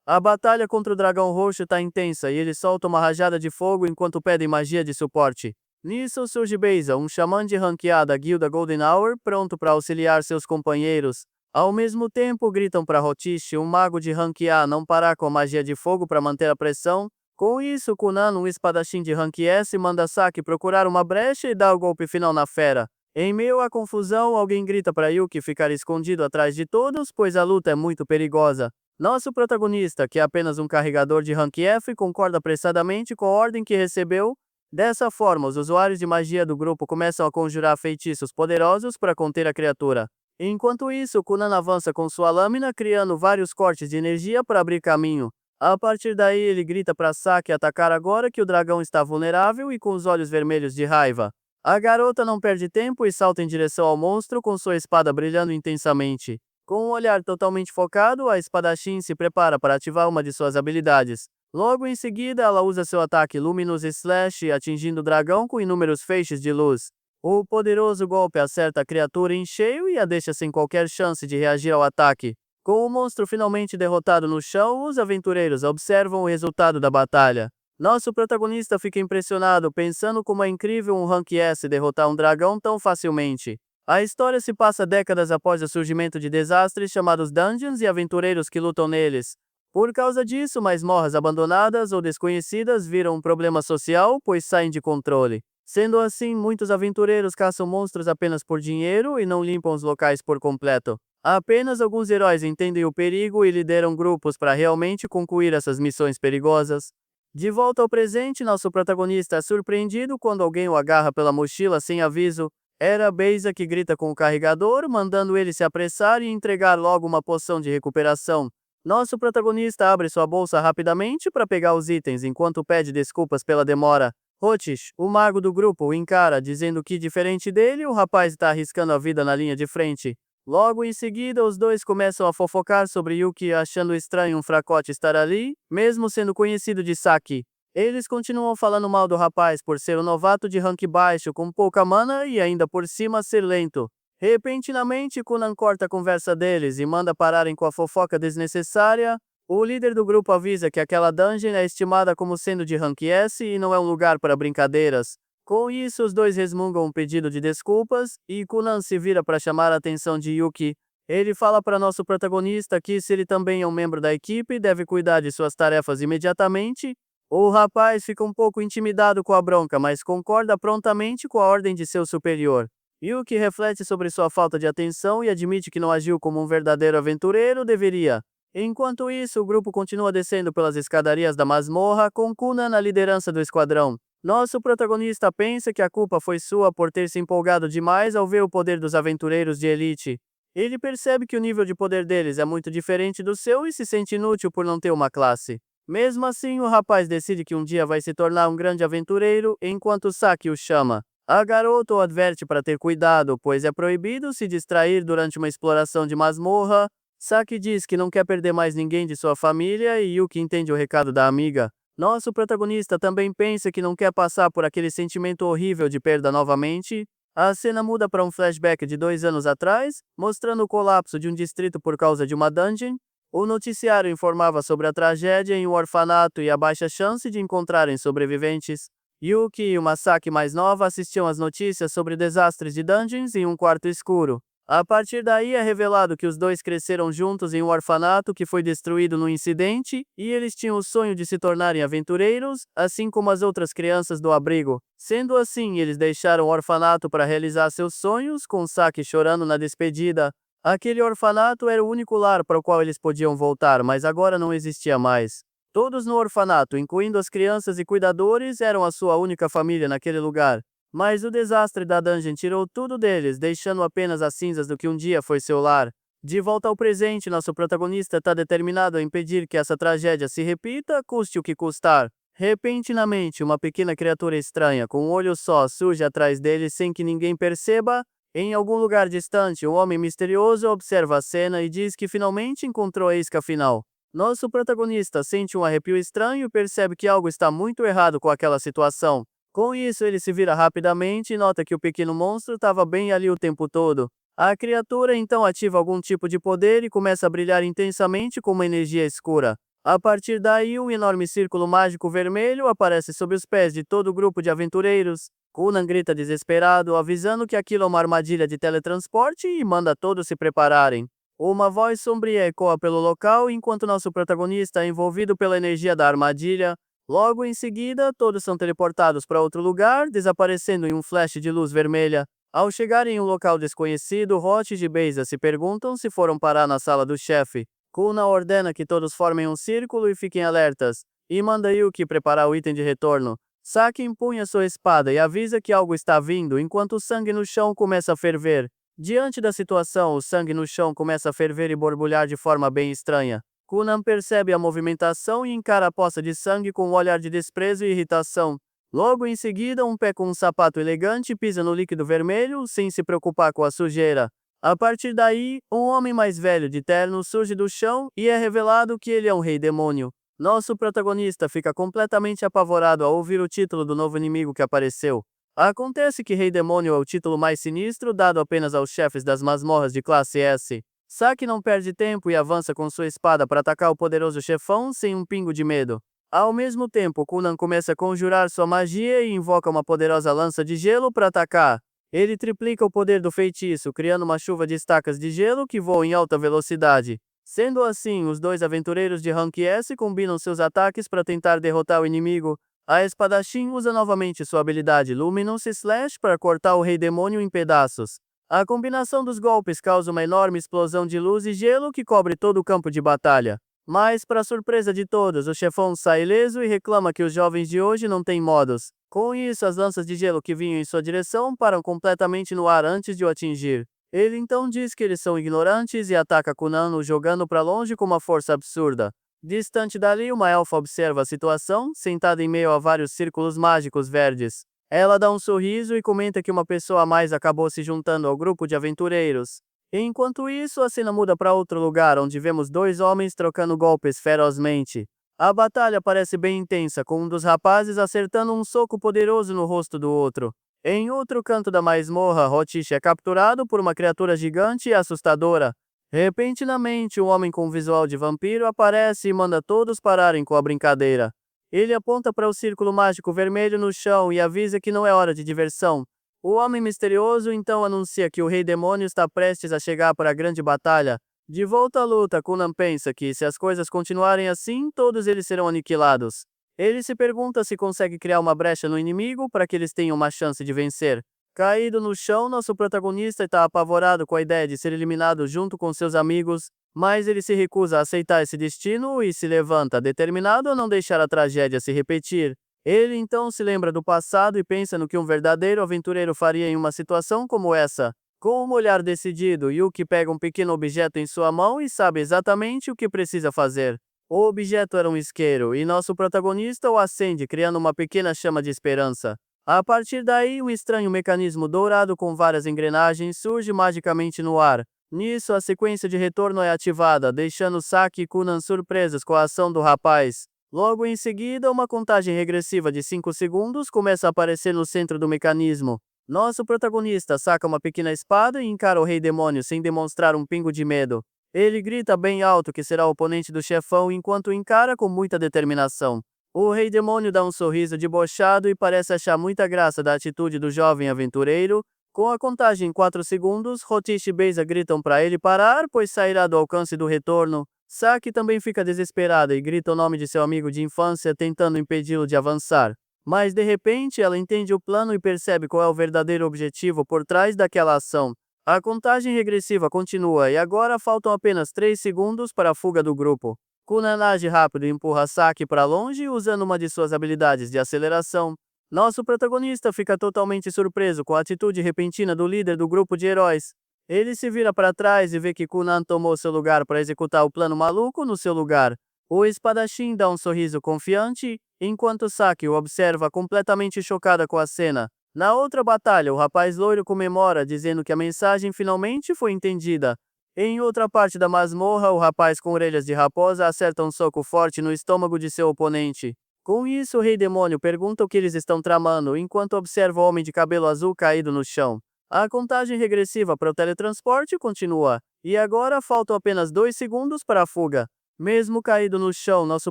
A batalha contra o dragão roxo tá intensa e ele solta uma rajada de fogo enquanto pedem magia de suporte. Nisso surge Beza, um xamã de ranqueada da guilda Golden Hour, pronto para auxiliar seus companheiros. Ao mesmo tempo, gritam para Rotish, um mago de rank A, não parar com a magia de fogo para manter a pressão. Com isso, Kunan, um espadachim de rank S, manda Saki procurar uma brecha e dá o golpe final na fera. Em meio à confusão, alguém grita para Yuki ficar escondido atrás de todos, pois a luta é muito perigosa. Nosso protagonista, que é apenas um carregador de rank F, concorda apressadamente com a ordem que recebeu. Dessa forma, os usuários de magia do grupo começam a conjurar feitiços poderosos para conter a criatura. Enquanto isso, Kunan avança com sua lâmina, criando vários cortes de energia para abrir caminho. A partir daí, ele grita para Saki atacar agora que o dragão está vulnerável e com os olhos vermelhos de raiva. A garota não perde tempo e salta em direção ao monstro com sua espada brilhando intensamente. Com um olhar totalmente focado, a espadachim se prepara para ativar uma de suas habilidades. Logo em seguida, ela usa seu ataque Luminous Slash, atingindo o dragão com inúmeros feixes de luz. O poderoso golpe acerta a criatura em cheio e a deixa sem qualquer chance de reagir ao ataque. Com o monstro finalmente derrotado no chão, os aventureiros observam o resultado da batalha. Nosso protagonista fica impressionado, pensando como é incrível um Rank S derrotar um dragão tão facilmente. A história se passa décadas após o surgimento de desastres chamados dungeons e aventureiros que lutam neles. Por causa disso, masmorras abandonadas ou desconhecidas viram um problema social, pois saem de controle. Sendo assim, muitos aventureiros caçam monstros apenas por dinheiro e não limpam os locais por completo. Apenas alguns heróis entendem o perigo e lideram grupos para realmente concluir essas missões perigosas. De volta ao presente, nosso protagonista é surpreendido quando alguém o agarra pela mochila sem aviso. Era Beza que grita com o carregador, mandando ele se apressar e entregar logo uma poção de recuperação. Nosso protagonista abre sua bolsa rapidamente para pegar os itens enquanto pede desculpas pela demora. Rotish, o mago do grupo, o encara, dizendo que, diferente dele, o rapaz está arriscando a vida na linha de frente. Logo em seguida, os dois começam a fofocar sobre Yuki, achando estranho um fracote estar ali, mesmo sendo conhecido de Saki. Eles continuam falando mal do rapaz por ser um novato de rank baixo com pouca mana e ainda por cima ser lento. Repentinamente, Kunan corta a conversa deles e manda pararem com a fofoca desnecessária. O líder do grupo avisa que aquela dungeon é estimada como sendo de rank S e não é um lugar para brincadeiras. Com isso, os dois resmungam um pedido de desculpas e Kunan se vira para chamar a atenção de Yuki. Ele fala para nosso protagonista que, se ele também é um membro da equipe, deve cuidar de suas tarefas imediatamente. O rapaz fica um pouco intimidado com a bronca, mas concorda prontamente com a ordem de seu superior. Yuki reflete sobre sua falta de atenção e admite que não agiu como um verdadeiro aventureiro deveria. Enquanto isso, o grupo continua descendo pelas escadarias da masmorra, com Kunan na liderança do esquadrão. Nosso protagonista pensa que a culpa foi sua por ter se empolgado demais ao ver o poder dos aventureiros de elite. Ele percebe que o nível de poder deles é muito diferente do seu e se sente inútil por não ter uma classe. Mesmo assim, o rapaz decide que um dia vai se tornar um grande aventureiro, enquanto Saki o chama. A garota o adverte para ter cuidado, pois é proibido se distrair durante uma exploração de masmorra. Saki diz que não quer perder mais ninguém de sua família e Yuki entende o recado da amiga. Nosso protagonista também pensa que não quer passar por aquele sentimento horrível de perda novamente. A cena muda para um flashback de 2 anos atrás, mostrando o colapso de um distrito por causa de uma dungeon. O noticiário informava sobre a tragédia em um orfanato e a baixa chance de encontrarem sobreviventes. Yuki e uma Saki mais nova assistiam às notícias sobre desastres de dungeons em um quarto escuro. A partir daí é revelado que os dois cresceram juntos em um orfanato que foi destruído no incidente, e eles tinham o sonho de se tornarem aventureiros, assim como as outras crianças do abrigo. Sendo assim, eles deixaram o orfanato para realizar seus sonhos, com Saki chorando na despedida. Aquele orfanato era o único lar para o qual eles podiam voltar, mas agora não existia mais. Todos no orfanato, incluindo as crianças e cuidadores, eram a sua única família naquele lugar. Mas o desastre da dungeon tirou tudo deles, deixando apenas as cinzas do que um dia foi seu lar. De volta ao presente, nosso protagonista está determinado a impedir que essa tragédia se repita, custe o que custar. Repentinamente, uma pequena criatura estranha, com um olho só, surge atrás dele sem que ninguém perceba. Em algum lugar distante, um homem misterioso observa a cena e diz que finalmente encontrou a isca final. Nosso protagonista sente um arrepio estranho e percebe que algo está muito errado com aquela situação. Com isso, ele se vira rapidamente e nota que o pequeno monstro estava bem ali o tempo todo. A criatura então ativa algum tipo de poder e começa a brilhar intensamente com uma energia escura. A partir daí, um enorme círculo mágico vermelho aparece sob os pés de todo o grupo de aventureiros. Conan grita desesperado, avisando que aquilo é uma armadilha de teletransporte e manda todos se prepararem. Uma voz sombria ecoa pelo local enquanto nosso protagonista é envolvido pela energia da armadilha. Logo em seguida, todos são teleportados para outro lugar, desaparecendo em um flash de luz vermelha. Ao chegarem em um local desconhecido, Hot e Beza se perguntam se foram parar na sala do chefe. Kuna ordena que todos formem um círculo e fiquem alertas, e manda Yuki preparar o item de retorno. Saki empunha sua espada e avisa que algo está vindo enquanto o sangue no chão começa a ferver. Diante da situação, o sangue no chão começa a ferver e borbulhar de forma bem estranha. Kunan percebe a movimentação e encara a poça de sangue com um olhar de desprezo e irritação. Logo em seguida, um pé com um sapato elegante pisa no líquido vermelho, sem se preocupar com a sujeira. A partir daí, um homem mais velho de terno surge do chão e é revelado que ele é um rei demônio. Nosso protagonista fica completamente apavorado ao ouvir o título do novo inimigo que apareceu. Acontece que Rei Demônio é o título mais sinistro dado apenas aos chefes das masmorras de classe S. Saki não perde tempo e avança com sua espada para atacar o poderoso chefão sem um pingo de medo. Ao mesmo tempo, Kunan começa a conjurar sua magia e invoca uma poderosa lança de gelo para atacar. Ele triplica o poder do feitiço, criando uma chuva de estacas de gelo que voam em alta velocidade. Sendo assim, os dois aventureiros de Rank S combinam seus ataques para tentar derrotar o inimigo. A espadachim usa novamente sua habilidade Luminous Slash para cortar o Rei Demônio em pedaços. A combinação dos golpes causa uma enorme explosão de luz e gelo que cobre todo o campo de batalha. Mas, para surpresa de todos, o chefão sai ileso e reclama que os jovens de hoje não têm modos. Com isso, as lanças de gelo que vinham em sua direção param completamente no ar antes de o atingir. Ele então diz que eles são ignorantes e ataca Kunan, o jogando para longe com uma força absurda. Distante dali, uma elfa observa a situação, sentada em meio a vários círculos mágicos verdes. Ela dá um sorriso e comenta que uma pessoa a mais acabou se juntando ao grupo de aventureiros. Enquanto isso, a cena muda para outro lugar, onde vemos dois homens trocando golpes ferozmente. A batalha parece bem intensa, com um dos rapazes acertando um soco poderoso no rosto do outro. Em outro canto da masmorra, Hotish é capturado por uma criatura gigante e assustadora. Repentinamente, um homem com visual de vampiro aparece e manda todos pararem com a brincadeira. Ele aponta para o círculo mágico vermelho no chão e avisa que não é hora de diversão. O homem misterioso então anuncia que o Rei Demônio está prestes a chegar para a grande batalha. De volta à luta, Kunan pensa que, se as coisas continuarem assim, todos eles serão aniquilados. Ele se pergunta se consegue criar uma brecha no inimigo para que eles tenham uma chance de vencer. Caído no chão, nosso protagonista está apavorado com a ideia de ser eliminado junto com seus amigos, mas ele se recusa a aceitar esse destino e se levanta, determinado a não deixar a tragédia se repetir. Ele então se lembra do passado e pensa no que um verdadeiro aventureiro faria em uma situação como essa. Com um olhar decidido, Yuki pega um pequeno objeto em sua mão e sabe exatamente o que precisa fazer. O objeto era um isqueiro, e nosso protagonista o acende, criando uma pequena chama de esperança. A partir daí, um estranho mecanismo dourado com várias engrenagens surge magicamente no ar. Nisso, a sequência de retorno é ativada, deixando Saki e Kunan surpresos com a ação do rapaz. Logo em seguida, uma contagem regressiva de 5 segundos começa a aparecer no centro do mecanismo. Nosso protagonista saca uma pequena espada e encara o Rei Demônio sem demonstrar um pingo de medo. Ele grita bem alto que será o oponente do chefão enquanto o encara com muita determinação. O Rei Demônio dá um sorriso debochado e parece achar muita graça da atitude do jovem aventureiro. Com a contagem em 4 segundos, Hotish e Beza gritam para ele parar, pois sairá do alcance do retorno. Saki também fica desesperada e grita o nome de seu amigo de infância, tentando impedi-lo de avançar. Mas de repente ela entende o plano e percebe qual é o verdadeiro objetivo por trás daquela ação. A contagem regressiva continua e agora faltam apenas 3 segundos para a fuga do grupo. Kunan age rápido e empurra Saki para longe usando uma de suas habilidades de aceleração. Nosso protagonista fica totalmente surpreso com a atitude repentina do líder do grupo de heróis. Ele se vira para trás e vê que Kunan tomou seu lugar para executar o plano maluco no seu lugar. O espadachim dá um sorriso confiante, enquanto Saki o observa completamente chocada com a cena. Na outra batalha, o rapaz loiro comemora, dizendo que a mensagem finalmente foi entendida. Em outra parte da masmorra, o rapaz com orelhas de raposa acerta um soco forte no estômago de seu oponente. Com isso, o Rei Demônio pergunta o que eles estão tramando, enquanto observa o homem de cabelo azul caído no chão. A contagem regressiva para o teletransporte continua, e agora faltam apenas 2 segundos para a fuga. Mesmo caído no chão, nosso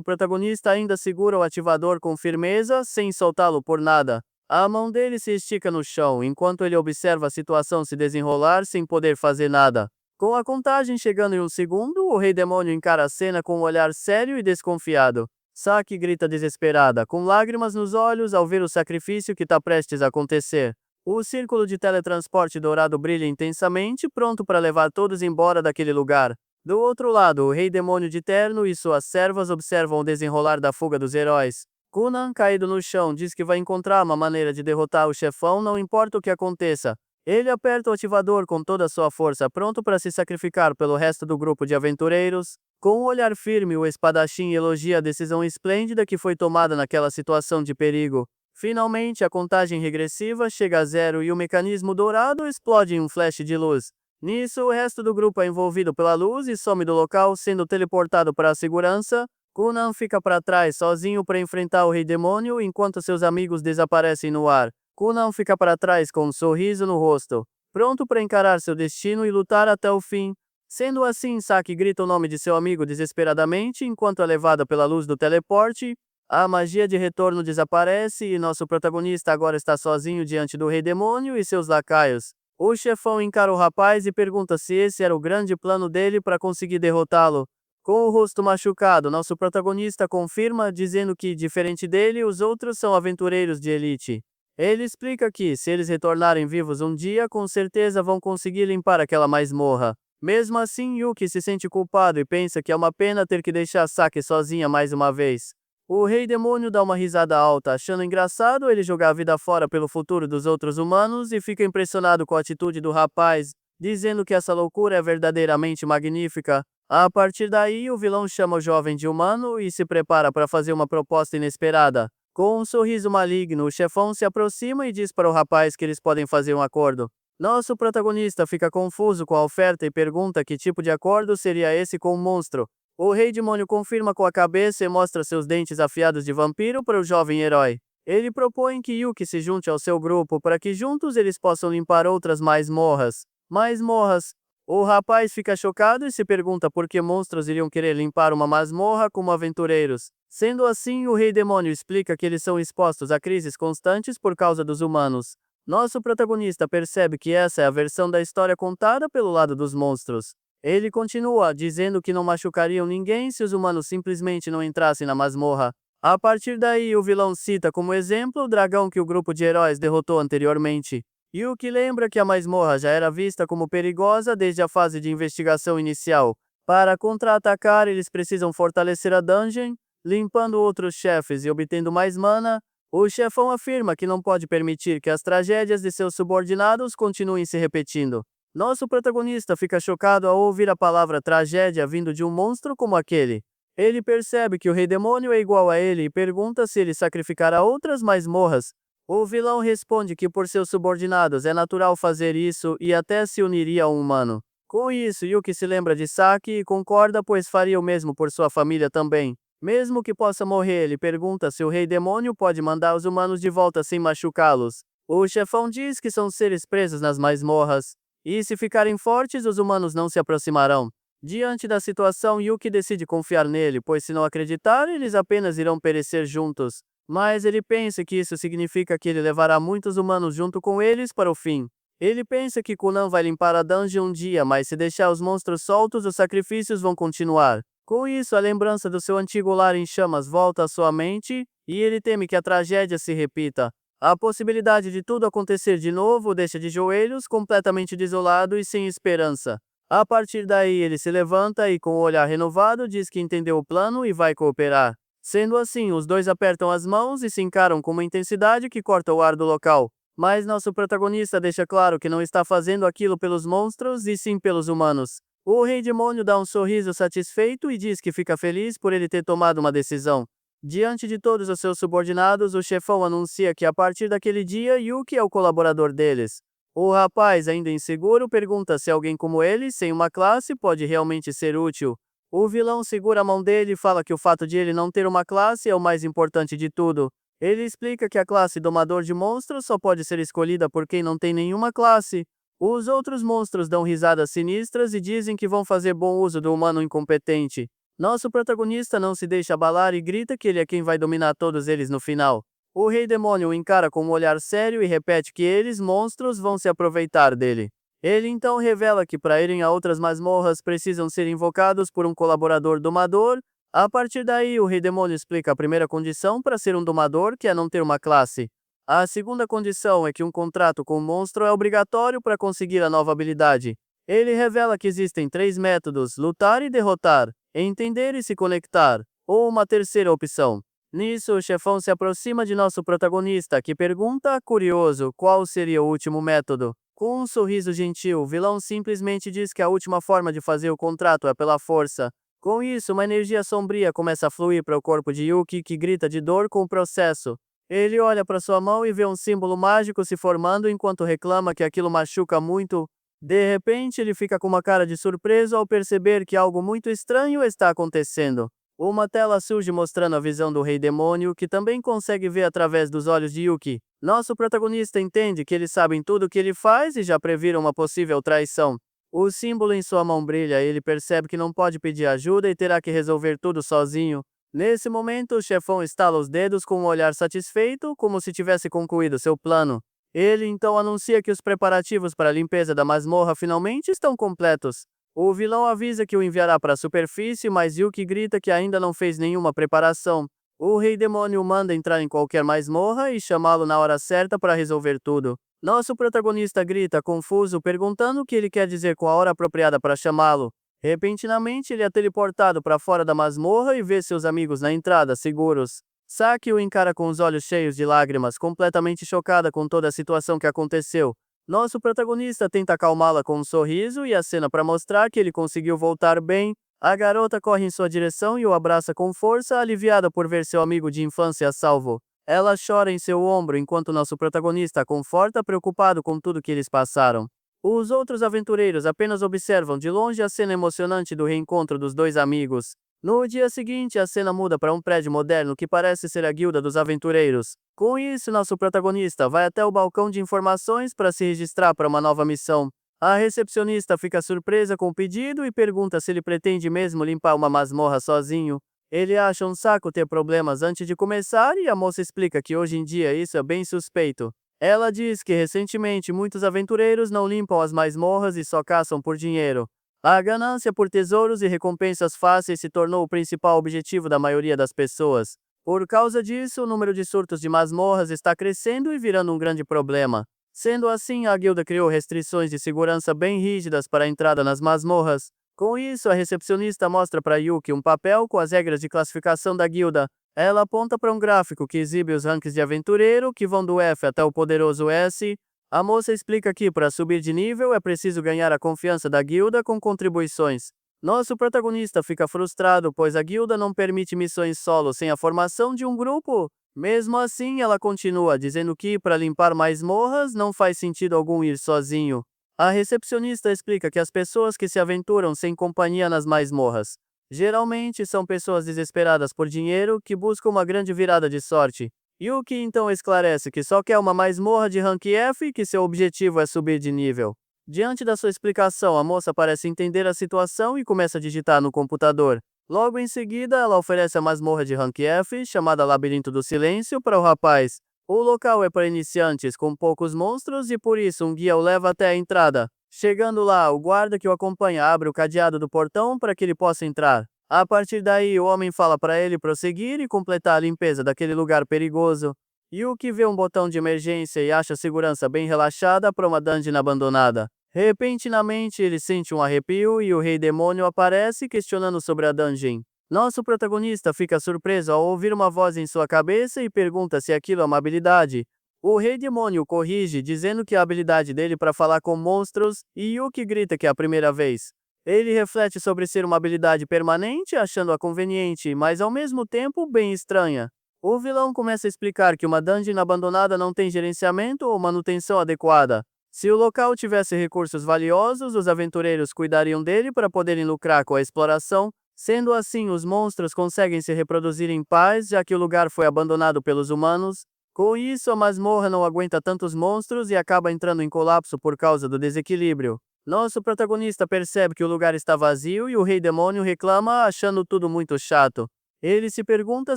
protagonista ainda segura o ativador com firmeza, sem soltá-lo por nada. A mão dele se estica no chão, enquanto ele observa a situação se desenrolar sem poder fazer nada. Com a contagem chegando em um segundo, o Rei Demônio encara a cena com um olhar sério e desconfiado. Saki grita desesperada, com lágrimas nos olhos ao ver o sacrifício que está prestes a acontecer. O círculo de teletransporte dourado brilha intensamente, pronto para levar todos embora daquele lugar. Do outro lado, o Rei Demônio de Terno e suas servas observam o desenrolar da fuga dos heróis. Conan, caído no chão, diz que vai encontrar uma maneira de derrotar o chefão, não importa o que aconteça. Ele aperta o ativador com toda a sua força, pronto para se sacrificar pelo resto do grupo de aventureiros. Com um olhar firme, o espadachim elogia a decisão esplêndida que foi tomada naquela situação de perigo. Finalmente, a contagem regressiva chega a zero e o mecanismo dourado explode em um flash de luz. Nisso, o resto do grupo é envolvido pela luz e some do local, sendo teleportado para a segurança. Conan fica para trás sozinho para enfrentar o Rei Demônio enquanto seus amigos desaparecem no ar. Conan fica para trás com um sorriso no rosto, pronto para encarar seu destino e lutar até o fim. Sendo assim, Saki grita o nome de seu amigo desesperadamente enquanto é levada pela luz do teleporte. A magia de retorno desaparece e nosso protagonista agora está sozinho diante do Rei Demônio e seus lacaios. O chefão encara o rapaz e pergunta se esse era o grande plano dele para conseguir derrotá-lo. Com o rosto machucado, nosso protagonista confirma, dizendo que, diferente dele, os outros são aventureiros de elite. Ele explica que, se eles retornarem vivos um dia, com certeza vão conseguir limpar aquela masmorra. Mesmo assim, Yuki se sente culpado e pensa que é uma pena ter que deixar Saki sozinha mais uma vez. O Rei Demônio dá uma risada alta, achando engraçado ele jogar a vida fora pelo futuro dos outros humanos e fica impressionado com a atitude do rapaz, dizendo que essa loucura é verdadeiramente magnífica. A partir daí, o vilão chama o jovem de humano e se prepara para fazer uma proposta inesperada. Com um sorriso maligno, o chefão se aproxima e diz para o rapaz que eles podem fazer um acordo. Nosso protagonista fica confuso com a oferta e pergunta que tipo de acordo seria esse com o monstro. O Rei Demônio confirma com a cabeça e mostra seus dentes afiados de vampiro para o jovem herói. Ele propõe que Yuki se junte ao seu grupo para que juntos eles possam limpar outras masmorras. Masmorras. O rapaz fica chocado e se pergunta por que monstros iriam querer limpar uma masmorra como aventureiros. Sendo assim, o Rei Demônio explica que eles são expostos a crises constantes por causa dos humanos. Nosso protagonista percebe que essa é a versão da história contada pelo lado dos monstros. Ele continua, dizendo que não machucariam ninguém se os humanos simplesmente não entrassem na masmorra. A partir daí, o vilão cita como exemplo o dragão que o grupo de heróis derrotou anteriormente. Yuki lembra que a masmorra já era vista como perigosa desde a fase de investigação inicial. Para contra-atacar, eles precisam fortalecer a dungeon, limpando outros chefes e obtendo mais mana. O chefão afirma que não pode permitir que as tragédias de seus subordinados continuem se repetindo. Nosso protagonista fica chocado ao ouvir a palavra tragédia vindo de um monstro como aquele. Ele percebe que o Rei Demônio é igual a ele e pergunta se ele sacrificará outras masmorras. O vilão responde que por seus subordinados é natural fazer isso e até se uniria a um humano. Com isso, Yuki se lembra de Saki e concorda, pois faria o mesmo por sua família também. Mesmo que possa morrer, ele pergunta se o Rei Demônio pode mandar os humanos de volta sem machucá-los. O chefão diz que são seres presos nas masmorras. E se ficarem fortes, os humanos não se aproximarão. Diante da situação, Yuki decide confiar nele, pois se não acreditar, eles apenas irão perecer juntos. Mas ele pensa que isso significa que ele levará muitos humanos junto com eles para o fim. Ele pensa que Conan vai limpar a dungeon um dia, mas se deixar os monstros soltos, os sacrifícios vão continuar. Com isso, a lembrança do seu antigo lar em chamas volta à sua mente, e ele teme que a tragédia se repita. A possibilidade de tudo acontecer de novo o deixa de joelhos, completamente desolado e sem esperança. A partir daí, ele se levanta e, com o olhar renovado, diz que entendeu o plano e vai cooperar. Sendo assim, os dois apertam as mãos e se encaram com uma intensidade que corta o ar do local. Mas nosso protagonista deixa claro que não está fazendo aquilo pelos monstros e sim pelos humanos. O Rei Demônio dá um sorriso satisfeito e diz que fica feliz por ele ter tomado uma decisão. Diante de todos os seus subordinados, o chefão anuncia que a partir daquele dia, Yuki é o colaborador deles. O rapaz, ainda inseguro, pergunta se alguém como ele, sem uma classe, pode realmente ser útil. O vilão segura a mão dele e fala que o fato de ele não ter uma classe é o mais importante de tudo. Ele explica que a classe Domador de Monstros só pode ser escolhida por quem não tem nenhuma classe. Os outros monstros dão risadas sinistras e dizem que vão fazer bom uso do humano incompetente. Nosso protagonista não se deixa abalar e grita que ele é quem vai dominar todos eles no final. O rei demônio o encara com um olhar sério e repete que eles, monstros, vão se aproveitar dele. Ele então revela que para irem a outras masmorras precisam ser invocados por um colaborador domador. A partir daí, o rei demônio explica a primeira condição para ser um domador, que é não ter uma classe. A segunda condição é que um contrato com o monstro é obrigatório para conseguir a nova habilidade. Ele revela que existem 3 métodos: lutar e derrotar, entender e se conectar, ou uma terceira opção. Nisso, o chefão se aproxima de nosso protagonista, que pergunta, curioso, qual seria o último método. Com um sorriso gentil, o vilão simplesmente diz que a última forma de fazer o contrato é pela força. Com isso, uma energia sombria começa a fluir para o corpo de Yuki, que grita de dor com o processo. Ele olha para sua mão e vê um símbolo mágico se formando enquanto reclama que aquilo machuca muito. De repente, ele fica com uma cara de surpreso ao perceber que algo muito estranho está acontecendo. Uma tela surge mostrando a visão do rei demônio, que também consegue ver através dos olhos de Yuki. Nosso protagonista entende que eles sabem tudo o que ele faz e já previram uma possível traição. O símbolo em sua mão brilha e ele percebe que não pode pedir ajuda e terá que resolver tudo sozinho. Nesse momento, o chefão estala os dedos com um olhar satisfeito, como se tivesse concluído seu plano. Ele então anuncia que os preparativos para a limpeza da masmorra finalmente estão completos. O vilão avisa que o enviará para a superfície, mas Yuki grita que ainda não fez nenhuma preparação. O rei demônio o manda entrar em qualquer masmorra e chamá-lo na hora certa para resolver tudo. Nosso protagonista grita, confuso, perguntando o que ele quer dizer com a hora apropriada para chamá-lo. Repentinamente, ele é teleportado para fora da masmorra e vê seus amigos na entrada, seguros. Saki o encara com os olhos cheios de lágrimas, completamente chocada com toda a situação que aconteceu. Nosso protagonista tenta acalmá-la com um sorriso e acena para mostrar que ele conseguiu voltar bem. A garota corre em sua direção e o abraça com força, aliviada por ver seu amigo de infância a salvo. Ela chora em seu ombro enquanto nosso protagonista a conforta, preocupado com tudo que eles passaram. Os outros aventureiros apenas observam de longe a cena emocionante do reencontro dos dois amigos. No dia seguinte, a cena muda para um prédio moderno que parece ser a Guilda dos Aventureiros. Com isso, nosso protagonista vai até o balcão de informações para se registrar para uma nova missão. A recepcionista fica surpresa com o pedido e pergunta se ele pretende mesmo limpar uma masmorra sozinho. Ele acha um saco ter problemas antes de começar e a moça explica que hoje em dia isso é bem suspeito. Ela diz que recentemente muitos aventureiros não limpam as masmorras e só caçam por dinheiro. A ganância por tesouros e recompensas fáceis se tornou o principal objetivo da maioria das pessoas. Por causa disso, o número de surtos de masmorras está crescendo e virando um grande problema. Sendo assim, a guilda criou restrições de segurança bem rígidas para a entrada nas masmorras. Com isso, a recepcionista mostra para Yuki um papel com as regras de classificação da guilda. Ela aponta para um gráfico que exibe os ranks de aventureiro, que vão do F até o poderoso S. A moça explica que para subir de nível é preciso ganhar a confiança da guilda com contribuições. Nosso protagonista fica frustrado, pois a guilda não permite missões solo sem a formação de um grupo. Mesmo assim, ela continua, dizendo que para limpar masmorras não faz sentido algum ir sozinho. A recepcionista explica que as pessoas que se aventuram sem companhia nas masmorras geralmente são pessoas desesperadas por dinheiro que buscam uma grande virada de sorte. Yuki então esclarece que só quer uma masmorra de rank F e que seu objetivo é subir de nível. Diante da sua explicação, a moça parece entender a situação e começa a digitar no computador. Logo em seguida, ela oferece a masmorra de rank F, chamada Labirinto do Silêncio, para o rapaz. O local é para iniciantes com poucos monstros e por isso um guia o leva até a entrada. Chegando lá, o guarda que o acompanha abre o cadeado do portão para que ele possa entrar. A partir daí, o homem fala para ele prosseguir e completar a limpeza daquele lugar perigoso. Yuki vê um botão de emergência e acha a segurança bem relaxada para uma dungeon abandonada. Repentinamente, ele sente um arrepio e o rei demônio aparece questionando sobre a dungeon. Nosso protagonista fica surpreso ao ouvir uma voz em sua cabeça e pergunta se aquilo é uma habilidade. O rei demônio o corrige, dizendo que é a habilidade dele para falar com monstros, e Yuki grita que é a primeira vez. Ele reflete sobre ser uma habilidade permanente, achando-a conveniente, mas ao mesmo tempo bem estranha. O vilão começa a explicar que uma dungeon abandonada não tem gerenciamento ou manutenção adequada. Se o local tivesse recursos valiosos, os aventureiros cuidariam dele para poderem lucrar com a exploração. Sendo assim, os monstros conseguem se reproduzir em paz, já que o lugar foi abandonado pelos humanos. Com isso, a masmorra não aguenta tantos monstros e acaba entrando em colapso por causa do desequilíbrio. Nosso protagonista percebe que o lugar está vazio e o rei demônio reclama, achando tudo muito chato. Ele se pergunta a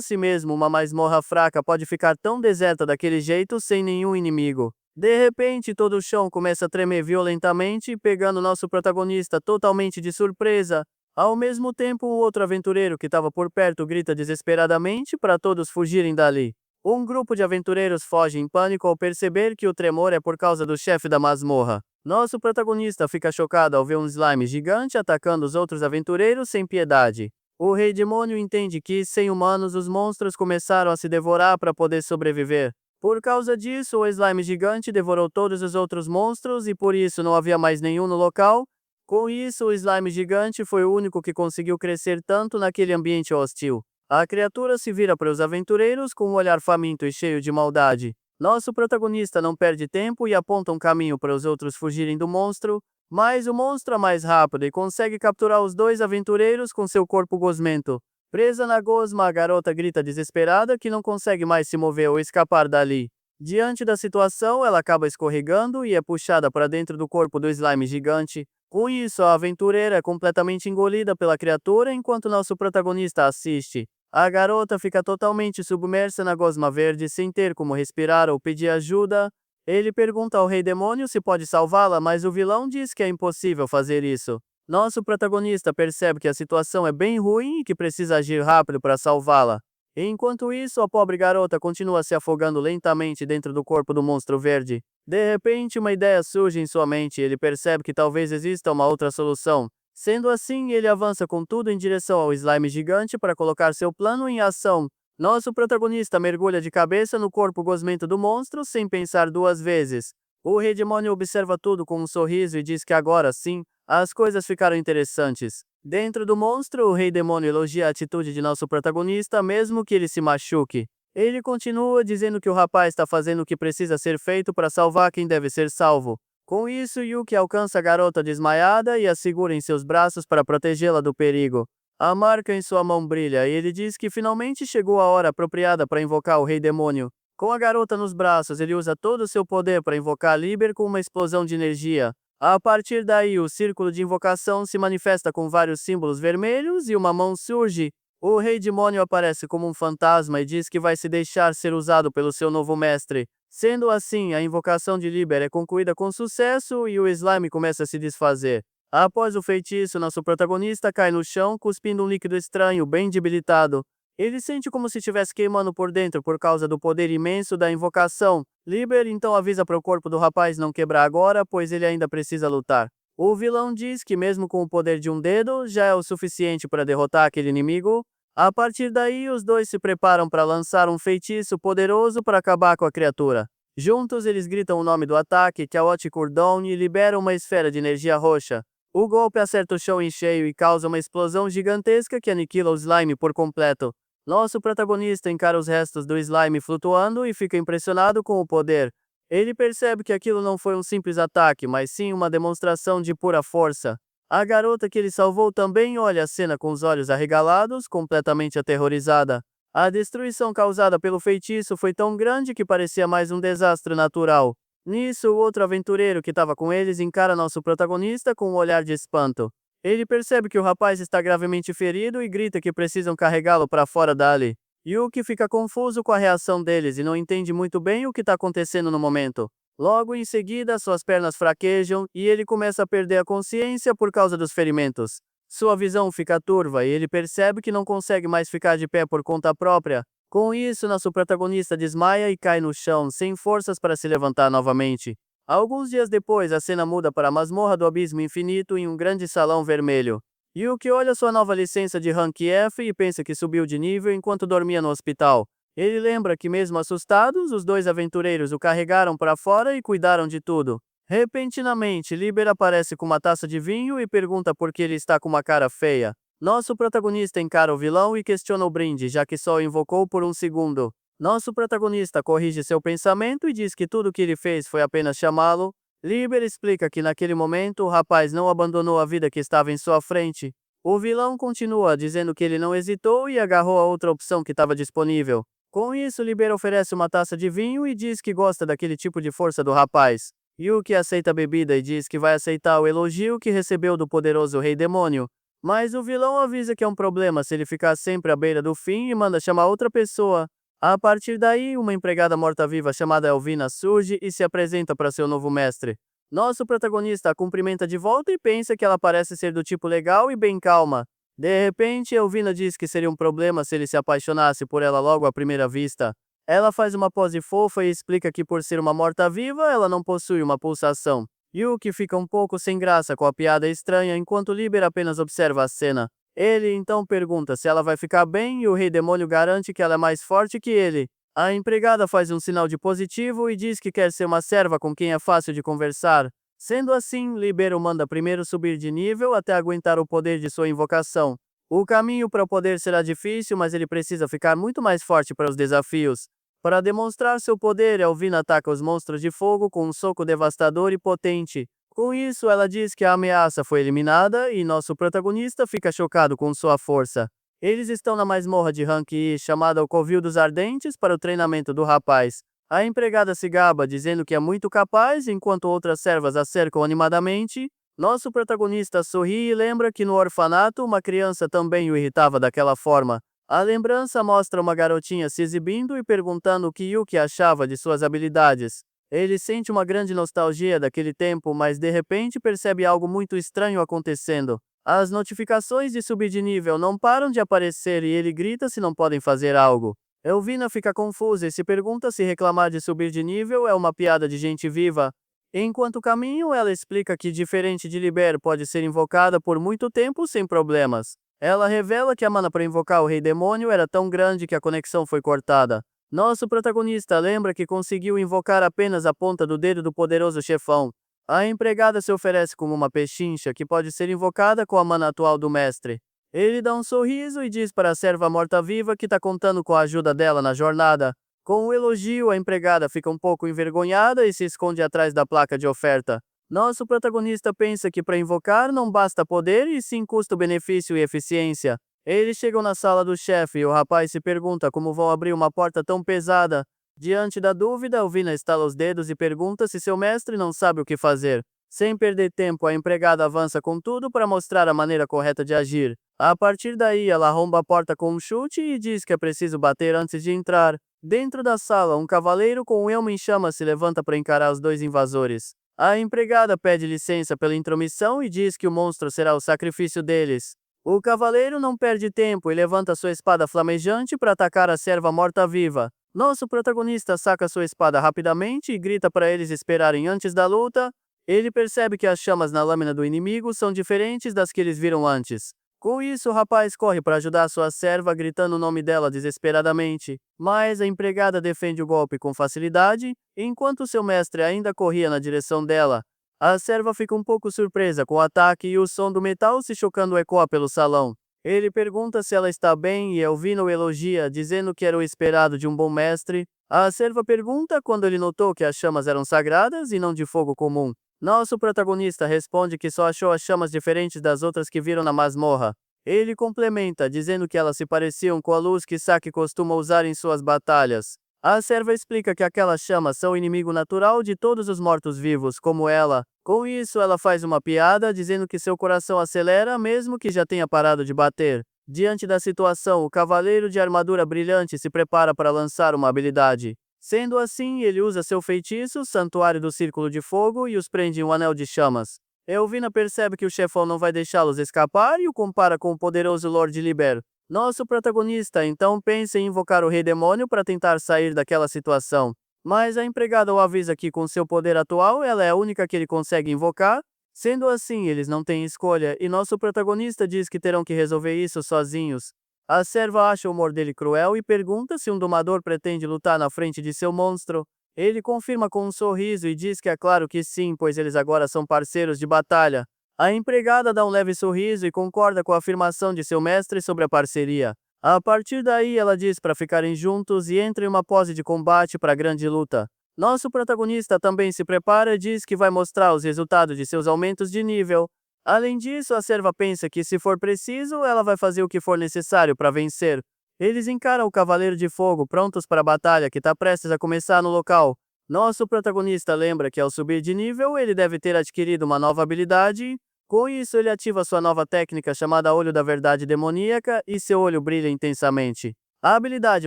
si mesmo: uma masmorra fraca pode ficar tão deserta daquele jeito sem nenhum inimigo. De repente, todo o chão começa a tremer violentamente, pegando nosso protagonista totalmente de surpresa. Ao mesmo tempo, um outro aventureiro que estava por perto grita desesperadamente para todos fugirem dali. Um grupo de aventureiros foge em pânico ao perceber que o tremor é por causa do chefe da masmorra. Nosso protagonista fica chocado ao ver um slime gigante atacando os outros aventureiros sem piedade. O rei demônio entende que, sem humanos, os monstros começaram a se devorar para poder sobreviver. Por causa disso, o slime gigante devorou todos os outros monstros e por isso não havia mais nenhum no local. Com isso, o slime gigante foi o único que conseguiu crescer tanto naquele ambiente hostil. A criatura se vira para os aventureiros com um olhar faminto e cheio de maldade. Nosso protagonista não perde tempo e aponta um caminho para os outros fugirem do monstro, mas o monstro é mais rápido e consegue capturar os dois aventureiros com seu corpo gosmento. Presa na gosma, a garota grita desesperada que não consegue mais se mover ou escapar dali. Diante da situação, ela acaba escorregando e é puxada para dentro do corpo do slime gigante. Com isso, a aventureira é completamente engolida pela criatura enquanto nosso protagonista assiste. A garota fica totalmente submersa na gosma verde sem ter como respirar ou pedir ajuda. Ele pergunta ao rei demônio se pode salvá-la, mas o vilão diz que é impossível fazer isso. Nosso protagonista percebe que a situação é bem ruim e que precisa agir rápido para salvá-la. Enquanto isso, a pobre garota continua se afogando lentamente dentro do corpo do monstro verde. De repente, uma ideia surge em sua mente e ele percebe que talvez exista uma outra solução. Sendo assim, ele avança com tudo em direção ao slime gigante para colocar seu plano em ação. Nosso protagonista mergulha de cabeça no corpo gosmento do monstro sem pensar duas vezes. O rei demônio observa tudo com um sorriso e diz que agora sim, as coisas ficaram interessantes. Dentro do monstro, o rei demônio elogia a atitude de nosso protagonista, mesmo que ele se machuque. Ele continua dizendo que o rapaz está fazendo o que precisa ser feito para salvar quem deve ser salvo. Com isso, Yuki alcança a garota desmaiada e a segura em seus braços para protegê-la do perigo. A marca em sua mão brilha e ele diz que finalmente chegou a hora apropriada para invocar o rei demônio. Com a garota nos braços, ele usa todo o seu poder para invocar Liber com uma explosão de energia. A partir daí, o círculo de invocação se manifesta com vários símbolos vermelhos e uma mão surge. O rei demônio aparece como um fantasma e diz que vai se deixar ser usado pelo seu novo mestre. Sendo assim, a invocação de Liber é concluída com sucesso e o slime começa a se desfazer. Após o feitiço, nosso protagonista cai no chão, cuspindo um líquido estranho, bem debilitado. Ele sente como se estivesse queimando por dentro por causa do poder imenso da invocação. Liber então avisa para o corpo do rapaz não quebrar agora, pois ele ainda precisa lutar. O vilão diz que mesmo com o poder de um dedo, já é o suficiente para derrotar aquele inimigo. A partir daí, os dois se preparam para lançar um feitiço poderoso para acabar com a criatura. Juntos, eles gritam o nome do ataque, Chaotic Cooldown, e liberam uma esfera de energia roxa. O golpe acerta o chão em cheio e causa uma explosão gigantesca que aniquila o slime por completo. Nosso protagonista encara os restos do slime flutuando e fica impressionado com o poder. Ele percebe que aquilo não foi um simples ataque, mas sim uma demonstração de pura força. A garota que ele salvou também olha a cena com os olhos arregalados, completamente aterrorizada. A destruição causada pelo feitiço foi tão grande que parecia mais um desastre natural. Nisso, o outro aventureiro que estava com eles encara nosso protagonista com um olhar de espanto. Ele percebe que o rapaz está gravemente ferido e grita que precisam carregá-lo para fora dali. Yuki fica confuso com a reação deles e não entende muito bem o que está acontecendo no momento. Logo em seguida, suas pernas fraquejam e ele começa a perder a consciência por causa dos ferimentos. Sua visão fica turva e ele percebe que não consegue mais ficar de pé por conta própria. Com isso, nosso protagonista desmaia e cai no chão, sem forças para se levantar novamente. Alguns dias depois, a cena muda para a masmorra do abismo infinito em um grande salão vermelho. Yuki olha sua nova licença de Rank F e pensa que subiu de nível enquanto dormia no hospital. Ele lembra que mesmo assustados, os dois aventureiros o carregaram para fora e cuidaram de tudo. Repentinamente, Liber aparece com uma taça de vinho e pergunta por que ele está com uma cara feia. Nosso protagonista encara o vilão e questiona o brinde, já que só o invocou por um segundo. Nosso protagonista corrige seu pensamento e diz que tudo o que ele fez foi apenas chamá-lo. Liber explica que naquele momento o rapaz não abandonou a vida que estava em sua frente. O vilão continua dizendo que ele não hesitou e agarrou a outra opção que estava disponível. Com isso, Liber oferece uma taça de vinho e diz que gosta daquele tipo de força do rapaz. Yuki aceita a bebida e diz que vai aceitar o elogio que recebeu do poderoso rei demônio. Mas o vilão avisa que é um problema se ele ficar sempre à beira do fim e manda chamar outra pessoa. A partir daí, uma empregada morta-viva chamada Elvina surge e se apresenta para seu novo mestre. Nosso protagonista a cumprimenta de volta e pensa que ela parece ser do tipo legal e bem calma. De repente, Elvina diz que seria um problema se ele se apaixonasse por ela logo à primeira vista. Ela faz uma pose fofa e explica que por ser uma morta-viva, ela não possui uma pulsação. Yuki fica um pouco sem graça com a piada estranha enquanto Liber apenas observa a cena. Ele então pergunta se ela vai ficar bem e o rei demônio garante que ela é mais forte que ele. A empregada faz um sinal de positivo e diz que quer ser uma serva com quem é fácil de conversar. Sendo assim, Libero manda primeiro subir de nível até aguentar o poder de sua invocação. O caminho para o poder será difícil, mas ele precisa ficar muito mais forte para os desafios. Para demonstrar seu poder, Elvina ataca os monstros de fogo com um soco devastador e potente. Com isso, ela diz que a ameaça foi eliminada e nosso protagonista fica chocado com sua força. Eles estão na masmorra de rank I, chamada o Covil dos Ardentes, para o treinamento do rapaz. A empregada se gaba, dizendo que é muito capaz, enquanto outras servas a cercam animadamente. Nosso protagonista sorri e lembra que no orfanato uma criança também o irritava daquela forma. A lembrança mostra uma garotinha se exibindo e perguntando o que Yuki achava de suas habilidades. Ele sente uma grande nostalgia daquele tempo, mas de repente percebe algo muito estranho acontecendo. As notificações de subir de nível não param de aparecer e ele grita se não podem fazer algo. Elvina fica confusa e se pergunta se reclamar de subir de nível é uma piada de gente viva. Enquanto caminham, ela explica que, diferente de Liber, pode ser invocada por muito tempo sem problemas. Ela revela que a mana para invocar o rei demônio era tão grande que a conexão foi cortada. Nosso protagonista lembra que conseguiu invocar apenas a ponta do dedo do poderoso chefão. A empregada se oferece como uma pechincha que pode ser invocada com a mana atual do mestre. Ele dá um sorriso e diz para a serva morta-viva que está contando com a ajuda dela na jornada. Com o elogio, a empregada fica um pouco envergonhada e se esconde atrás da placa de oferta. Nosso protagonista pensa que para invocar não basta poder e sim custo-benefício e eficiência. Eles chegam na sala do chefe e o rapaz se pergunta como vão abrir uma porta tão pesada. Diante da dúvida, Elvina estala os dedos e pergunta se seu mestre não sabe o que fazer. Sem perder tempo, a empregada avança com tudo para mostrar a maneira correta de agir. A partir daí, ela arromba a porta com um chute e diz que é preciso bater antes de entrar. Dentro da sala, um cavaleiro com um elmo em chamas se levanta para encarar os dois invasores. A empregada pede licença pela intromissão e diz que o monstro será o sacrifício deles. O cavaleiro não perde tempo e levanta sua espada flamejante para atacar a serva morta-viva. Nosso protagonista saca sua espada rapidamente e grita para eles esperarem antes da luta. Ele percebe que as chamas na lâmina do inimigo são diferentes das que eles viram antes. Com isso, o rapaz corre para ajudar sua serva, gritando o nome dela desesperadamente. Mas a empregada defende o golpe com facilidade, enquanto seu mestre ainda corria na direção dela. A serva fica um pouco surpresa com o ataque e o som do metal se chocando ecoa pelo salão. Ele pergunta se ela está bem e Elvina o elogia, dizendo que era o esperado de um bom mestre. A serva pergunta quando ele notou que as chamas eram sagradas e não de fogo comum. Nosso protagonista responde que só achou as chamas diferentes das outras que viram na masmorra. Ele complementa, dizendo que elas se pareciam com a luz que Saki costuma usar em suas batalhas. A serva explica que aquelas chamas são o inimigo natural de todos os mortos-vivos, como ela. Com isso, ela faz uma piada, dizendo que seu coração acelera mesmo que já tenha parado de bater. Diante da situação, o cavaleiro de armadura brilhante se prepara para lançar uma habilidade. Sendo assim, ele usa seu feitiço, Santuário do Círculo de Fogo, e os prende em um anel de chamas. Elvina percebe que o chefão não vai deixá-los escapar e o compara com o poderoso Lord Liber. Nosso protagonista então pensa em invocar o Rei Demônio para tentar sair daquela situação. Mas a empregada o avisa que com seu poder atual ela é a única que ele consegue invocar. Sendo assim, eles não têm escolha e nosso protagonista diz que terão que resolver isso sozinhos. A serva acha o humor dele cruel e pergunta se um domador pretende lutar na frente de seu monstro. Ele confirma com um sorriso e diz que é claro que sim, pois eles agora são parceiros de batalha. A empregada dá um leve sorriso e concorda com a afirmação de seu mestre sobre a parceria. A partir daí, ela diz para ficarem juntos e entra em uma pose de combate para a grande luta. Nosso protagonista também se prepara e diz que vai mostrar os resultados de seus aumentos de nível. Além disso, a serva pensa que, se for preciso, ela vai fazer o que for necessário para vencer. Eles encaram o Cavaleiro de Fogo, prontos para a batalha que está prestes a começar no local. Nosso protagonista lembra que ao subir de nível ele deve ter adquirido uma nova habilidade. Com isso, ele ativa sua nova técnica chamada Olho da Verdade Demoníaca e seu olho brilha intensamente. A habilidade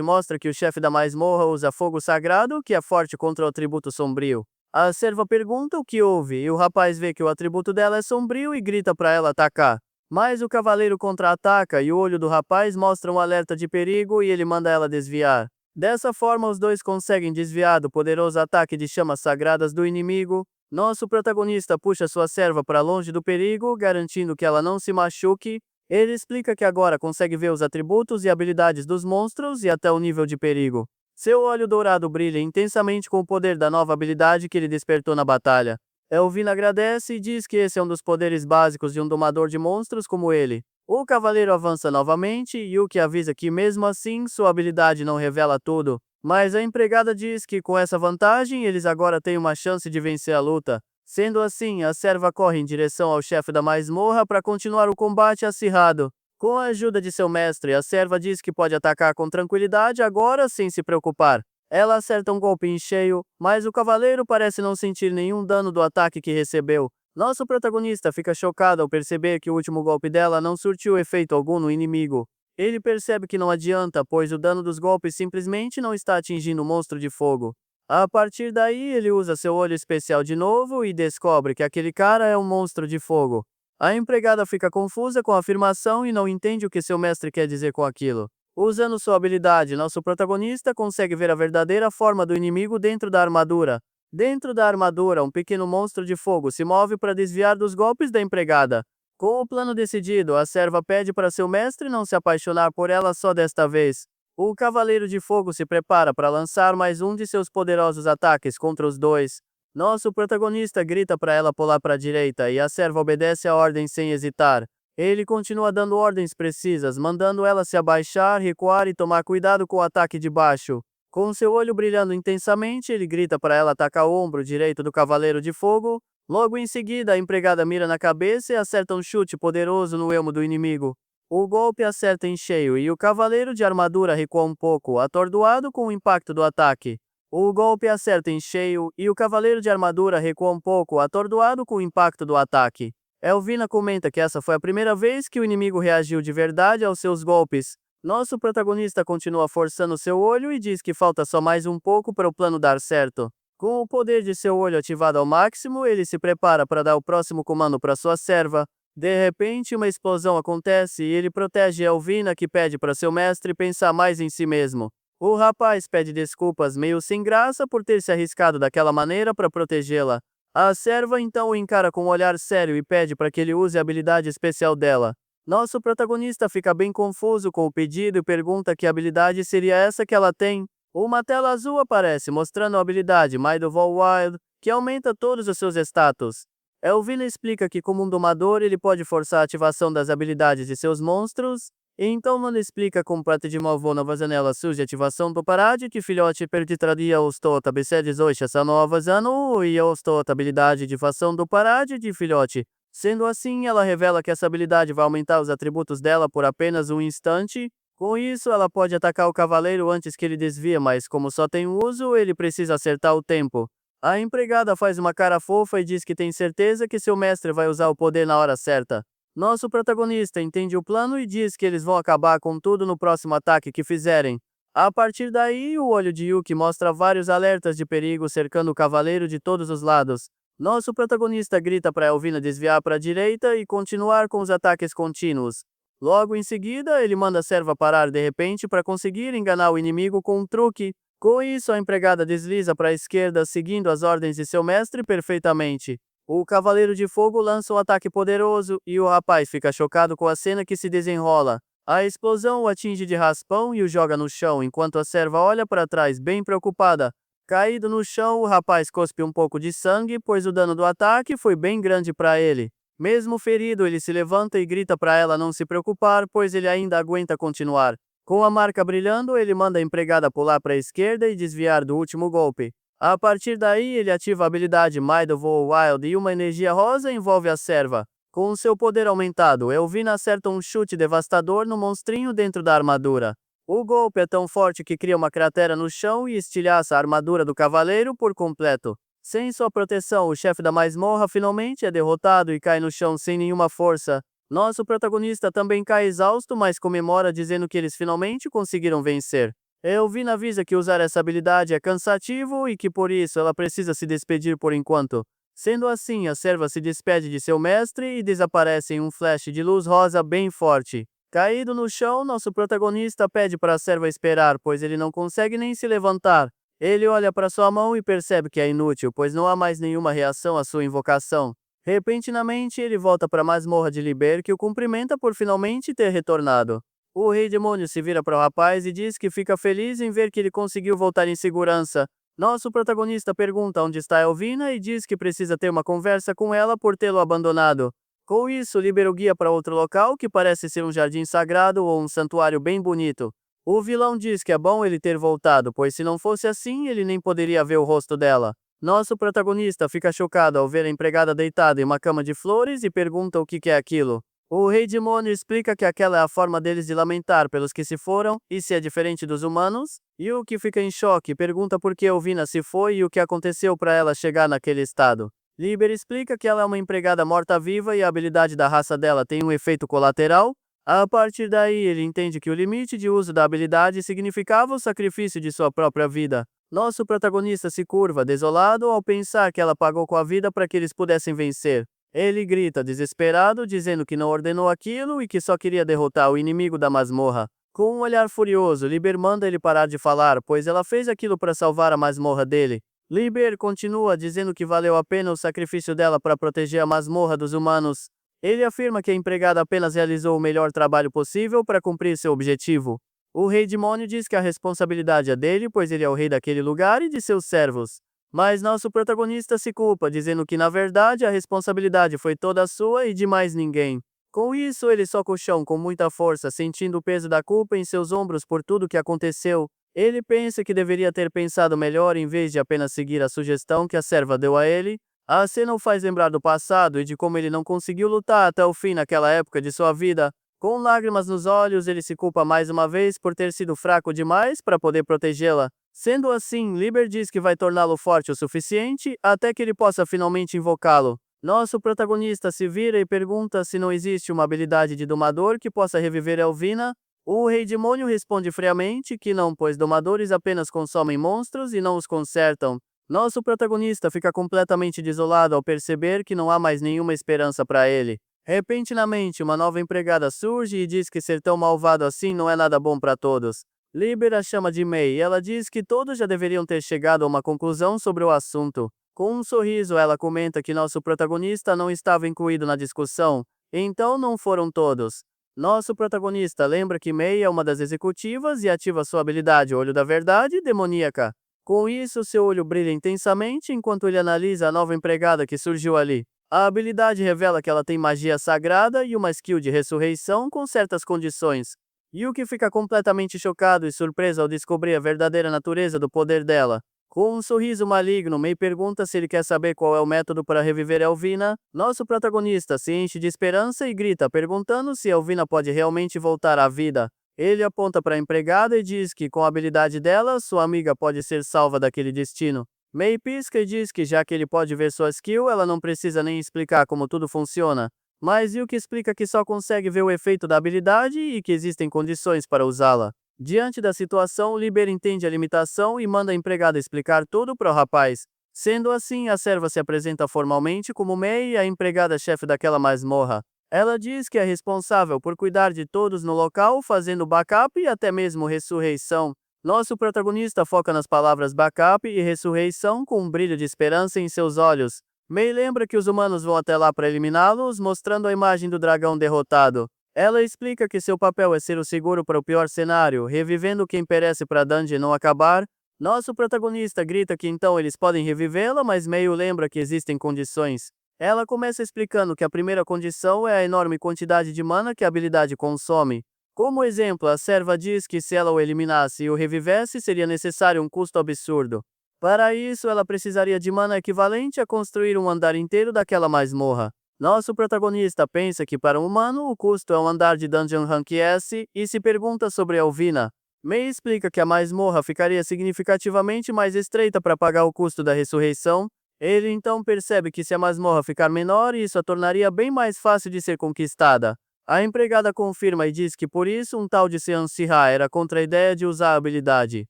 mostra que o chefe da masmorra usa fogo sagrado, que é forte contra o atributo sombrio. A serva pergunta o que houve e o rapaz vê que o atributo dela é sombrio e grita para ela atacar. Mas o cavaleiro contra-ataca e o olho do rapaz mostra um alerta de perigo e ele manda ela desviar. Dessa forma, os dois conseguem desviar do poderoso ataque de chamas sagradas do inimigo. Nosso protagonista puxa sua serva para longe do perigo, garantindo que ela não se machuque. Ele explica que agora consegue ver os atributos e habilidades dos monstros e até o nível de perigo. Seu olho dourado brilha intensamente com o poder da nova habilidade que ele despertou na batalha. Elvin agradece e diz que esse é um dos poderes básicos de um domador de monstros como ele. O cavaleiro avança novamente e Yuki avisa que mesmo assim sua habilidade não revela tudo. Mas a empregada diz que com essa vantagem eles agora têm uma chance de vencer a luta. Sendo assim, a serva corre em direção ao chefe da masmorra para continuar o combate acirrado. Com a ajuda de seu mestre, a serva diz que pode atacar com tranquilidade agora sem se preocupar. Ela acerta um golpe em cheio, mas o cavaleiro parece não sentir nenhum dano do ataque que recebeu. Nosso protagonista fica chocado ao perceber que o último golpe dela não surtiu efeito algum no inimigo. Ele percebe que não adianta, pois o dano dos golpes simplesmente não está atingindo o monstro de fogo. A partir daí, ele usa seu olho especial de novo e descobre que aquele cara é um monstro de fogo. A empregada fica confusa com a afirmação e não entende o que seu mestre quer dizer com aquilo. Usando sua habilidade, nosso protagonista consegue ver a verdadeira forma do inimigo dentro da armadura. Dentro da armadura, um pequeno monstro de fogo se move para desviar dos golpes da empregada. Com o plano decidido, a serva pede para seu mestre não se apaixonar por ela só desta vez. O Cavaleiro de Fogo se prepara para lançar mais um de seus poderosos ataques contra os dois. Nosso protagonista grita para ela pular para a direita e a serva obedece a ordem sem hesitar. Ele continua dando ordens precisas, mandando ela se abaixar, recuar e tomar cuidado com o ataque de baixo. Com seu olho brilhando intensamente, ele grita para ela atacar o ombro direito do Cavaleiro de Fogo. Logo em seguida, a empregada mira na cabeça e acerta um chute poderoso no elmo do inimigo. O golpe acerta em cheio e o Cavaleiro de Armadura recua um pouco, atordoado com o impacto do ataque. O golpe acerta em cheio e o Cavaleiro de Armadura recua um pouco, atordoado com o impacto do ataque. Elvina comenta que essa foi a primeira vez que o inimigo reagiu de verdade aos seus golpes. Nosso protagonista continua forçando seu olho e diz que falta só mais um pouco para o plano dar certo. Com o poder de seu olho ativado ao máximo, ele se prepara para dar o próximo comando para sua serva. De repente, uma explosão acontece e ele protege Elvina, que pede para seu mestre pensar mais em si mesmo. O rapaz pede desculpas meio sem graça por ter se arriscado daquela maneira para protegê-la. A serva então o encara com um olhar sério e pede para que ele use a habilidade especial dela. Nosso protagonista fica bem confuso com o pedido e pergunta que habilidade seria essa que ela tem. Uma tela azul aparece mostrando a habilidade Might of All Wild, que aumenta todos os seus status. Elvina explica que como um domador ele pode forçar a ativação das habilidades de seus monstros, e então Nana explica como para de novo nova janela surge a ativação do parade que filhote perditraria os tota becedes hoje essa nova zano e os tota habilidade de fação do parade de filhote. Sendo assim, ela revela que essa habilidade vai aumentar os atributos dela por apenas um instante. Com isso, ela pode atacar o cavaleiro antes que ele desvie, mas como só tem um uso, ele precisa acertar o tempo. A empregada faz uma cara fofa e diz que tem certeza que seu mestre vai usar o poder na hora certa. Nosso protagonista entende o plano e diz que eles vão acabar com tudo no próximo ataque que fizerem. A partir daí, o olho de Yuki mostra vários alertas de perigo cercando o cavaleiro de todos os lados. Nosso protagonista grita para Elvina desviar para a direita e continuar com os ataques contínuos. Logo em seguida, ele manda a serva parar de repente para conseguir enganar o inimigo com um truque. Com isso, a empregada desliza para a esquerda, seguindo as ordens de seu mestre perfeitamente. O Cavaleiro de Fogo lança um ataque poderoso e o rapaz fica chocado com a cena que se desenrola. A explosão o atinge de raspão e o joga no chão, enquanto a serva olha para trás bem preocupada. Caído no chão, o rapaz cospe um pouco de sangue, pois o dano do ataque foi bem grande para ele. Mesmo ferido, ele se levanta e grita para ela não se preocupar, pois ele ainda aguenta continuar. Com a marca brilhando, ele manda a empregada pular para a esquerda e desviar do último golpe. A partir daí, ele ativa a habilidade Might of All Wild e uma energia rosa envolve a serva. Com seu poder aumentado, Elvina acerta um chute devastador no monstrinho dentro da armadura. O golpe é tão forte que cria uma cratera no chão e estilhaça a armadura do cavaleiro por completo. Sem sua proteção, o chefe da masmorra finalmente é derrotado e cai no chão sem nenhuma força. Nosso protagonista também cai exausto, mas comemora dizendo que eles finalmente conseguiram vencer. Elvina avisa que usar essa habilidade é cansativo e que por isso ela precisa se despedir por enquanto. Sendo assim, a serva se despede de seu mestre e desaparece em um flash de luz rosa bem forte. Caído no chão, nosso protagonista pede para a serva esperar, pois ele não consegue nem se levantar. Ele olha para sua mão e percebe que é inútil, pois não há mais nenhuma reação à sua invocação. Repentinamente, ele volta para a masmorra de Liber, que o cumprimenta por finalmente ter retornado. O rei demônio se vira para o rapaz e diz que fica feliz em ver que ele conseguiu voltar em segurança. Nosso protagonista pergunta onde está Elvina e diz que precisa ter uma conversa com ela por tê-lo abandonado. Com isso, Liber o guia para outro local que parece ser um jardim sagrado ou um santuário bem bonito. O vilão diz que é bom ele ter voltado, pois se não fosse assim, ele nem poderia ver o rosto dela. Nosso protagonista fica chocado ao ver a empregada deitada em uma cama de flores e pergunta o que é aquilo. O rei demônio explica que aquela é a forma deles de lamentar pelos que se foram, e se é diferente dos humanos. Yuki fica em choque, pergunta por que Elvina se foi e o que aconteceu para ela chegar naquele estado. Liber explica que ela é uma empregada morta-viva e a habilidade da raça dela tem um efeito colateral. A partir daí, ele entende que o limite de uso da habilidade significava o sacrifício de sua própria vida. Nosso protagonista se curva, desolado, ao pensar que ela pagou com a vida para que eles pudessem vencer. Ele grita, desesperado, dizendo que não ordenou aquilo e que só queria derrotar o inimigo da masmorra. Com um olhar furioso, Liber manda ele parar de falar, pois ela fez aquilo para salvar a masmorra dele. Liber continua dizendo que valeu a pena o sacrifício dela para proteger a masmorra dos humanos. Ele afirma que a empregada apenas realizou o melhor trabalho possível para cumprir seu objetivo. O rei demônio diz que a responsabilidade é dele, pois ele é o rei daquele lugar e de seus servos. Mas nosso protagonista se culpa, dizendo que na verdade a responsabilidade foi toda sua e de mais ninguém. Com isso, ele soca o chão com muita força, sentindo o peso da culpa em seus ombros por tudo que aconteceu. Ele pensa que deveria ter pensado melhor em vez de apenas seguir a sugestão que a serva deu a ele. A cena o faz lembrar do passado e de como ele não conseguiu lutar até o fim naquela época de sua vida. Com lágrimas nos olhos, ele se culpa mais uma vez por ter sido fraco demais para poder protegê-la. Sendo assim, Liber diz que vai torná-lo forte o suficiente até que ele possa finalmente invocá-lo. Nosso protagonista se vira e pergunta se não existe uma habilidade de domador que possa reviver Elvina. O rei demônio responde friamente que não, pois domadores apenas consomem monstros e não os consertam. Nosso protagonista fica completamente desolado ao perceber que não há mais nenhuma esperança para ele. Repentinamente, uma nova empregada surge e diz que ser tão malvado assim não é nada bom para todos. Liber a chama de May e ela diz que todos já deveriam ter chegado a uma conclusão sobre o assunto. Com um sorriso, ela comenta que nosso protagonista não estava incluído na discussão, então não foram todos. Nosso protagonista lembra que May é uma das executivas e ativa sua habilidade Olho da Verdade demoníaca. Com isso, seu olho brilha intensamente enquanto ele analisa a nova empregada que surgiu ali. A habilidade revela que ela tem magia sagrada e uma skill de ressurreição com certas condições. Yuki fica completamente chocado e surpreso ao descobrir a verdadeira natureza do poder dela. Com um sorriso maligno, Mei pergunta se ele quer saber qual é o método para reviver Elvina. Nosso protagonista se enche de esperança e grita, perguntando se Elvina pode realmente voltar à vida. Ele aponta para a empregada e diz que, com a habilidade dela, sua amiga pode ser salva daquele destino. Mei pisca e diz que, já que ele pode ver sua skill, ela não precisa nem explicar como tudo funciona. Mas Yuki explica que só consegue ver o efeito da habilidade e que existem condições para usá-la. Diante da situação, Liber entende a limitação e manda a empregada explicar tudo para o rapaz. Sendo assim, a serva se apresenta formalmente como Mei, a empregada-chefe daquela masmorra. Ela diz que é responsável por cuidar de todos no local, fazendo backup e até mesmo ressurreição. Nosso protagonista foca nas palavras backup e ressurreição com um brilho de esperança em seus olhos. Mei lembra que os humanos vão até lá para eliminá-los, mostrando a imagem do dragão derrotado. Ela explica que seu papel é ser o seguro para o pior cenário, revivendo quem perece para a dungeon não acabar. Nosso protagonista grita que então eles podem revivê-la, mas Mei o lembra que existem condições. Ela começa explicando que a primeira condição é a enorme quantidade de mana que a habilidade consome. Como exemplo, a serva diz que se ela o eliminasse e o revivesse, seria necessário um custo absurdo. Para isso, ela precisaria de mana equivalente a construir um andar inteiro daquela masmorra. Nosso protagonista pensa que para um humano o custo é um andar de Dungeon Rank S e se pergunta sobre Elvina. Mei explica que a masmorra ficaria significativamente mais estreita para pagar o custo da ressurreição. Ele então percebe que se a masmorra ficar menor, isso a tornaria bem mais fácil de ser conquistada. A empregada confirma e diz que por isso um tal de Sean Sihá era contra a ideia de usar a habilidade.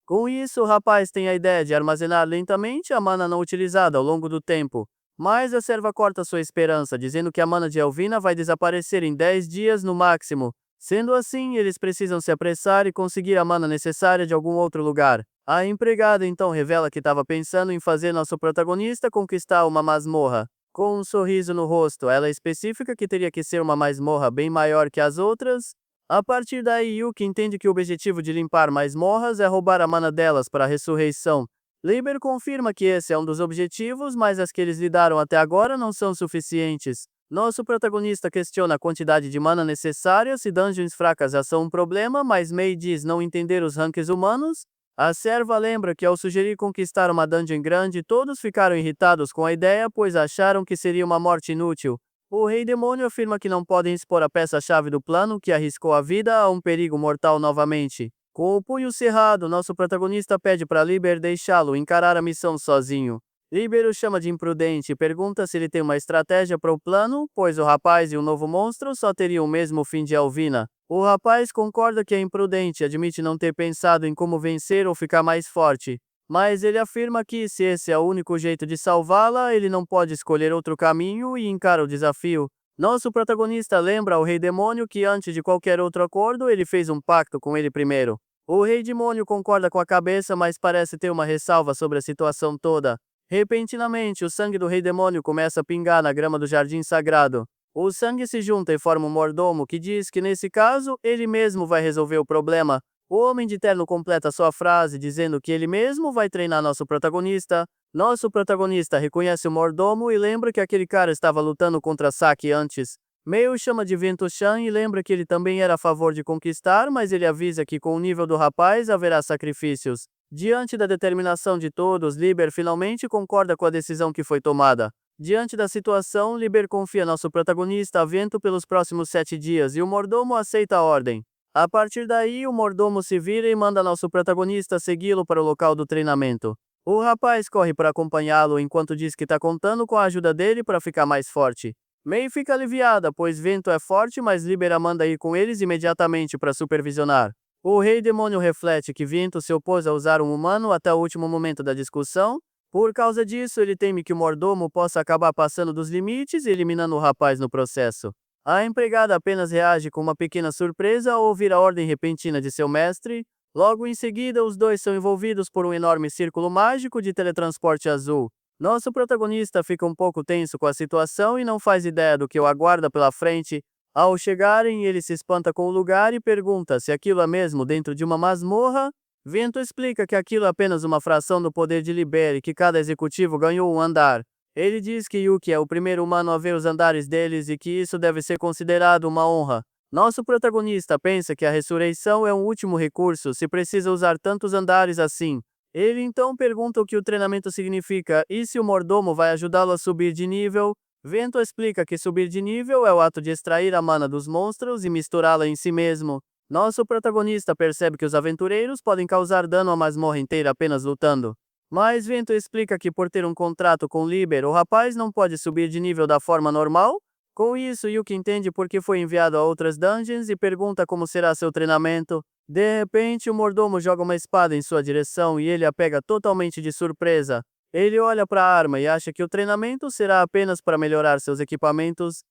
Com isso, o rapaz tem a ideia de armazenar lentamente a mana não utilizada ao longo do tempo. Mas a serva corta sua esperança, dizendo que a mana de Elvina vai desaparecer em 10 dias no máximo. Sendo assim, eles precisam se apressar e conseguir a mana necessária de algum outro lugar. A empregada então revela que estava pensando em fazer nosso protagonista conquistar uma masmorra. Com um sorriso no rosto, ela especifica que teria que ser uma masmorra bem maior que as outras. A partir daí, Yuki entende que o objetivo de limpar masmorras é roubar a mana delas para a ressurreição. Liber confirma que esse é um dos objetivos, mas as que eles lidaram até agora não são suficientes. Nosso protagonista questiona a quantidade de mana necessária se dungeons fracas já são um problema, mas Mei diz não entender os ranks humanos. A serva lembra que ao sugerir conquistar uma dungeon grande, todos ficaram irritados com a ideia, pois acharam que seria uma morte inútil. O rei demônio afirma que não podem expor a peça-chave do plano que arriscou a vida a um perigo mortal novamente. Com o punho cerrado, nosso protagonista pede para Liber deixá-lo encarar a missão sozinho. Liber o chama de imprudente e pergunta se ele tem uma estratégia para o plano, pois o rapaz e o novo monstro só teriam o mesmo fim de Elvina. O rapaz concorda que é imprudente e admite não ter pensado em como vencer ou ficar mais forte. Mas ele afirma que, se esse é o único jeito de salvá-la, ele não pode escolher outro caminho e encara o desafio. Nosso protagonista lembra ao Rei Demônio que, antes de qualquer outro acordo, ele fez um pacto com ele primeiro. O Rei Demônio concorda com a cabeça, mas parece ter uma ressalva sobre a situação toda. Repentinamente, o sangue do Rei Demônio começa a pingar na grama do Jardim Sagrado. O sangue se junta e forma um mordomo que diz que, nesse caso, ele mesmo vai resolver o problema. O Homem de Terno completa sua frase dizendo que ele mesmo vai treinar nosso protagonista. Nosso protagonista reconhece o mordomo e lembra que aquele cara estava lutando contra Saki antes. Mei o chama de Vento-chan e lembra que ele também era a favor de conquistar, mas ele avisa que com o nível do rapaz haverá sacrifícios. Diante da determinação de todos, Liber finalmente concorda com a decisão que foi tomada. Diante da situação, Liber confia nosso protagonista a Vento pelos próximos 7 dias e o mordomo aceita a ordem. A partir daí, o mordomo se vira e manda nosso protagonista segui-lo para o local do treinamento. O rapaz corre para acompanhá-lo enquanto diz que está contando com a ajuda dele para ficar mais forte. Mei fica aliviada, pois Vento é forte, mas Liber a manda ir com eles imediatamente para supervisionar. O Rei Demônio reflete que Vento se opôs a usar um humano até o último momento da discussão. Por causa disso, ele teme que o mordomo possa acabar passando dos limites e eliminando o rapaz no processo. A empregada apenas reage com uma pequena surpresa ao ouvir a ordem repentina de seu mestre. Logo em seguida, os dois são envolvidos por um enorme círculo mágico de teletransporte azul. Nosso protagonista fica um pouco tenso com a situação e não faz ideia do que o aguarda pela frente. Ao chegarem, ele se espanta com o lugar e pergunta se aquilo é mesmo dentro de uma masmorra. Vento explica que aquilo é apenas uma fração do poder de Liber e que cada executivo ganhou um andar. Ele diz que Yuki é o primeiro humano a ver os andares deles e que isso deve ser considerado uma honra. Nosso protagonista pensa que a ressurreição é um último recurso se precisa usar tantos andares assim. Ele então pergunta o que o treinamento significa e se o mordomo vai ajudá-lo a subir de nível. Vento explica que subir de nível é o ato de extrair a mana dos monstros e misturá-la em si mesmo. Nosso protagonista percebe que os aventureiros podem causar dano à masmorra inteira apenas lutando. Mas Vento explica que por ter um contrato com Liber, o rapaz não pode subir de nível da forma normal. Com isso, Yuki entende por que foi enviado a outras dungeons e pergunta como será seu treinamento. De repente, o mordomo joga uma espada em sua direção e ele a pega totalmente de surpresa. Ele olha para a arma e acha que o treinamento será apenas para melhorar seus equipamentos.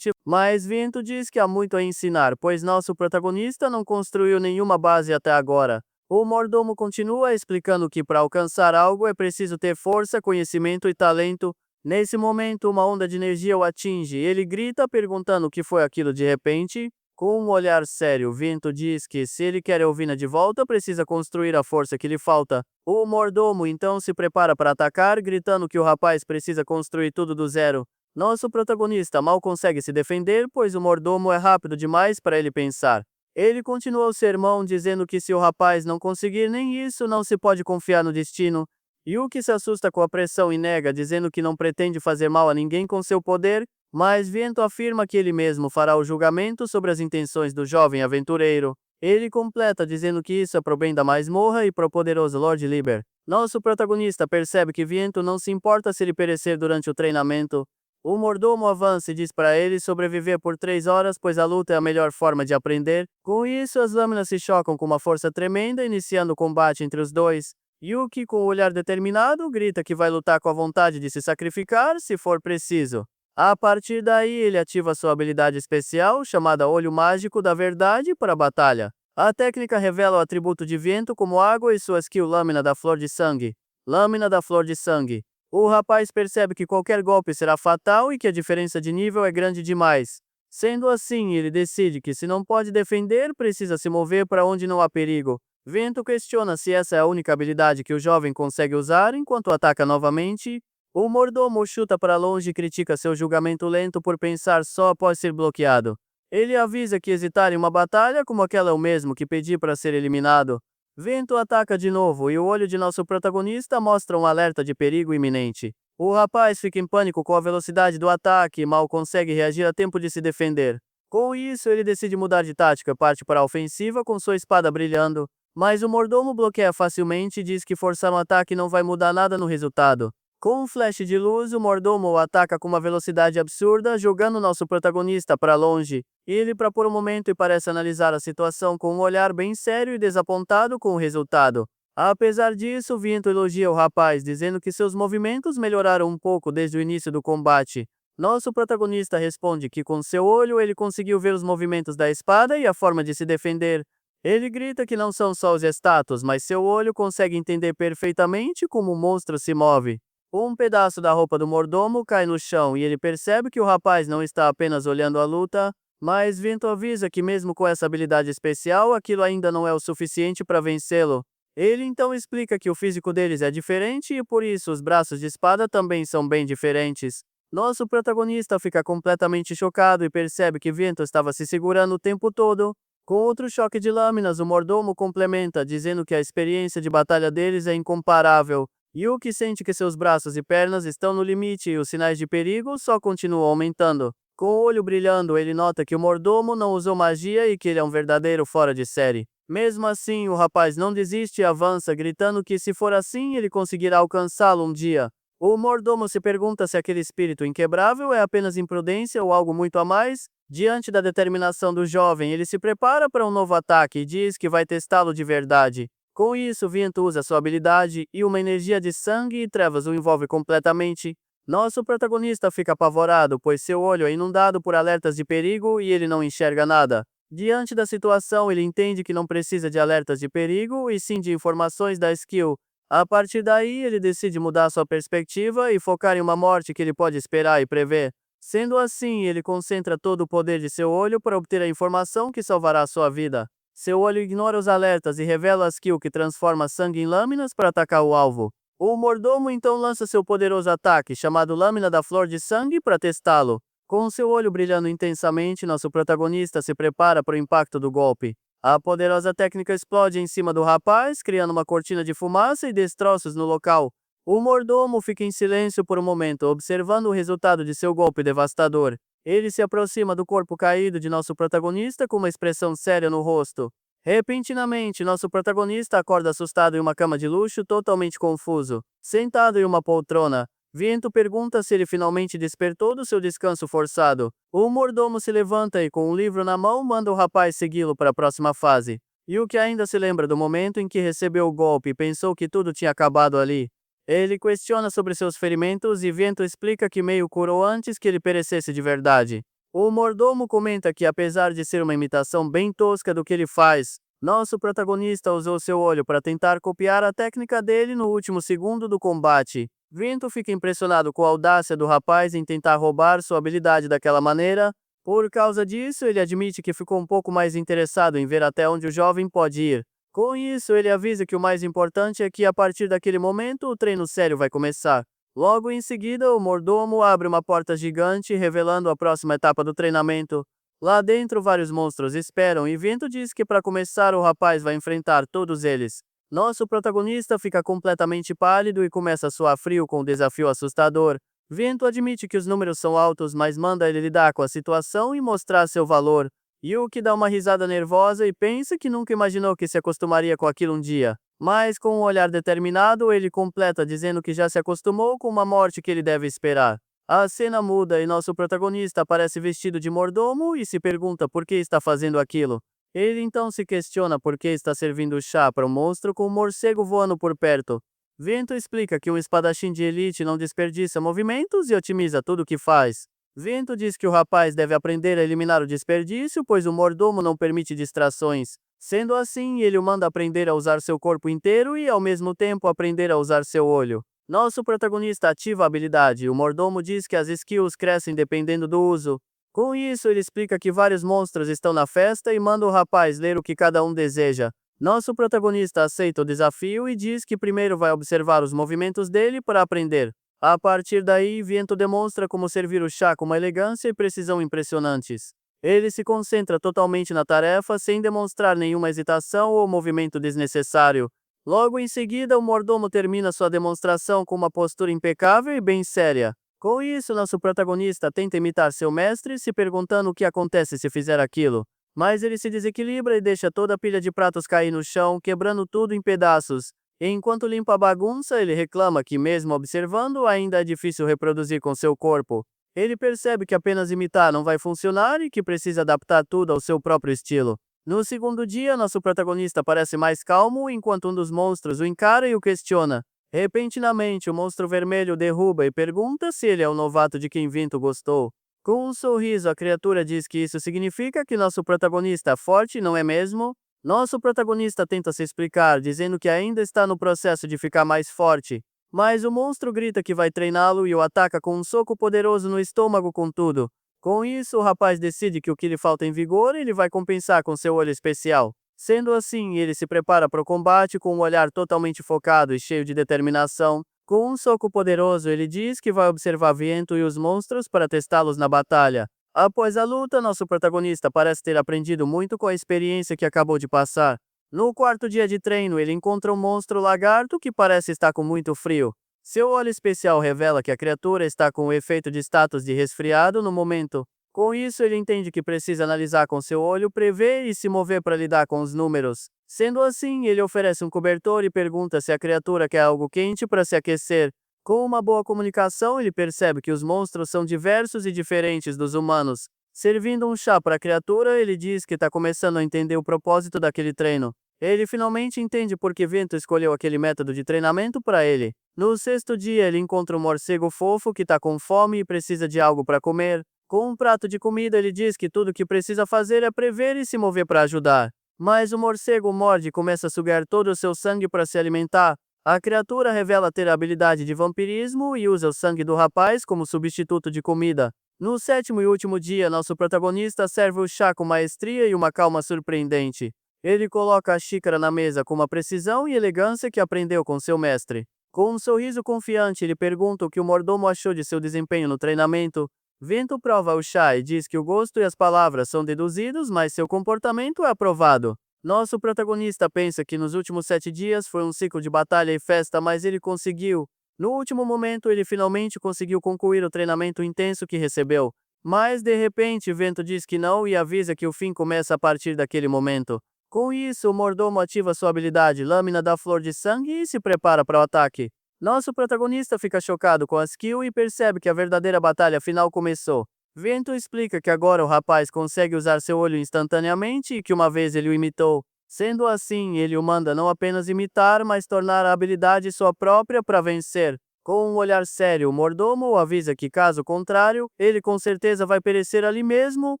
Mas Vento diz que há muito a ensinar, pois nosso protagonista não construiu nenhuma base até agora. O mordomo continua explicando que para alcançar algo é preciso ter força, conhecimento e talento. Nesse momento, uma onda de energia o atinge. Ele grita perguntando o que foi aquilo de repente. Com um olhar sério, Vento diz que se ele quer Elvina de volta, precisa construir a força que lhe falta. O mordomo então se prepara para atacar, gritando que o rapaz precisa construir tudo do zero. Nosso protagonista mal consegue se defender, pois o mordomo é rápido demais para ele pensar. Ele continua o sermão dizendo que se o rapaz não conseguir nem isso, não se pode confiar no destino. Yuki se assusta com a pressão e nega, dizendo que não pretende fazer mal a ninguém com seu poder, mas Vento afirma que ele mesmo fará o julgamento sobre as intenções do jovem aventureiro. Ele completa dizendo que isso é pro bem da masmorra e pro poderoso Lord Liber. Nosso protagonista percebe que Viento não se importa se ele perecer durante o treinamento. O mordomo avança e diz para ele sobreviver por 3 horas, pois a luta é a melhor forma de aprender. Com isso, as lâminas se chocam com uma força tremenda, iniciando o combate entre os dois. Yuki, com o olhar determinado, grita que vai lutar com a vontade de se sacrificar, se for preciso. A partir daí, ele ativa sua habilidade especial, chamada Olho Mágico da Verdade, para a batalha. A técnica revela o atributo de Vento como água e sua skill Lâmina da Flor de Sangue. Lâmina da Flor de Sangue. O rapaz percebe que qualquer golpe será fatal e que a diferença de nível é grande demais. Sendo assim, ele decide que se não pode defender, precisa se mover para onde não há perigo. Vento questiona se essa é a única habilidade que o jovem consegue usar enquanto ataca novamente. O mordomo chuta para longe e critica seu julgamento lento por pensar só após ser bloqueado. Ele avisa que hesitar em uma batalha como aquela é o mesmo que pedir para ser eliminado. Vento ataca de novo e o olho de nosso protagonista mostra um alerta de perigo iminente. O rapaz fica em pânico com a velocidade do ataque e mal consegue reagir a tempo de se defender. Com isso, ele decide mudar de tática e parte para a ofensiva com sua espada brilhando. Mas o mordomo bloqueia facilmente e diz que forçar um ataque não vai mudar nada no resultado. Com um flash de luz, o mordomo o ataca com uma velocidade absurda, jogando nosso protagonista para longe. Ele para por um momento e parece analisar a situação com um olhar bem sério e desapontado com o resultado. Apesar disso, Vento elogia o rapaz, dizendo que seus movimentos melhoraram um pouco desde o início do combate. Nosso protagonista responde que com seu olho ele conseguiu ver os movimentos da espada e a forma de se defender. Ele grita que não são só os status, mas seu olho consegue entender perfeitamente como o monstro se move. Um pedaço da roupa do mordomo cai no chão e ele percebe que o rapaz não está apenas olhando a luta, mas Vento avisa que mesmo com essa habilidade especial, aquilo ainda não é o suficiente para vencê-lo. Ele então explica que o físico deles é diferente e por isso os braços de espada também são bem diferentes. Nosso protagonista fica completamente chocado e percebe que Vento estava se segurando o tempo todo. Com outro choque de lâminas, o mordomo complementa, dizendo que a experiência de batalha deles é incomparável. Yuki sente que seus braços e pernas estão no limite e os sinais de perigo só continuam aumentando. Com o olho brilhando, ele nota que o mordomo não usou magia e que ele é um verdadeiro fora de série. Mesmo assim, o rapaz não desiste e avança, gritando que se for assim, ele conseguirá alcançá-lo um dia. O mordomo se pergunta se aquele espírito inquebrável é apenas imprudência ou algo muito a mais. Diante da determinação do jovem, ele se prepara para um novo ataque e diz que vai testá-lo de verdade. Com isso, Vento usa sua habilidade e uma energia de sangue e trevas o envolve completamente. Nosso protagonista fica apavorado, pois seu olho é inundado por alertas de perigo e ele não enxerga nada. Diante da situação, ele entende que não precisa de alertas de perigo e sim de informações da skill. A partir daí, ele decide mudar sua perspectiva e focar em uma morte que ele pode esperar e prever. Sendo assim, ele concentra todo o poder de seu olho para obter a informação que salvará sua vida. Seu olho ignora os alertas e revela a skill que transforma sangue em lâminas para atacar o alvo. O mordomo então lança seu poderoso ataque, chamado Lâmina da Flor de Sangue, para testá-lo. Com seu olho brilhando intensamente, nosso protagonista se prepara para o impacto do golpe. A poderosa técnica explode em cima do rapaz, criando uma cortina de fumaça e destroços no local. O mordomo fica em silêncio por um momento, observando o resultado de seu golpe devastador. Ele se aproxima do corpo caído de nosso protagonista com uma expressão séria no rosto. Repentinamente, nosso protagonista acorda assustado em uma cama de luxo, totalmente confuso. Sentado em uma poltrona, Vento pergunta se ele finalmente despertou do seu descanso forçado. O mordomo se levanta e, com um livro na mão, manda o rapaz segui-lo para a próxima fase. Yuki ainda se lembra do momento em que recebeu o golpe e pensou que tudo tinha acabado ali. Ele questiona sobre seus ferimentos e Vento explica que meio curou antes que ele perecesse de verdade. O mordomo comenta que, apesar de ser uma imitação bem tosca do que ele faz, nosso protagonista usou seu olho para tentar copiar a técnica dele no último segundo do combate. Vento fica impressionado com a audácia do rapaz em tentar roubar sua habilidade daquela maneira. Por causa disso, ele admite que ficou um pouco mais interessado em ver até onde o jovem pode ir. Com isso, ele avisa que o mais importante é que, a partir daquele momento, o treino sério vai começar. Logo em seguida, o mordomo abre uma porta gigante, revelando a próxima etapa do treinamento. Lá dentro, vários monstros esperam e Vento diz que para começar o rapaz vai enfrentar todos eles. Nosso protagonista fica completamente pálido e começa a suar frio com o desafio assustador. Vento admite que os números são altos, mas manda ele lidar com a situação e mostrar seu valor. Yuki dá uma risada nervosa e pensa que nunca imaginou que se acostumaria com aquilo um dia. Mas com um olhar determinado, ele completa dizendo que já se acostumou com uma morte que ele deve esperar. A cena muda e nosso protagonista aparece vestido de mordomo e se pergunta por que está fazendo aquilo. Ele então se questiona por que está servindo chá para um monstro com um morcego voando por perto. Vento explica que um espadachim de elite não desperdiça movimentos e otimiza tudo o que faz. Vento diz que o rapaz deve aprender a eliminar o desperdício, pois o mordomo não permite distrações. Sendo assim, ele o manda aprender a usar seu corpo inteiro e, ao mesmo tempo, aprender a usar seu olho. Nosso protagonista ativa a habilidade, o mordomo diz que as skills crescem dependendo do uso. Com isso, ele explica que vários monstros estão na festa e manda o rapaz ler o que cada um deseja. Nosso protagonista aceita o desafio e diz que primeiro vai observar os movimentos dele para aprender. A partir daí, Viento demonstra como servir o chá com uma elegância e precisão impressionantes. Ele se concentra totalmente na tarefa sem demonstrar nenhuma hesitação ou movimento desnecessário. Logo em seguida, o mordomo termina sua demonstração com uma postura impecável e bem séria. Com isso, nosso protagonista tenta imitar seu mestre, se perguntando o que acontece se fizer aquilo. Mas ele se desequilibra e deixa toda a pilha de pratos cair no chão, quebrando tudo em pedaços. Enquanto limpa a bagunça, ele reclama que, mesmo observando, ainda é difícil reproduzir com seu corpo. Ele percebe que apenas imitar não vai funcionar e que precisa adaptar tudo ao seu próprio estilo. No segundo dia, nosso protagonista parece mais calmo, enquanto um dos monstros o encara e o questiona. Repentinamente, o monstro vermelho o derruba e pergunta se ele é o novato de quem Vinto gostou. Com um sorriso, a criatura diz que isso significa que nosso protagonista é forte, não é mesmo? Nosso protagonista tenta se explicar, dizendo que ainda está no processo de ficar mais forte. Mas o monstro grita que vai treiná-lo e o ataca com um soco poderoso no estômago com tudo. Com isso, o rapaz decide que o que lhe falta em vigor ele vai compensar com seu olho especial. Sendo assim, ele se prepara para o combate com um olhar totalmente focado e cheio de determinação. Com um soco poderoso, ele diz que vai observar Viento e os monstros para testá-los na batalha. Após a luta, nosso protagonista parece ter aprendido muito com a experiência que acabou de passar. No quarto dia de treino, ele encontra um monstro lagarto que parece estar com muito frio. Seu olho especial revela que a criatura está com o efeito de status de resfriado no momento. Com isso, ele entende que precisa analisar com seu olho, prever e se mover para lidar com os números. Sendo assim, ele oferece um cobertor e pergunta se a criatura quer algo quente para se aquecer. Com uma boa comunicação, ele percebe que os monstros são diversos e diferentes dos humanos. Servindo um chá para a criatura, ele diz que está começando a entender o propósito daquele treino. Ele finalmente entende por que Vento escolheu aquele método de treinamento para ele. No sexto dia, ele encontra um morcego fofo que está com fome e precisa de algo para comer. Com um prato de comida, ele diz que tudo o que precisa fazer é prever e se mover para ajudar. Mas o morcego morde e começa a sugar todo o seu sangue para se alimentar. A criatura revela ter a habilidade de vampirismo e usa o sangue do rapaz como substituto de comida. No sétimo e último dia, nosso protagonista serve o chá com maestria e uma calma surpreendente. Ele coloca a xícara na mesa com uma precisão e elegância que aprendeu com seu mestre. Com um sorriso confiante, ele pergunta o que o mordomo achou de seu desempenho no treinamento. Vento prova o chá e diz que o gosto e as palavras são deduzidos, mas seu comportamento é aprovado. Nosso protagonista pensa que nos últimos 7 dias foi um ciclo de batalha e festa, mas ele conseguiu. No último momento, ele finalmente conseguiu concluir o treinamento intenso que recebeu. Mas, de repente, Vento diz que não e avisa que o fim começa a partir daquele momento. Com isso, o mordomo ativa sua habilidade Lâmina da Flor de Sangue e se prepara para o ataque. Nosso protagonista fica chocado com a skill e percebe que a verdadeira batalha final começou. Vento explica que agora o rapaz consegue usar seu olho instantaneamente e que uma vez ele o imitou. Sendo assim, ele o manda não apenas imitar, mas tornar a habilidade sua própria para vencer. Com um olhar sério, o mordomo o avisa que, caso contrário, ele com certeza vai perecer ali mesmo.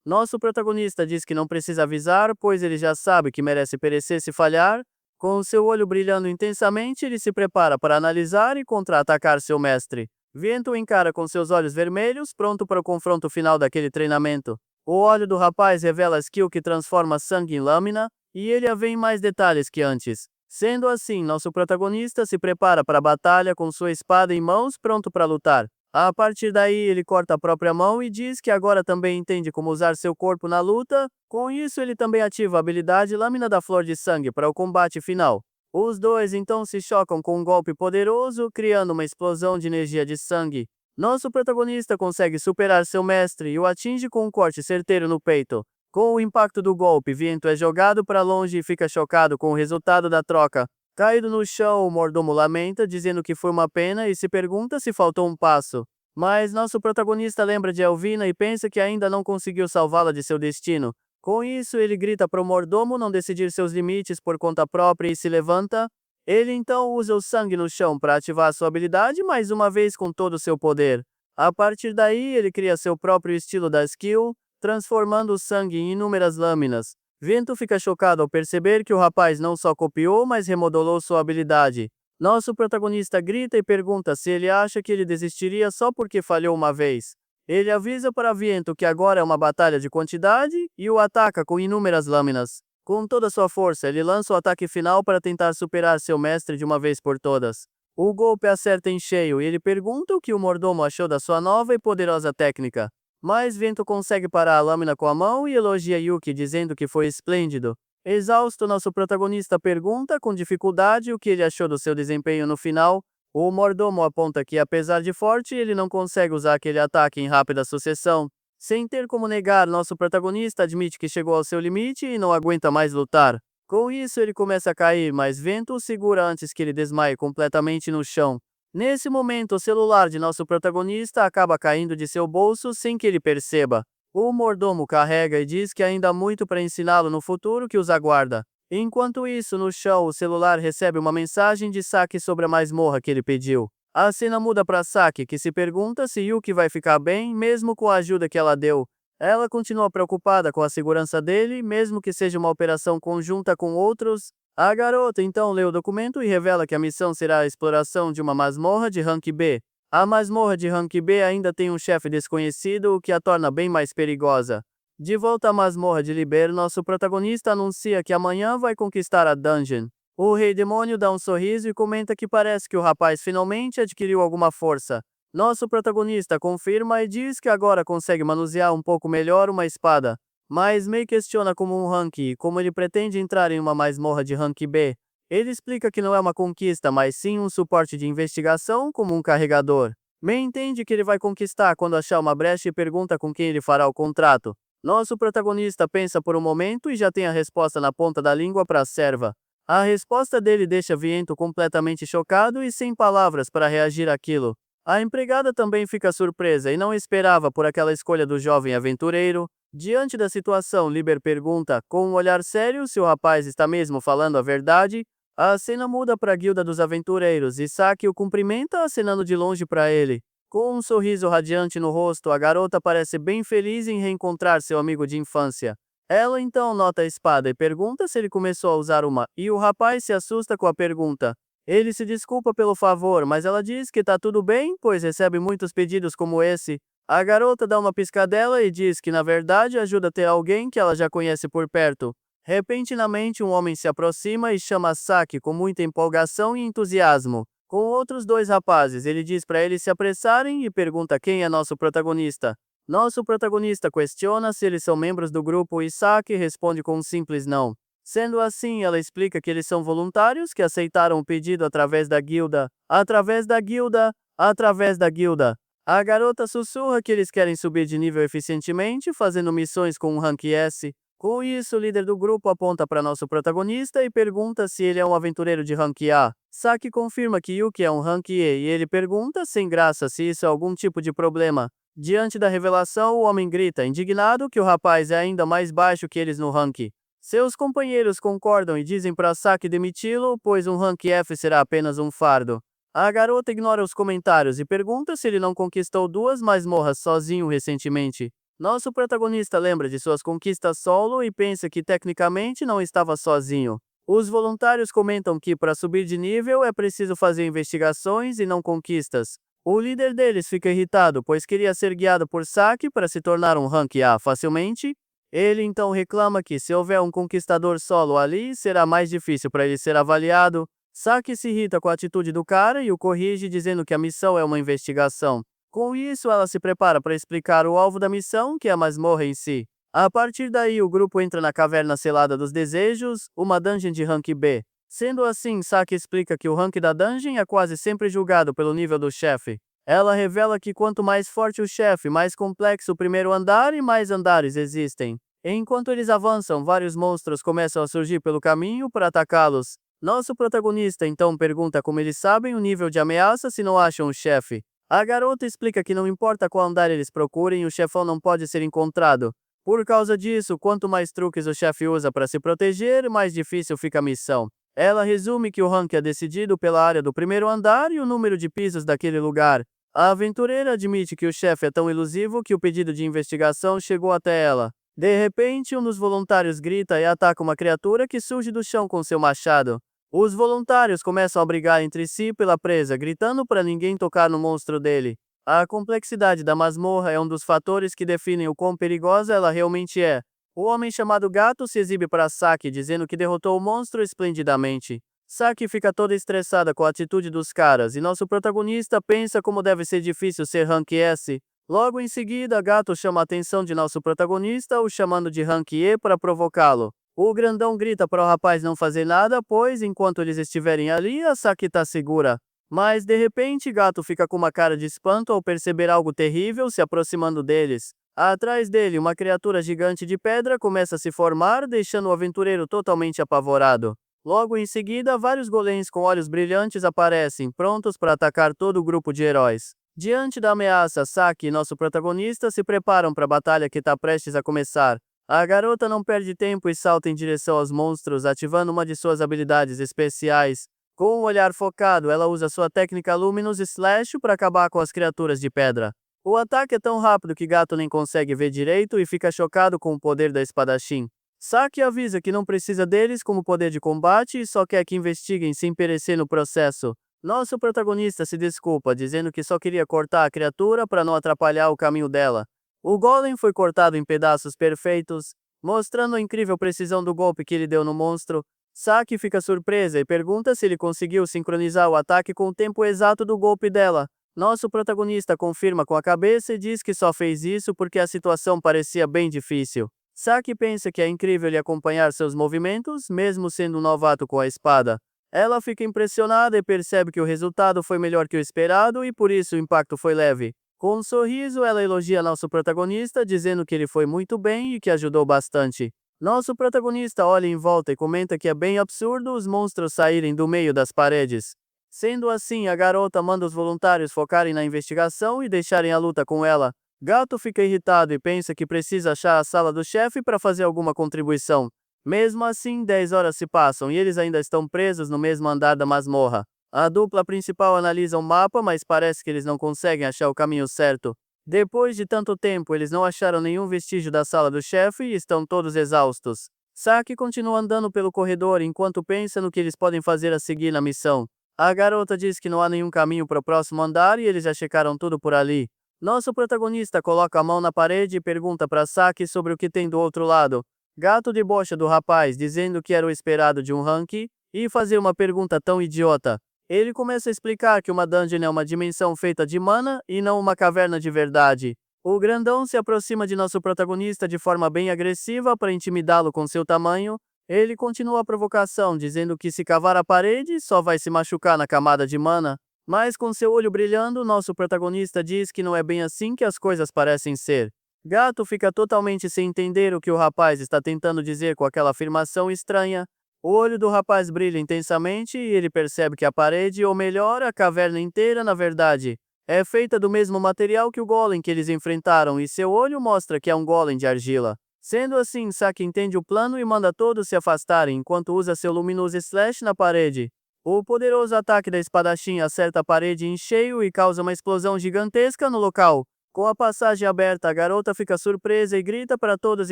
Nosso protagonista diz que não precisa avisar, pois ele já sabe que merece perecer se falhar. Com seu olho brilhando intensamente, ele se prepara para analisar e contra-atacar seu mestre. Vento o encara com seus olhos vermelhos, pronto para o confronto final daquele treinamento. O olho do rapaz revela a skill que transforma sangue em lâmina, e ele a vê em mais detalhes que antes. Sendo assim, nosso protagonista se prepara para a batalha com sua espada em mãos, pronto para lutar. A partir daí, ele corta a própria mão e diz que agora também entende como usar seu corpo na luta. Com isso, ele também ativa a habilidade Lâmina da Flor de Sangue para o combate final. Os dois então se chocam com um golpe poderoso, criando uma explosão de energia de sangue. Nosso protagonista consegue superar seu mestre e o atinge com um corte certeiro no peito. Com o impacto do golpe, Viento é jogado para longe e fica chocado com o resultado da troca. Caído no chão, o mordomo lamenta, dizendo que foi uma pena e se pergunta se faltou um passo. Mas nosso protagonista lembra de Elvina e pensa que ainda não conseguiu salvá-la de seu destino. Com isso, ele grita para o mordomo não decidir seus limites por conta própria e se levanta. Ele então usa o sangue no chão para ativar sua habilidade mais uma vez com todo o seu poder. A partir daí, ele cria seu próprio estilo da skill, transformando o sangue em inúmeras lâminas. Vento fica chocado ao perceber que o rapaz não só copiou, mas remodelou sua habilidade. Nosso protagonista grita e pergunta se ele acha que ele desistiria só porque falhou uma vez. Ele avisa para Viento que agora é uma batalha de quantidade e o ataca com inúmeras lâminas. Com toda sua força, ele lança o ataque final para tentar superar seu mestre de uma vez por todas. O golpe acerta em cheio e ele pergunta o que o mordomo achou da sua nova e poderosa técnica. Mas Vento consegue parar a lâmina com a mão e elogia Yuki dizendo que foi esplêndido. Exausto, nosso protagonista pergunta com dificuldade o que ele achou do seu desempenho no final. O mordomo aponta que, apesar de forte, ele não consegue usar aquele ataque em rápida sucessão. Sem ter como negar, nosso protagonista admite que chegou ao seu limite e não aguenta mais lutar. Com isso, ele começa a cair, mas Vento o segura antes que ele desmaie completamente no chão. Nesse momento, o celular de nosso protagonista acaba caindo de seu bolso sem que ele perceba. O mordomo carrega e diz que ainda há muito para ensiná-lo no futuro que os aguarda. Enquanto isso, no chão, o celular recebe uma mensagem de Saki sobre a masmorra que ele pediu. A cena muda para Saki, que se pergunta se Yuki vai ficar bem, mesmo com a ajuda que ela deu. Ela continua preocupada com a segurança dele, mesmo que seja uma operação conjunta com outros. A garota então lê o documento e revela que a missão será a exploração de uma masmorra de rank B. A masmorra de rank B ainda tem um chefe desconhecido, o que a torna bem mais perigosa. De volta à masmorra de Liber, nosso protagonista anuncia que amanhã vai conquistar a dungeon. O rei demônio dá um sorriso e comenta que parece que o rapaz finalmente adquiriu alguma força. Nosso protagonista confirma e diz que agora consegue manusear um pouco melhor uma espada. Mas Mei questiona como um rank e como ele pretende entrar em uma masmorra de rank B. Ele explica que não é uma conquista, mas sim um suporte de investigação como um carregador. Mei entende que ele vai conquistar quando achar uma brecha e pergunta com quem ele fará o contrato. Nosso protagonista pensa por um momento e já tem a resposta na ponta da língua para a serva. A resposta dele deixa Viento completamente chocado e sem palavras para reagir àquilo. A empregada também fica surpresa e não esperava por aquela escolha do jovem aventureiro. Diante da situação, Liber pergunta, com um olhar sério, se o rapaz está mesmo falando a verdade. A cena muda para a guilda dos aventureiros e Saki o cumprimenta acenando de longe para ele. Com um sorriso radiante no rosto, a garota parece bem feliz em reencontrar seu amigo de infância. Ela então nota a espada e pergunta se ele começou a usar uma, e o rapaz se assusta com a pergunta. Ele se desculpa pelo favor, mas ela diz que tá tudo bem, pois recebe muitos pedidos como esse. A garota dá uma piscadela e diz que na verdade ajuda a ter alguém que ela já conhece por perto. Repentinamente, um homem se aproxima e chama Saki com muita empolgação e entusiasmo. Com outros dois rapazes, ele diz para eles se apressarem e pergunta quem é nosso protagonista. Nosso protagonista questiona se eles são membros do grupo e Saki responde com um simples não. Sendo assim, ela explica que eles são voluntários que aceitaram o pedido através da guilda. Através da guilda. Através da guilda. A garota sussurra que eles querem subir de nível eficientemente, fazendo missões com um rank S. Com isso, o líder do grupo aponta para nosso protagonista e pergunta se ele é um aventureiro de rank A. Saki confirma que Yuki é um rank E e ele pergunta, sem graça, se isso é algum tipo de problema. Diante da revelação, o homem grita, indignado, que o rapaz é ainda mais baixo que eles no rank. Seus companheiros concordam e dizem para Saki demiti-lo, pois um rank F será apenas um fardo. A garota ignora os comentários e pergunta se ele não conquistou 2 masmorras sozinho recentemente. Nosso protagonista lembra de suas conquistas solo e pensa que tecnicamente não estava sozinho. Os voluntários comentam que para subir de nível é preciso fazer investigações e não conquistas. O líder deles fica irritado, pois queria ser guiado por Saki para se tornar um rank A facilmente. Ele então reclama que se houver um conquistador solo ali, será mais difícil para ele ser avaliado. Saki se irrita com a atitude do cara e o corrige dizendo que a missão é uma investigação. Com isso, ela se prepara para explicar o alvo da missão, que é a masmorra em si. A partir daí, o grupo entra na Caverna Selada dos Desejos, uma dungeon de rank B. Sendo assim, Saki explica que o rank da dungeon é quase sempre julgado pelo nível do chefe. Ela revela que quanto mais forte o chefe, mais complexo o primeiro andar e mais andares existem. Enquanto eles avançam, vários monstros começam a surgir pelo caminho para atacá-los. Nosso protagonista então pergunta como eles sabem o nível de ameaça se não acham o chefe. A garota explica que não importa qual andar eles procurem, o chefão não pode ser encontrado. Por causa disso, quanto mais truques o chefe usa para se proteger, mais difícil fica a missão. Ela resume que o rank é decidido pela área do primeiro andar e o número de pisos daquele lugar. A aventureira admite que o chefe é tão elusivo que o pedido de investigação chegou até ela. De repente, um dos voluntários grita e ataca uma criatura que surge do chão com seu machado. Os voluntários começam a brigar entre si pela presa, gritando para ninguém tocar no monstro dele. A complexidade da masmorra é um dos fatores que definem o quão perigosa ela realmente é. O homem chamado Gato se exibe para Saki, dizendo que derrotou o monstro esplendidamente. Saki fica toda estressada com a atitude dos caras, e nosso protagonista pensa como deve ser difícil ser Rank S. Logo em seguida, Gato chama a atenção de nosso protagonista, o chamando de Rank E para provocá-lo. O grandão grita para o rapaz não fazer nada, pois enquanto eles estiverem ali, a Saki tá segura. Mas de repente, Gato fica com uma cara de espanto ao perceber algo terrível se aproximando deles. Atrás dele, uma criatura gigante de pedra começa a se formar, deixando o aventureiro totalmente apavorado. Logo em seguida, vários golems com olhos brilhantes aparecem, prontos para atacar todo o grupo de heróis. Diante da ameaça, Saki e nosso protagonista se preparam para a batalha que está prestes a começar. A garota não perde tempo e salta em direção aos monstros, ativando uma de suas habilidades especiais. Com um olhar focado, ela usa sua técnica Luminous Slash para acabar com as criaturas de pedra. O ataque é tão rápido que Gato nem consegue ver direito e fica chocado com o poder da espadachim. Saki avisa que não precisa deles como poder de combate e só quer que investiguem sem perecer no processo. Nosso protagonista se desculpa, dizendo que só queria cortar a criatura para não atrapalhar o caminho dela. O golem foi cortado em pedaços perfeitos, mostrando a incrível precisão do golpe que ele deu no monstro. Saki fica surpresa e pergunta se ele conseguiu sincronizar o ataque com o tempo exato do golpe dela. Nosso protagonista confirma com a cabeça e diz que só fez isso porque a situação parecia bem difícil. Saki pensa que é incrível ele acompanhar seus movimentos, mesmo sendo um novato com a espada. Ela fica impressionada e percebe que o resultado foi melhor que o esperado e por isso o impacto foi leve. Com um sorriso, ela elogia nosso protagonista, dizendo que ele foi muito bem e que ajudou bastante. Nosso protagonista olha em volta e comenta que é bem absurdo os monstros saírem do meio das paredes. Sendo assim, a garota manda os voluntários focarem na investigação e deixarem a luta com ela. Gato fica irritado e pensa que precisa achar a sala do chefe para fazer alguma contribuição. Mesmo assim, 10 horas se passam e eles ainda estão presos no mesmo andar da masmorra. A dupla principal analisa o mapa, mas parece que eles não conseguem achar o caminho certo. Depois de tanto tempo, eles não acharam nenhum vestígio da sala do chefe e estão todos exaustos. Saki continua andando pelo corredor enquanto pensa no que eles podem fazer a seguir na missão. A garota diz que não há nenhum caminho para o próximo andar e eles já checaram tudo por ali. Nosso protagonista coloca a mão na parede e pergunta para Saki sobre o que tem do outro lado. Gato debocha do rapaz, dizendo que era o esperado de um rank, e fazer uma pergunta tão idiota. Ele começa a explicar que uma dungeon é uma dimensão feita de mana e não uma caverna de verdade. O grandão se aproxima de nosso protagonista de forma bem agressiva para intimidá-lo com seu tamanho. Ele continua a provocação, dizendo que se cavar a parede, só vai se machucar na camada de mana. Mas com seu olho brilhando, nosso protagonista diz que não é bem assim que as coisas parecem ser. Gato fica totalmente sem entender o que o rapaz está tentando dizer com aquela afirmação estranha. O olho do rapaz brilha intensamente e ele percebe que a parede, ou melhor, a caverna inteira, na verdade, é feita do mesmo material que o golem que eles enfrentaram e seu olho mostra que é um golem de argila. Sendo assim, Saki entende o plano e manda todos se afastarem enquanto usa seu Luminous Slash na parede. O poderoso ataque da espadachim acerta a parede em cheio e causa uma explosão gigantesca no local. Com a passagem aberta, a garota fica surpresa e grita para todos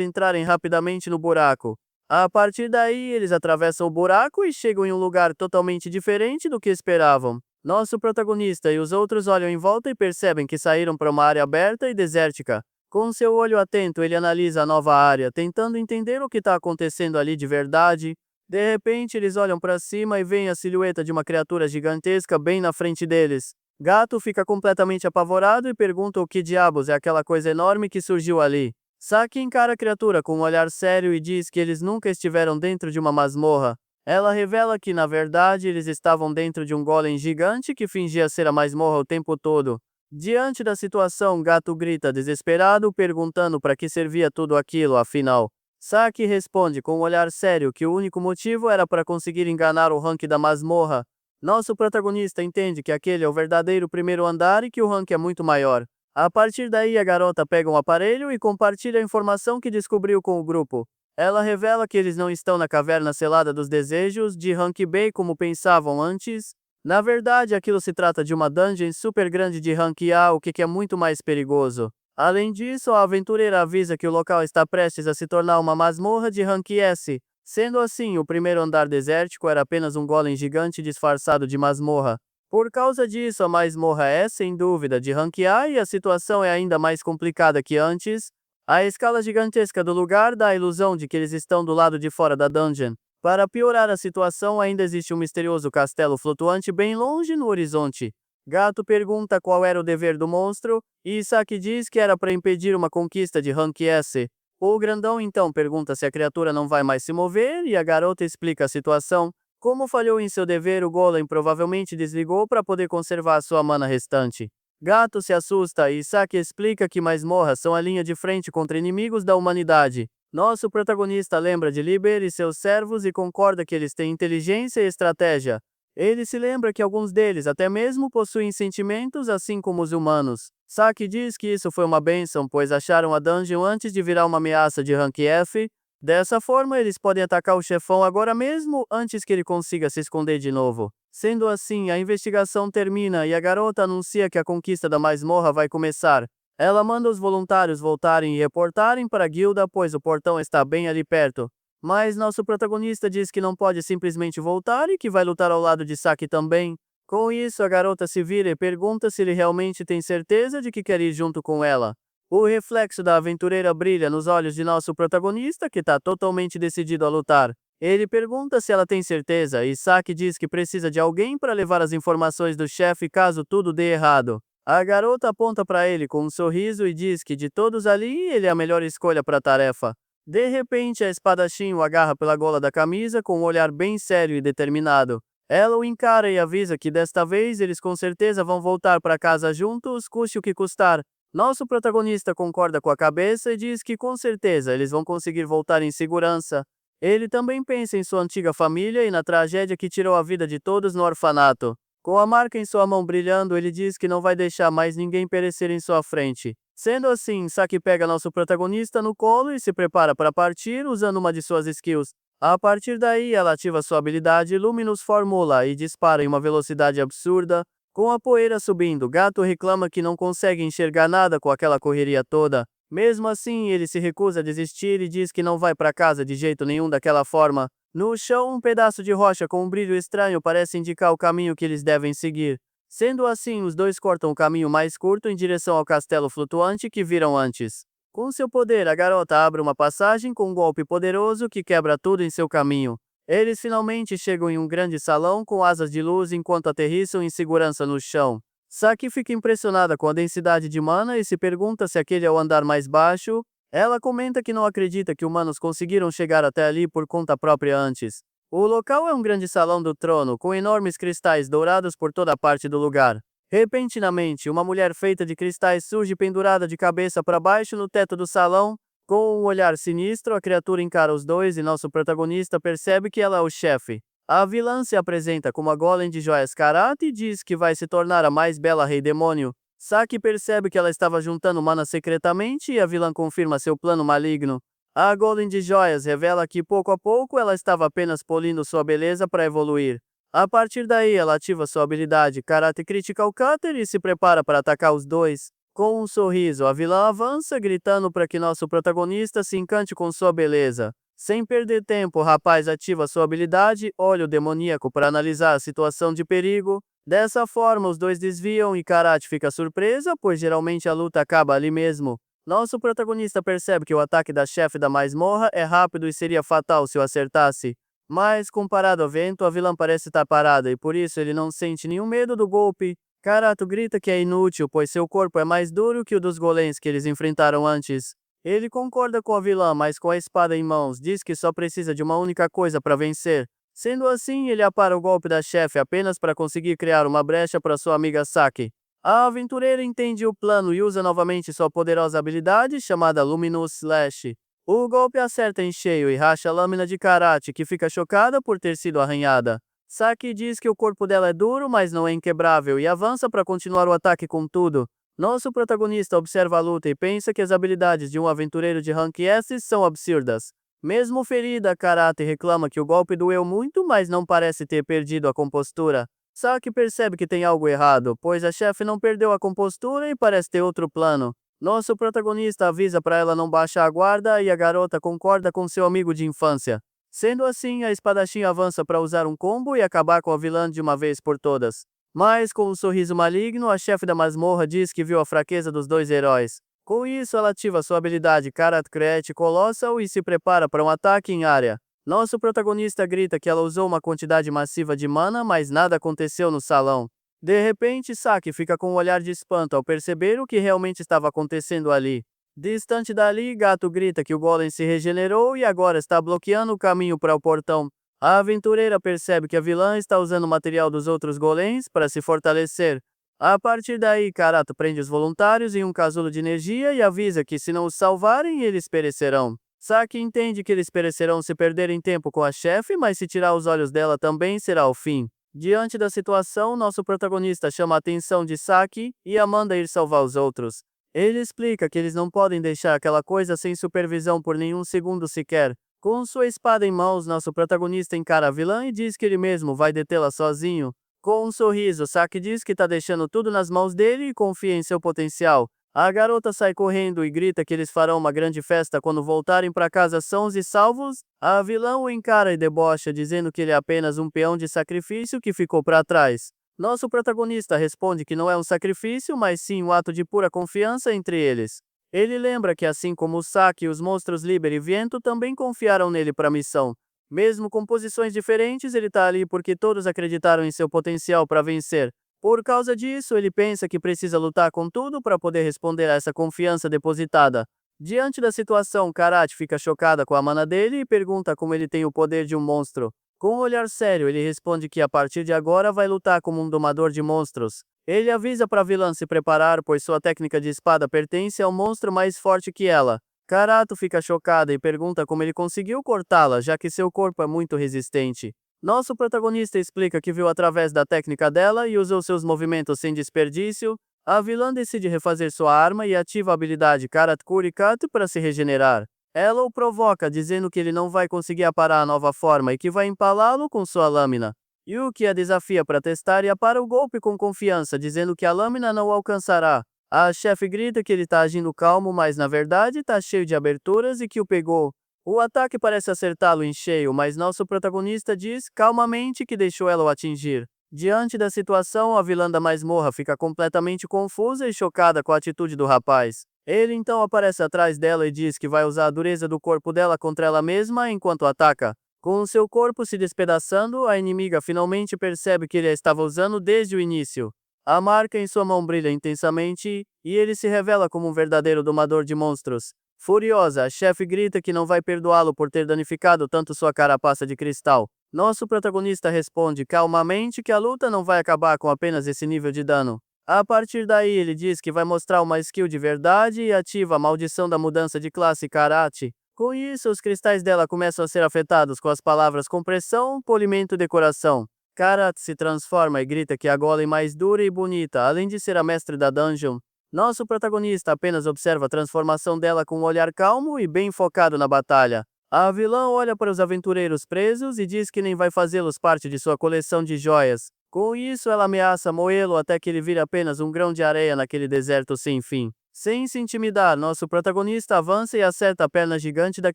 entrarem rapidamente no buraco. A partir daí, eles atravessam o buraco e chegam em um lugar totalmente diferente do que esperavam. Nosso protagonista e os outros olham em volta e percebem que saíram para uma área aberta e desértica. Com seu olho atento, ele analisa a nova área, tentando entender o que está acontecendo ali de verdade. De repente, eles olham para cima e veem a silhueta de uma criatura gigantesca bem na frente deles. Gato fica completamente apavorado e pergunta o que diabos é aquela coisa enorme que surgiu ali. Saki encara a criatura com um olhar sério e diz que eles nunca estiveram dentro de uma masmorra. Ela revela que, na verdade, eles estavam dentro de um golem gigante que fingia ser a masmorra o tempo todo. Diante da situação, Gato grita desesperado, perguntando para que servia tudo aquilo, afinal. Saki responde com um olhar sério que o único motivo era para conseguir enganar o rank da masmorra. Nosso protagonista entende que aquele é o verdadeiro primeiro andar e que o rank é muito maior. A partir daí, a garota pega um aparelho e compartilha a informação que descobriu com o grupo. Ela revela que eles não estão na caverna selada dos desejos de Rank B como pensavam antes. Na verdade, aquilo se trata de uma dungeon super grande de Rank A, o que é muito mais perigoso. Além disso, a aventureira avisa que o local está prestes a se tornar uma masmorra de Rank S. Sendo assim, o primeiro andar desértico era apenas um golem gigante disfarçado de masmorra. Por causa disso, a masmorra é, sem dúvida, de Rank A e a situação é ainda mais complicada que antes. A escala gigantesca do lugar dá a ilusão de que eles estão do lado de fora da dungeon. Para piorar a situação, ainda existe um misterioso castelo flutuante bem longe no horizonte. Gato pergunta qual era o dever do monstro, e Isaac diz que era para impedir uma conquista de Rank S. O grandão então pergunta se a criatura não vai mais se mover, e a garota explica a situação. Como falhou em seu dever, o golem provavelmente desligou para poder conservar sua mana restante. Gato se assusta e Isaac explica que masmorras são a linha de frente contra inimigos da humanidade. Nosso protagonista lembra de Liber e seus servos e concorda que eles têm inteligência e estratégia. Ele se lembra que alguns deles até mesmo possuem sentimentos assim como os humanos. Saki diz que isso foi uma bênção, pois acharam a dungeon antes de virar uma ameaça de rank F. Dessa forma, eles podem atacar o chefão agora mesmo, antes que ele consiga se esconder de novo. Sendo assim, a investigação termina e a garota anuncia que a conquista da masmorra vai começar. Ela manda os voluntários voltarem e reportarem para a guilda, pois o portão está bem ali perto. Mas nosso protagonista diz que não pode simplesmente voltar e que vai lutar ao lado de Saki também. Com isso, a garota se vira e pergunta se ele realmente tem certeza de que quer ir junto com ela. O reflexo da aventureira brilha nos olhos de nosso protagonista, que está totalmente decidido a lutar. Ele pergunta se ela tem certeza e Saki diz que precisa de alguém para levar as informações do chefe caso tudo dê errado. A garota aponta para ele com um sorriso e diz que de todos ali, ele é a melhor escolha para a tarefa. De repente, a espadachim o agarra pela gola da camisa com um olhar bem sério e determinado. Ela o encara e avisa que desta vez eles com certeza vão voltar para casa juntos, custe o que custar. Nosso protagonista concorda com a cabeça e diz que com certeza eles vão conseguir voltar em segurança. Ele também pensa em sua antiga família e na tragédia que tirou a vida de todos no orfanato. Com a marca em sua mão brilhando, ele diz que não vai deixar mais ninguém perecer em sua frente. Sendo assim, Saki pega nosso protagonista no colo e se prepara para partir usando uma de suas skills. A partir daí, ela ativa sua habilidade Luminous Formula e dispara em uma velocidade absurda. Com a poeira subindo, Gato reclama que não consegue enxergar nada com aquela correria toda. Mesmo assim, ele se recusa a desistir e diz que não vai para casa de jeito nenhum daquela forma. No chão, um pedaço de rocha com um brilho estranho parece indicar o caminho que eles devem seguir. Sendo assim, os dois cortam o caminho mais curto em direção ao castelo flutuante que viram antes. Com seu poder, a garota abre uma passagem com um golpe poderoso que quebra tudo em seu caminho. Eles finalmente chegam em um grande salão com asas de luz enquanto aterrissam em segurança no chão. Saki fica impressionada com a densidade de mana e se pergunta se aquele é o andar mais baixo. Ela comenta que não acredita que humanos conseguiram chegar até ali por conta própria antes. O local é um grande salão do trono, com enormes cristais dourados por toda a parte do lugar. Repentinamente, uma mulher feita de cristais surge pendurada de cabeça para baixo no teto do salão. Com um olhar sinistro, a criatura encara os dois e nosso protagonista percebe que ela é o chefe. A vilã se apresenta como a golem de joias Karat e diz que vai se tornar a mais bela rei demônio. Saki percebe que ela estava juntando mana secretamente e a vilã confirma seu plano maligno. A Golem de Joias revela que pouco a pouco ela estava apenas polindo sua beleza para evoluir. A partir daí, ela ativa sua habilidade Karate Critical Cutter e se prepara para atacar os dois. Com um sorriso, a vilã avança, gritando para que nosso protagonista se encante com sua beleza. Sem perder tempo, o rapaz ativa sua habilidade Olho Demoníaco para analisar a situação de perigo. Dessa forma, os dois desviam e Karate fica surpresa, pois geralmente a luta acaba ali mesmo. Nosso protagonista percebe que o ataque da chefe da masmorra é rápido e seria fatal se o acertasse. Mas, comparado ao vento, a vilã parece estar parada e por isso ele não sente nenhum medo do golpe. Karato grita que é inútil, pois seu corpo é mais duro que o dos golems que eles enfrentaram antes. Ele concorda com a vilã, mas com a espada em mãos, diz que só precisa de uma única coisa para vencer. Sendo assim, ele apara o golpe da chefe apenas para conseguir criar uma brecha para sua amiga Saki. A aventureira entende o plano e usa novamente sua poderosa habilidade chamada Luminous Slash. O golpe acerta em cheio e racha a lâmina de Karate, que fica chocada por ter sido arranhada. Saki diz que o corpo dela é duro, mas não é inquebrável, e avança para continuar o ataque com tudo. Nosso protagonista observa a luta e pensa que as habilidades de um aventureiro de rank S são absurdas. Mesmo ferida, Karate reclama que o golpe doeu muito, mas não parece ter perdido a compostura. Saki percebe que tem algo errado, pois a chefe não perdeu a compostura e parece ter outro plano. Nosso protagonista avisa para ela não baixar a guarda e a garota concorda com seu amigo de infância. Sendo assim, a espadachim avança para usar um combo e acabar com a vilã de uma vez por todas. Mas, com um sorriso maligno, a chefe da masmorra diz que viu a fraqueza dos dois heróis. Com isso, ela ativa sua habilidade Karate Create Colossal e se prepara para um ataque em área. Nosso protagonista grita que ela usou uma quantidade massiva de mana, mas nada aconteceu no salão. De repente, Saki fica com um olhar de espanto ao perceber o que realmente estava acontecendo ali. Distante dali, Gato grita que o golem se regenerou e agora está bloqueando o caminho para o portão. A aventureira percebe que a vilã está usando o material dos outros golems para se fortalecer. A partir daí, Karato prende os voluntários em um casulo de energia e avisa que se não os salvarem, eles perecerão. Saki entende que eles perecerão se perderem tempo com a chefe, mas se tirar os olhos dela também será o fim. Diante da situação, nosso protagonista chama a atenção de Saki e a manda ir salvar os outros. Ele explica que eles não podem deixar aquela coisa sem supervisão por nenhum segundo sequer. Com sua espada em mãos, nosso protagonista encara a vilã e diz que ele mesmo vai detê-la sozinho. Com um sorriso, Saki diz que está deixando tudo nas mãos dele e confia em seu potencial. A garota sai correndo e grita que eles farão uma grande festa quando voltarem para casa sãos e salvos. A vilã o encara e debocha, dizendo que ele é apenas um peão de sacrifício que ficou para trás. Nosso protagonista responde que não é um sacrifício, mas sim um ato de pura confiança entre eles. Ele lembra que assim como o Saki e os monstros Liber e Viento também confiaram nele para a missão. Mesmo com posições diferentes, ele tá ali porque todos acreditaram em seu potencial para vencer. Por causa disso, ele pensa que precisa lutar com tudo para poder responder a essa confiança depositada. Diante da situação, Karate fica chocada com a mana dele e pergunta como ele tem o poder de um monstro. Com um olhar sério, ele responde que a partir de agora vai lutar como um domador de monstros. Ele avisa para a vilã se preparar, pois sua técnica de espada pertence ao monstro mais forte que ela. Karato fica chocada e pergunta como ele conseguiu cortá-la, já que seu corpo é muito resistente. Nosso protagonista explica que viu através da técnica dela e usou seus movimentos sem desperdício. A vilã decide refazer sua arma e ativa a habilidade Karate Kurikat para se regenerar. Ela o provoca, dizendo que ele não vai conseguir aparar a nova forma e que vai empalá-lo com sua lâmina. Yuki a desafia para testar e apara o golpe com confiança, dizendo que a lâmina não o alcançará. A chefe grita que ele está agindo calmo, mas na verdade está cheio de aberturas e que o pegou. O ataque parece acertá-lo em cheio, mas nosso protagonista diz calmamente que deixou ela o atingir. Diante da situação, a vilã da masmorra fica completamente confusa e chocada com a atitude do rapaz. Ele então aparece atrás dela e diz que vai usar a dureza do corpo dela contra ela mesma enquanto ataca. Com seu corpo se despedaçando, a inimiga finalmente percebe que ele a estava usando desde o início. A marca em sua mão brilha intensamente, e ele se revela como um verdadeiro domador de monstros. Furiosa, a chefe grita que não vai perdoá-lo por ter danificado tanto sua carapaça de cristal. Nosso protagonista responde calmamente que a luta não vai acabar com apenas esse nível de dano. A partir daí, ele diz que vai mostrar uma skill de verdade e ativa a maldição da mudança de classe Karate. Com isso, os cristais dela começam a ser afetados com as palavras compressão, polimento e decoração. Karate se transforma e grita que é a golem mais dura e bonita, além de ser a mestre da dungeon. Nosso protagonista apenas observa a transformação dela com um olhar calmo e bem focado na batalha. A vilã olha para os aventureiros presos e diz que nem vai fazê-los parte de sua coleção de joias. Com isso, ela ameaça moê-lo até que ele vire apenas um grão de areia naquele deserto sem fim. Sem se intimidar, nosso protagonista avança e acerta a perna gigante da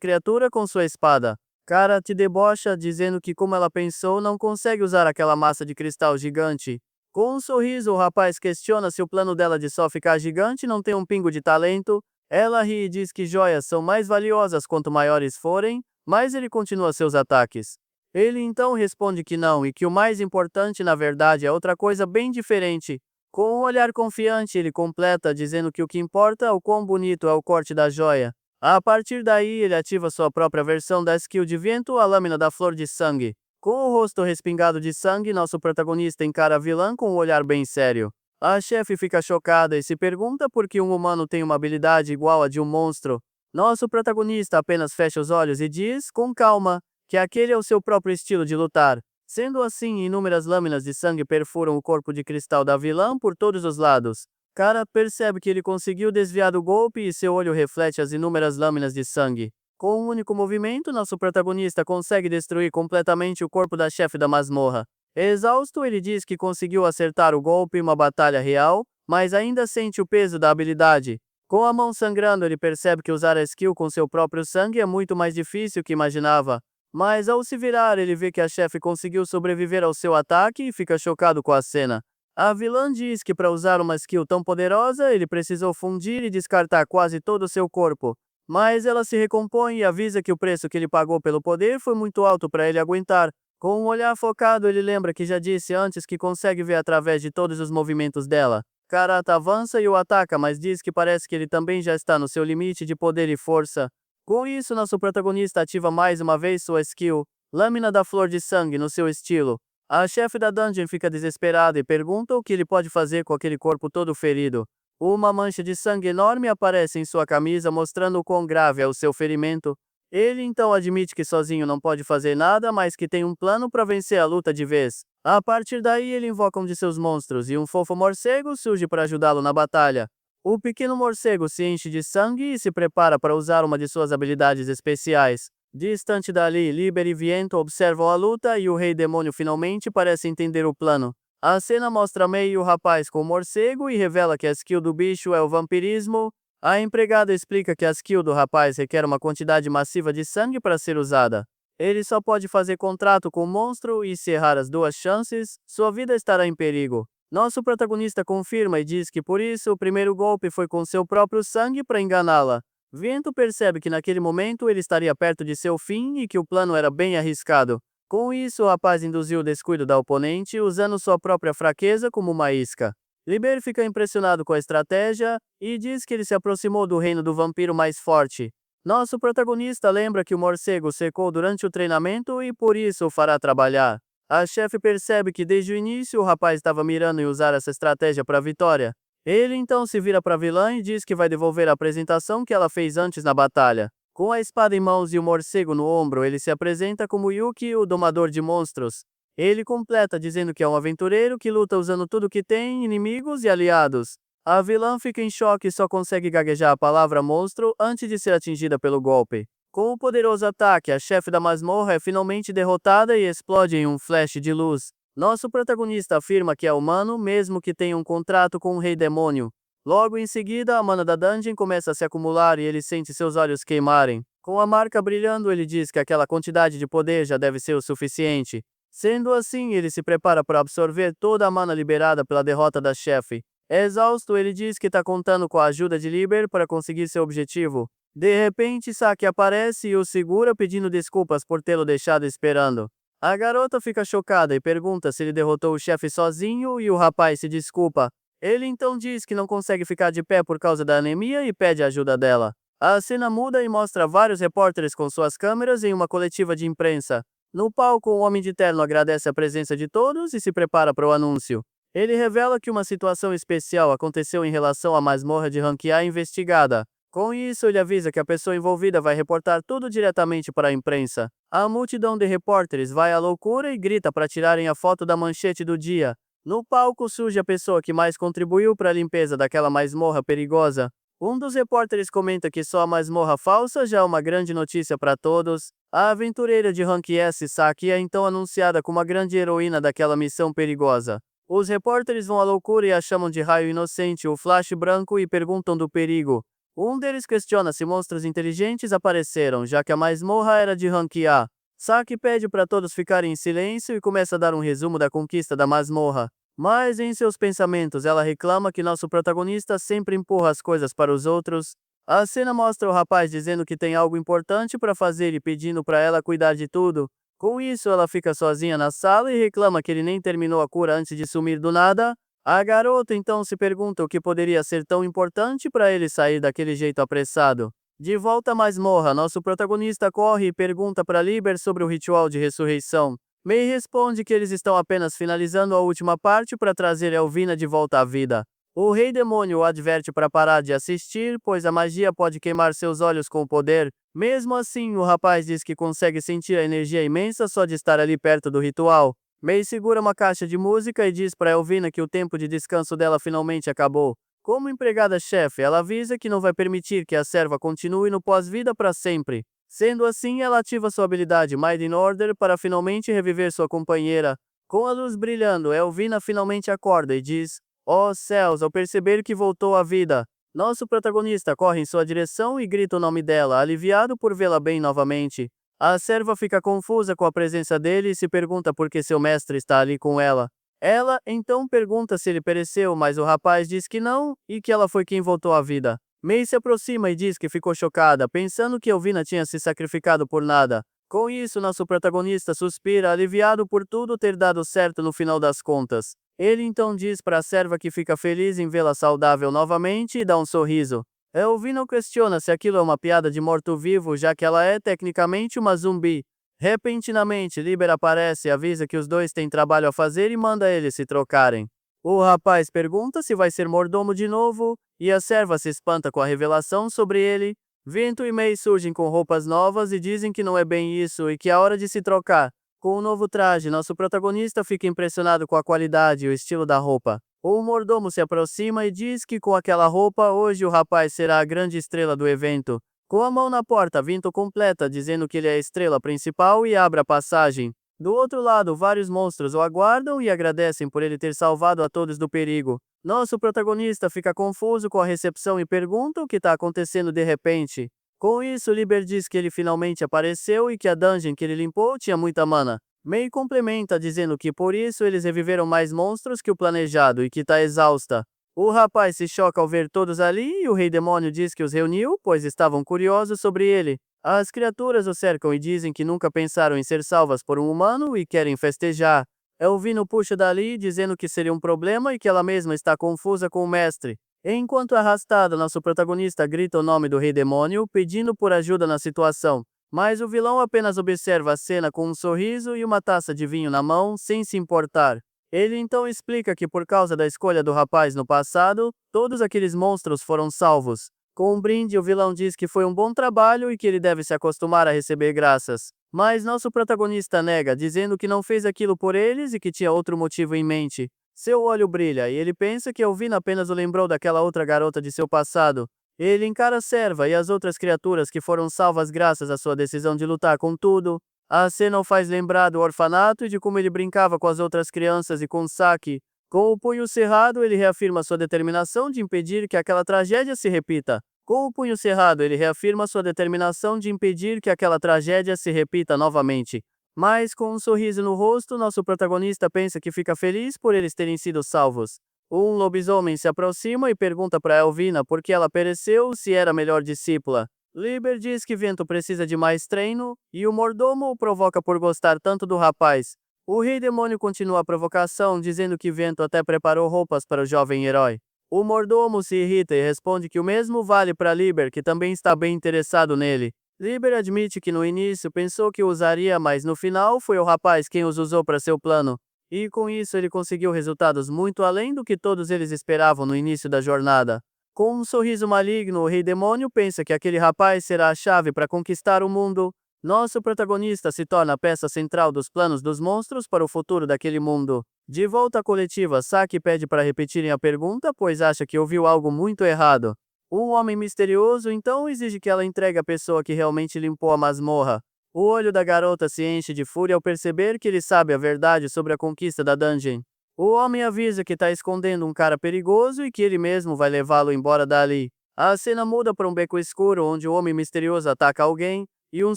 criatura com sua espada. Karate debocha, dizendo que como ela pensou, não consegue usar aquela massa de cristal gigante. Com um sorriso, o rapaz questiona se o plano dela de só ficar gigante não tem um pingo de talento. Ela ri e diz que joias são mais valiosas quanto maiores forem, mas ele continua seus ataques. Ele então responde que não e que o mais importante na verdade é outra coisa bem diferente. Com um olhar confiante, ele completa dizendo que o que importa é o quão bonito é o corte da joia. A partir daí, ele ativa sua própria versão da skill de vento, a lâmina da flor de sangue. Com o rosto respingado de sangue, nosso protagonista encara a vilã com um olhar bem sério. A chefe fica chocada e se pergunta por que um humano tem uma habilidade igual a de um monstro. Nosso protagonista apenas fecha os olhos e diz, com calma, que aquele é o seu próprio estilo de lutar. Sendo assim, inúmeras lâminas de sangue perfuram o corpo de cristal da vilã por todos os lados. Kara percebe que ele conseguiu desviar do golpe e seu olho reflete as inúmeras lâminas de sangue. Com um único movimento, nosso protagonista consegue destruir completamente o corpo da chefe da masmorra. Exausto, ele diz que conseguiu acertar o golpe em uma batalha real, mas ainda sente o peso da habilidade. Com a mão sangrando, ele percebe que usar a skill com seu próprio sangue é muito mais difícil que imaginava. Mas ao se virar, ele vê que a chefe conseguiu sobreviver ao seu ataque e fica chocado com a cena. A vilã diz que para usar uma skill tão poderosa, ele precisou fundir e descartar quase todo o seu corpo. Mas ela se recompõe e avisa que o preço que ele pagou pelo poder foi muito alto para ele aguentar. Com um olhar focado, ele lembra que já disse antes que consegue ver através de todos os movimentos dela. Karata avança e o ataca, mas diz que parece que ele também já está no seu limite de poder e força. Com isso, nosso protagonista ativa mais uma vez sua skill, Lâmina da Flor de Sangue, no seu estilo. A chefe da dungeon fica desesperada e pergunta o que ele pode fazer com aquele corpo todo ferido. Uma mancha de sangue enorme aparece em sua camisa, mostrando o quão grave é o seu ferimento. Ele então admite que sozinho não pode fazer nada, mas que tem um plano para vencer a luta de vez. A partir daí, ele invoca um de seus monstros e um fofo morcego surge para ajudá-lo na batalha. O pequeno morcego se enche de sangue e se prepara para usar uma de suas habilidades especiais. Distante dali, Liber e Viento observam a luta e o Rei Demônio finalmente parece entender o plano. A cena mostra Mei e o rapaz com o morcego e revela que a skill do bicho é o vampirismo. A empregada explica que a skill do rapaz requer uma quantidade massiva de sangue para ser usada. Ele só pode fazer contrato com o monstro e, se errar as duas chances, sua vida estará em perigo. Nosso protagonista confirma e diz que por isso o primeiro golpe foi com seu próprio sangue para enganá-la. Viento percebe que naquele momento ele estaria perto de seu fim e que o plano era bem arriscado. Com isso, o rapaz induziu o descuido da oponente usando sua própria fraqueza como uma isca. Liber fica impressionado com a estratégia e diz que ele se aproximou do reino do vampiro mais forte. Nosso protagonista lembra que o morcego secou durante o treinamento e por isso o fará trabalhar. A chefe percebe que desde o início o rapaz estava mirando em usar essa estratégia para a vitória. Ele então se vira para a vilã e diz que vai devolver a apresentação que ela fez antes na batalha. Com a espada em mãos e o morcego no ombro, ele se apresenta como Yuki, o domador de monstros. Ele completa dizendo que é um aventureiro que luta usando tudo que tem, inimigos e aliados. A vilã fica em choque e só consegue gaguejar a palavra monstro antes de ser atingida pelo golpe. Com o poderoso ataque, a chefe da masmorra é finalmente derrotada e explode em um flash de luz. Nosso protagonista afirma que é humano, mesmo que tenha um contrato com o Rei Demônio. Logo em seguida, a mana da dungeon começa a se acumular e ele sente seus olhos queimarem. Com a marca brilhando, ele diz que aquela quantidade de poder já deve ser o suficiente. Sendo assim, ele se prepara para absorver toda a mana liberada pela derrota da chefe. Exausto, ele diz que está contando com a ajuda de Liber para conseguir seu objetivo. De repente, Saki aparece e o segura pedindo desculpas por tê-lo deixado esperando. A garota fica chocada e pergunta se ele derrotou o chefe sozinho e o rapaz se desculpa. Ele então diz que não consegue ficar de pé por causa da anemia e pede ajuda dela. A cena muda e mostra vários repórteres com suas câmeras em uma coletiva de imprensa. No palco, o Homem de Terno agradece a presença de todos e se prepara para o anúncio. Ele revela que uma situação especial aconteceu em relação à masmorra de rank A investigada. Com isso, ele avisa que a pessoa envolvida vai reportar tudo diretamente para a imprensa. A multidão de repórteres vai à loucura e grita para tirarem a foto da manchete do dia. No palco surge a pessoa que mais contribuiu para a limpeza daquela masmorra perigosa. Um dos repórteres comenta que só a masmorra falsa já é uma grande notícia para todos. A aventureira de rank S, Saki, é então anunciada como a grande heroína daquela missão perigosa. Os repórteres vão à loucura e a chamam de raio inocente, o flash branco, e perguntam do perigo. Um deles questiona se monstros inteligentes apareceram, já que a masmorra era de rank A. Saki pede para todos ficarem em silêncio e começa a dar um resumo da conquista da masmorra. Mas em seus pensamentos ela reclama que nosso protagonista sempre empurra as coisas para os outros. A cena mostra o rapaz dizendo que tem algo importante para fazer e pedindo para ela cuidar de tudo. Com isso, ela fica sozinha na sala e reclama que ele nem terminou a cura antes de sumir do nada. A garota então se pergunta o que poderia ser tão importante para ele sair daquele jeito apressado. De volta à masmorra, nosso protagonista corre e pergunta para Liber sobre o ritual de ressurreição. Mei responde que eles estão apenas finalizando a última parte para trazer Elvina de volta à vida. O rei demônio o adverte para parar de assistir, pois a magia pode queimar seus olhos com o poder. Mesmo assim, o rapaz diz que consegue sentir a energia imensa só de estar ali perto do ritual. May segura uma caixa de música e diz para Elvina que o tempo de descanso dela finalmente acabou. Como empregada-chefe, ela avisa que não vai permitir que a serva continue no pós-vida para sempre. Sendo assim, ela ativa sua habilidade Mind in Order para finalmente reviver sua companheira. Com a luz brilhando, Elvina finalmente acorda e diz: "Oh céus, ao perceber que voltou à vida." Nosso protagonista corre em sua direção e grita o nome dela, aliviado por vê-la bem novamente. A serva fica confusa com a presença dele e se pergunta por que seu mestre está ali com ela. Ela, então, pergunta se ele pereceu, mas o rapaz diz que não, e que ela foi quem voltou à vida. May se aproxima e diz que ficou chocada, pensando que Elvina tinha se sacrificado por nada. Com isso, nosso protagonista suspira, aliviado por tudo ter dado certo no final das contas. Ele então diz para a serva que fica feliz em vê-la saudável novamente e dá um sorriso. Elvina questiona se aquilo é uma piada de morto-vivo, já que ela é tecnicamente uma zumbi. Repentinamente, Liber aparece, avisa que os dois têm trabalho a fazer e manda eles se trocarem. O rapaz pergunta se vai ser mordomo de novo, e a serva se espanta com a revelação sobre ele. Vento e May surgem com roupas novas e dizem que não é bem isso e que é hora de se trocar. Com o novo traje, nosso protagonista fica impressionado com a qualidade e o estilo da roupa. O mordomo se aproxima e diz que com aquela roupa, hoje o rapaz será a grande estrela do evento. Com a mão na porta, Vinto completa, dizendo que ele é a estrela principal e abre a passagem. Do outro lado, vários monstros o aguardam e agradecem por ele ter salvado a todos do perigo. Nosso protagonista fica confuso com a recepção e pergunta o que está acontecendo de repente. Com isso, Liber diz que ele finalmente apareceu e que a dungeon que ele limpou tinha muita mana. May complementa dizendo que por isso eles reviveram mais monstros que o planejado e que está exausta. O rapaz se choca ao ver todos ali e o rei demônio diz que os reuniu, pois estavam curiosos sobre ele. As criaturas o cercam e dizem que nunca pensaram em ser salvas por um humano e querem festejar. Elvino puxa dali, dizendo que seria um problema e que ela mesma está confusa com o mestre. Enquanto arrastada, nosso protagonista grita o nome do rei demônio, pedindo por ajuda na situação. Mas o vilão apenas observa a cena com um sorriso e uma taça de vinho na mão, sem se importar. Ele então explica que por causa da escolha do rapaz no passado, todos aqueles monstros foram salvos. Com um brinde, o vilão diz que foi um bom trabalho e que ele deve se acostumar a receber graças. Mas nosso protagonista nega, dizendo que não fez aquilo por eles e que tinha outro motivo em mente. Seu olho brilha e ele pensa que Elvina apenas o lembrou daquela outra garota de seu passado. Ele encara a serva e as outras criaturas que foram salvas graças à sua decisão de lutar com tudo. A cena o faz lembrar do orfanato e de como ele brincava com as outras crianças e com Saki. Com o punho cerrado, ele reafirma sua determinação de impedir que aquela tragédia se repita. Com o punho cerrado, ele reafirma sua determinação de impedir que aquela tragédia se repita novamente. Mas, com um sorriso no rosto, nosso protagonista pensa que fica feliz por eles terem sido salvos. Um lobisomem se aproxima e pergunta para Elvina por que ela pereceu, se era a melhor discípula. Liber diz que Vento precisa de mais treino, e o mordomo o provoca por gostar tanto do rapaz. O rei demônio continua a provocação, dizendo que Vento até preparou roupas para o jovem herói. O mordomo se irrita e responde que o mesmo vale para Liber, que também está bem interessado nele. Liber admite que no início pensou que o usaria, mas no final foi o rapaz quem os usou para seu plano. E com isso ele conseguiu resultados muito além do que todos eles esperavam no início da jornada. Com um sorriso maligno, o rei demônio pensa que aquele rapaz será a chave para conquistar o mundo. Nosso protagonista se torna a peça central dos planos dos monstros para o futuro daquele mundo. De volta à coletiva, Saki pede para repetirem a pergunta, pois acha que ouviu algo muito errado. Um homem misterioso então exige que ela entregue a pessoa que realmente limpou a masmorra. O olho da garota se enche de fúria ao perceber que ele sabe a verdade sobre a conquista da dungeon. O homem avisa que está escondendo um cara perigoso e que ele mesmo vai levá-lo embora dali. A cena muda para um beco escuro onde o homem misterioso ataca alguém, e um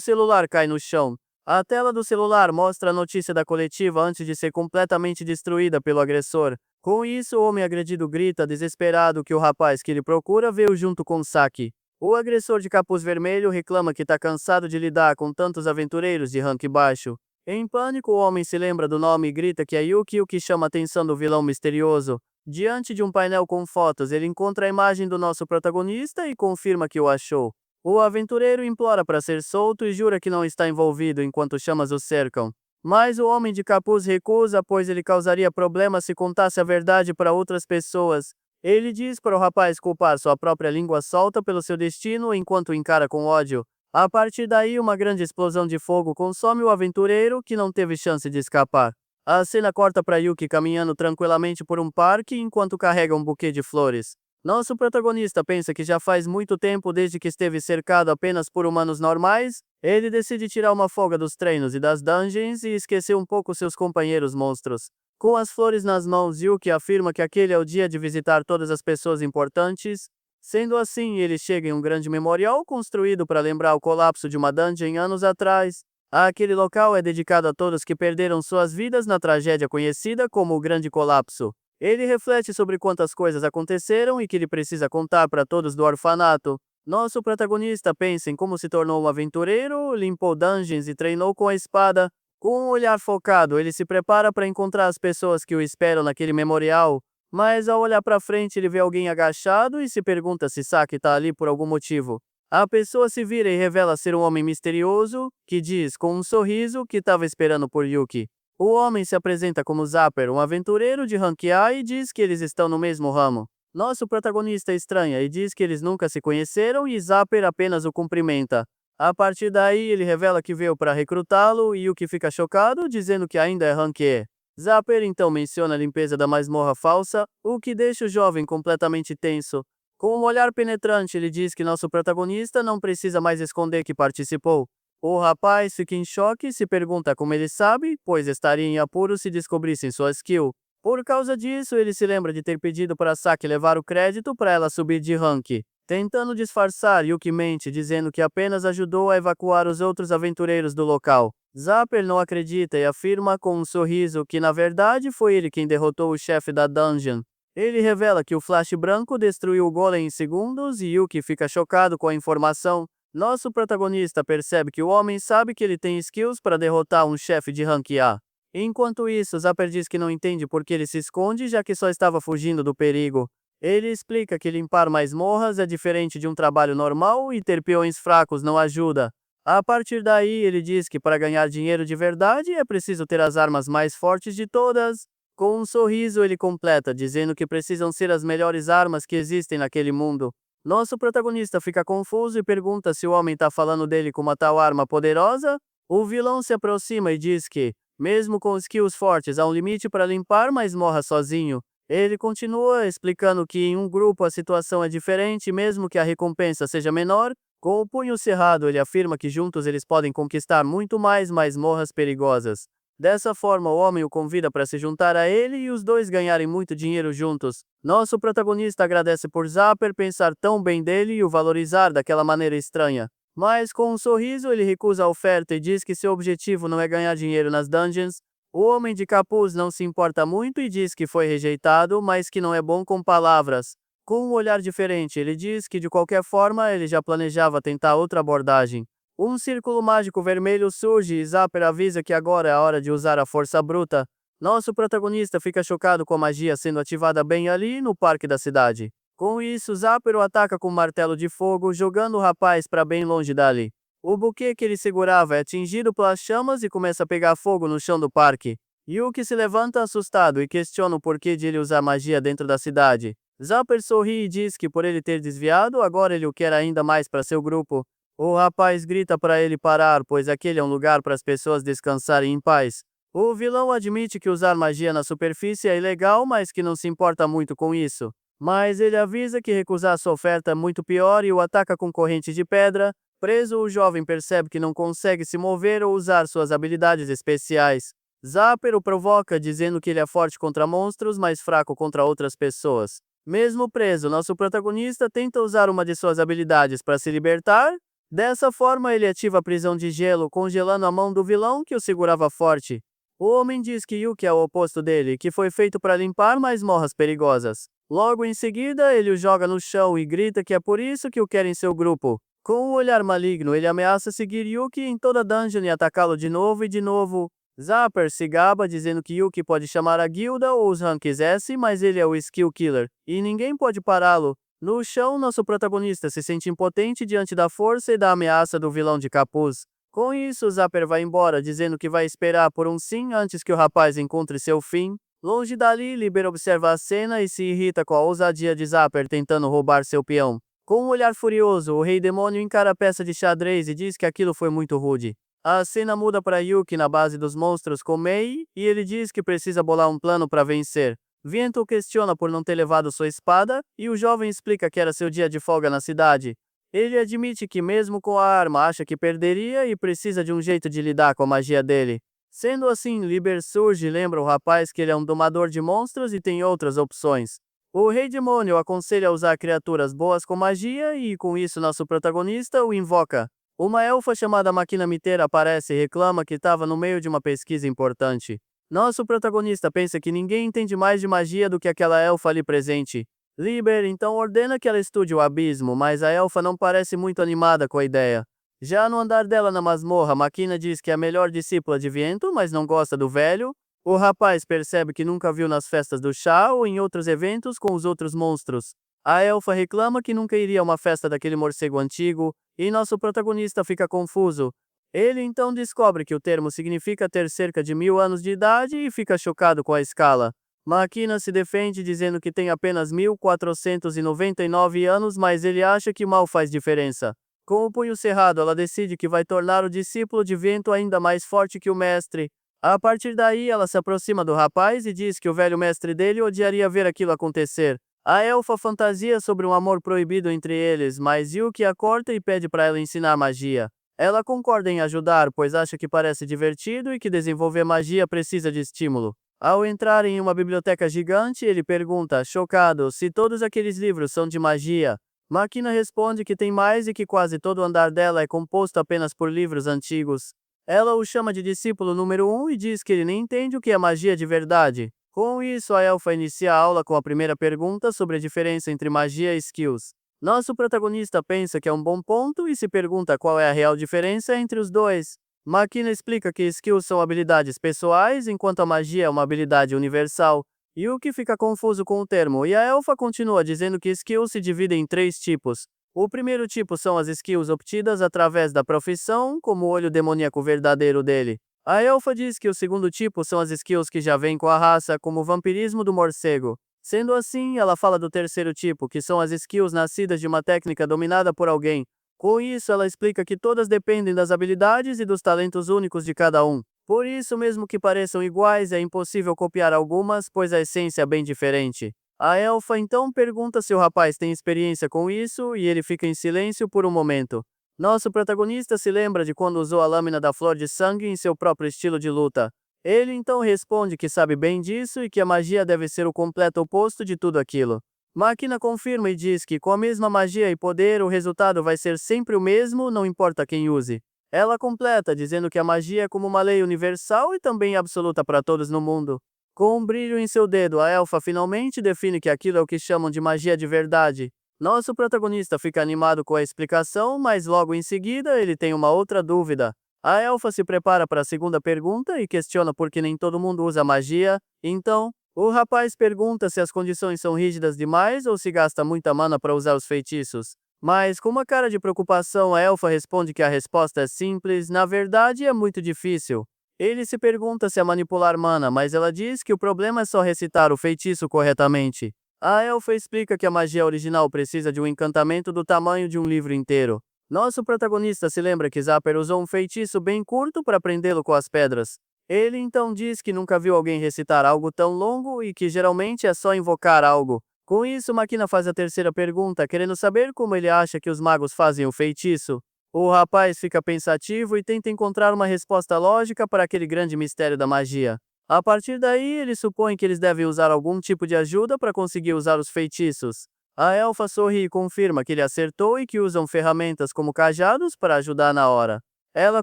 celular cai no chão. A tela do celular mostra a notícia da coletiva antes de ser completamente destruída pelo agressor. Com isso, o homem agredido grita desesperado que o rapaz que ele procura veio junto com Saki. O agressor de capuz vermelho reclama que está cansado de lidar com tantos aventureiros de rank baixo. Em pânico, o homem se lembra do nome e grita que é Yuki, o que chama a atenção do vilão misterioso. Diante de um painel com fotos, ele encontra a imagem do nosso protagonista e confirma que o achou. O aventureiro implora para ser solto e jura que não está envolvido enquanto chamas o cercam. Mas o homem de capuz recusa, pois ele causaria problemas se contasse a verdade para outras pessoas. Ele diz para o rapaz culpar sua própria língua solta pelo seu destino enquanto o encara com ódio. A partir daí, uma grande explosão de fogo consome o aventureiro, que não teve chance de escapar. A cena corta para Yuki caminhando tranquilamente por um parque enquanto carrega um buquê de flores. Nosso protagonista pensa que já faz muito tempo desde que esteve cercado apenas por humanos normais. Ele decide tirar uma folga dos treinos e das dungeons e esquecer um pouco seus companheiros monstros. Com as flores nas mãos, Yuki afirma que aquele é o dia de visitar todas as pessoas importantes. Sendo assim, ele chega em um grande memorial construído para lembrar o colapso de uma dungeon anos atrás. Aquele local é dedicado a todos que perderam suas vidas na tragédia conhecida como o Grande Colapso. Ele reflete sobre quantas coisas aconteceram e que ele precisa contar para todos do orfanato. Nosso protagonista pensa em como se tornou um aventureiro, limpou dungeons e treinou com a espada. Com um olhar focado, ele se prepara para encontrar as pessoas que o esperam naquele memorial. Mas ao olhar para frente, ele vê alguém agachado e se pergunta se Saki está ali por algum motivo. A pessoa se vira e revela ser um homem misterioso, que diz, com um sorriso, que estava esperando por Yuki. O homem se apresenta como Zapper, um aventureiro de rank A, e diz que eles estão no mesmo ramo. Nosso protagonista estranha e diz que eles nunca se conheceram e Zapper apenas o cumprimenta. A partir daí, ele revela que veio para recrutá-lo e Yuki fica chocado, dizendo que ainda é rank E. Zapper então menciona a limpeza da masmorra falsa, o que deixa o jovem completamente tenso. Com um olhar penetrante, ele diz que nosso protagonista não precisa mais esconder que participou. O rapaz fica em choque e se pergunta como ele sabe, pois estaria em apuros se descobrissem sua skill. Por causa disso, ele se lembra de ter pedido para Saki levar o crédito para ela subir de rank. Tentando disfarçar, Yuki mente, dizendo que apenas ajudou a evacuar os outros aventureiros do local. Zapper não acredita e afirma com um sorriso que na verdade foi ele quem derrotou o chefe da dungeon. Ele revela que o flash branco destruiu o golem em segundos e Yuki fica chocado com a informação. Nosso protagonista percebe que o homem sabe que ele tem skills para derrotar um chefe de rank A. Enquanto isso, Zapper diz que não entende por que ele se esconde, já que só estava fugindo do perigo. Ele explica que limpar masmorras é diferente de um trabalho normal e ter peões fracos não ajuda. A partir daí, ele diz que para ganhar dinheiro de verdade é preciso ter as armas mais fortes de todas. Com um sorriso, ele completa, dizendo que precisam ser as melhores armas que existem naquele mundo. Nosso protagonista fica confuso e pergunta se o homem está falando dele com uma tal arma poderosa. O vilão se aproxima e diz que, mesmo com skills fortes, há um limite para limpar masmorra sozinho. Ele continua explicando que em um grupo a situação é diferente, mesmo que a recompensa seja menor. Com o punho cerrado, ele afirma que juntos eles podem conquistar muito mais masmorras perigosas. Dessa forma, o homem o convida para se juntar a ele e os dois ganharem muito dinheiro juntos. Nosso protagonista agradece por Zapper pensar tão bem dele e o valorizar daquela maneira estranha. Mas com um sorriso, ele recusa a oferta e diz que seu objetivo não é ganhar dinheiro nas dungeons. O homem de capuz não se importa muito e diz que foi rejeitado, mas que não é bom com palavras. Com um olhar diferente, ele diz que de qualquer forma ele já planejava tentar outra abordagem. Um círculo mágico vermelho surge e Zapper avisa que agora é a hora de usar a força bruta. Nosso protagonista fica chocado com a magia sendo ativada bem ali no parque da cidade. Com isso, Zapper o ataca com um martelo de fogo, jogando o rapaz para bem longe dali. O buquê que ele segurava é atingido pelas chamas e começa a pegar fogo no chão do parque. Yuki se levanta assustado e questiona o porquê de ele usar magia dentro da cidade. Zapper sorri e diz que por ele ter desviado, agora ele o quer ainda mais para seu grupo. O rapaz grita para ele parar, pois aquele é um lugar para as pessoas descansarem em paz. O vilão admite que usar magia na superfície é ilegal, mas que não se importa muito com isso. Mas ele avisa que recusar sua oferta é muito pior e o ataca com corrente de pedra. Preso, o jovem percebe que não consegue se mover ou usar suas habilidades especiais. Zapper o provoca, dizendo que ele é forte contra monstros, mas fraco contra outras pessoas. Mesmo preso, nosso protagonista tenta usar uma de suas habilidades para se libertar. Dessa forma, ele ativa a prisão de gelo, congelando a mão do vilão que o segurava forte. O homem diz que Yuki é o oposto dele, que foi feito para limpar masmorras perigosas. Logo em seguida, ele o joga no chão e grita que é por isso que o quer em seu grupo. Com um olhar maligno, ele ameaça seguir Yuki em toda a dungeon e atacá-lo de novo e de novo. Zapper se gaba dizendo que Yuki pode chamar a guilda ou os ranks S, mas ele é o skill killer, e ninguém pode pará-lo. No chão, nosso protagonista se sente impotente diante da força e da ameaça do vilão de capuz. Com isso, Zapper vai embora, dizendo que vai esperar por um sim antes que o rapaz encontre seu fim. Longe dali, Liber observa a cena e se irrita com a ousadia de Zapper tentando roubar seu peão. Com um olhar furioso, o Rei Demônio encara a peça de xadrez e diz que aquilo foi muito rude. A cena muda para Yuki na base dos monstros com Mei, e ele diz que precisa bolar um plano para vencer. Viento o questiona por não ter levado sua espada, e o jovem explica que era seu dia de folga na cidade. Ele admite que mesmo com a arma acha que perderia e precisa de um jeito de lidar com a magia dele. Sendo assim, Liber surge e lembra o rapaz que ele é um domador de monstros e tem outras opções. O Rei Demônio aconselha a usar criaturas boas com magia e, com isso, nosso protagonista o invoca. Uma elfa chamada Máquina Miteira aparece e reclama que estava no meio de uma pesquisa importante. Nosso protagonista pensa que ninguém entende mais de magia do que aquela elfa ali presente. Liber então ordena que ela estude o abismo, mas a elfa não parece muito animada com a ideia. Já no andar dela na masmorra, Máquina diz que é a melhor discípula de Viento, mas não gosta do velho. O rapaz percebe que nunca viu nas festas do chá ou em outros eventos com os outros monstros. A elfa reclama que nunca iria a uma festa daquele morcego antigo, e nosso protagonista fica confuso. Ele então descobre que o termo significa ter cerca de 1000 anos de idade e fica chocado com a escala. Máquina se defende dizendo que tem apenas 1499 anos, mas ele acha que mal faz diferença. Com o punho cerrado, ela decide que vai tornar o discípulo de Vento ainda mais forte que o mestre. A partir daí, ela se aproxima do rapaz e diz que o velho mestre dele odiaria ver aquilo acontecer. A elfa fantasia sobre um amor proibido entre eles, mas Yuki a corta e pede para ela ensinar magia. Ela concorda em ajudar, pois acha que parece divertido e que desenvolver magia precisa de estímulo. Ao entrar em uma biblioteca gigante, ele pergunta, chocado, se todos aqueles livros são de magia. Máquina responde que tem mais e que quase todo o andar dela é composto apenas por livros antigos. Ela o chama de discípulo número 1 e diz que ele nem entende o que é magia de verdade. Com isso, a elfa inicia a aula com a primeira pergunta sobre a diferença entre magia e skills. Nosso protagonista pensa que é um bom ponto e se pergunta qual é a real diferença entre os dois. Máquina explica que skills são habilidades pessoais, enquanto a magia é uma habilidade universal. Yuki fica confuso com o termo, e a elfa continua dizendo que skills se dividem em 3 tipos. O primeiro tipo são as skills obtidas através da profissão, como o olho demoníaco verdadeiro dele. A elfa diz que o segundo tipo são as skills que já vêm com a raça, como o vampirismo do morcego. Sendo assim, ela fala do terceiro tipo, que são as skills nascidas de uma técnica dominada por alguém. Com isso, ela explica que todas dependem das habilidades e dos talentos únicos de cada um. Por isso, mesmo que pareçam iguais, é impossível copiar algumas, pois a essência é bem diferente. A elfa então pergunta se o rapaz tem experiência com isso, e ele fica em silêncio por um momento. Nosso protagonista se lembra de quando usou a lâmina da flor de sangue em seu próprio estilo de luta. Ele então responde que sabe bem disso e que a magia deve ser o completo oposto de tudo aquilo. Máquina confirma e diz que com a mesma magia e poder, o resultado vai ser sempre o mesmo, não importa quem use. Ela completa dizendo que a magia é como uma lei universal e também absoluta para todos no mundo. Com um brilho em seu dedo, a elfa finalmente define que aquilo é o que chamam de magia de verdade. Nosso protagonista fica animado com a explicação, mas logo em seguida ele tem uma outra dúvida. A elfa se prepara para a segunda pergunta e questiona por que nem todo mundo usa magia. Então, o rapaz pergunta se as condições são rígidas demais ou se gasta muita mana para usar os feitiços. Mas, com uma cara de preocupação, a elfa responde que a resposta é simples, na verdade é muito difícil. Ele se pergunta se é manipular mana, mas ela diz que o problema é só recitar o feitiço corretamente. A elfa explica que a magia original precisa de um encantamento do tamanho de um livro inteiro. Nosso protagonista se lembra que Zapper usou um feitiço bem curto para prendê-lo com as pedras. Ele então diz que nunca viu alguém recitar algo tão longo e que geralmente é só invocar algo. Com isso, Máquina faz a terceira pergunta, querendo saber como ele acha que os magos fazem o feitiço. O rapaz fica pensativo e tenta encontrar uma resposta lógica para aquele grande mistério da magia. A partir daí, ele supõe que eles devem usar algum tipo de ajuda para conseguir usar os feitiços. A elfa sorri e confirma que ele acertou e que usam ferramentas como cajados para ajudar na hora. Ela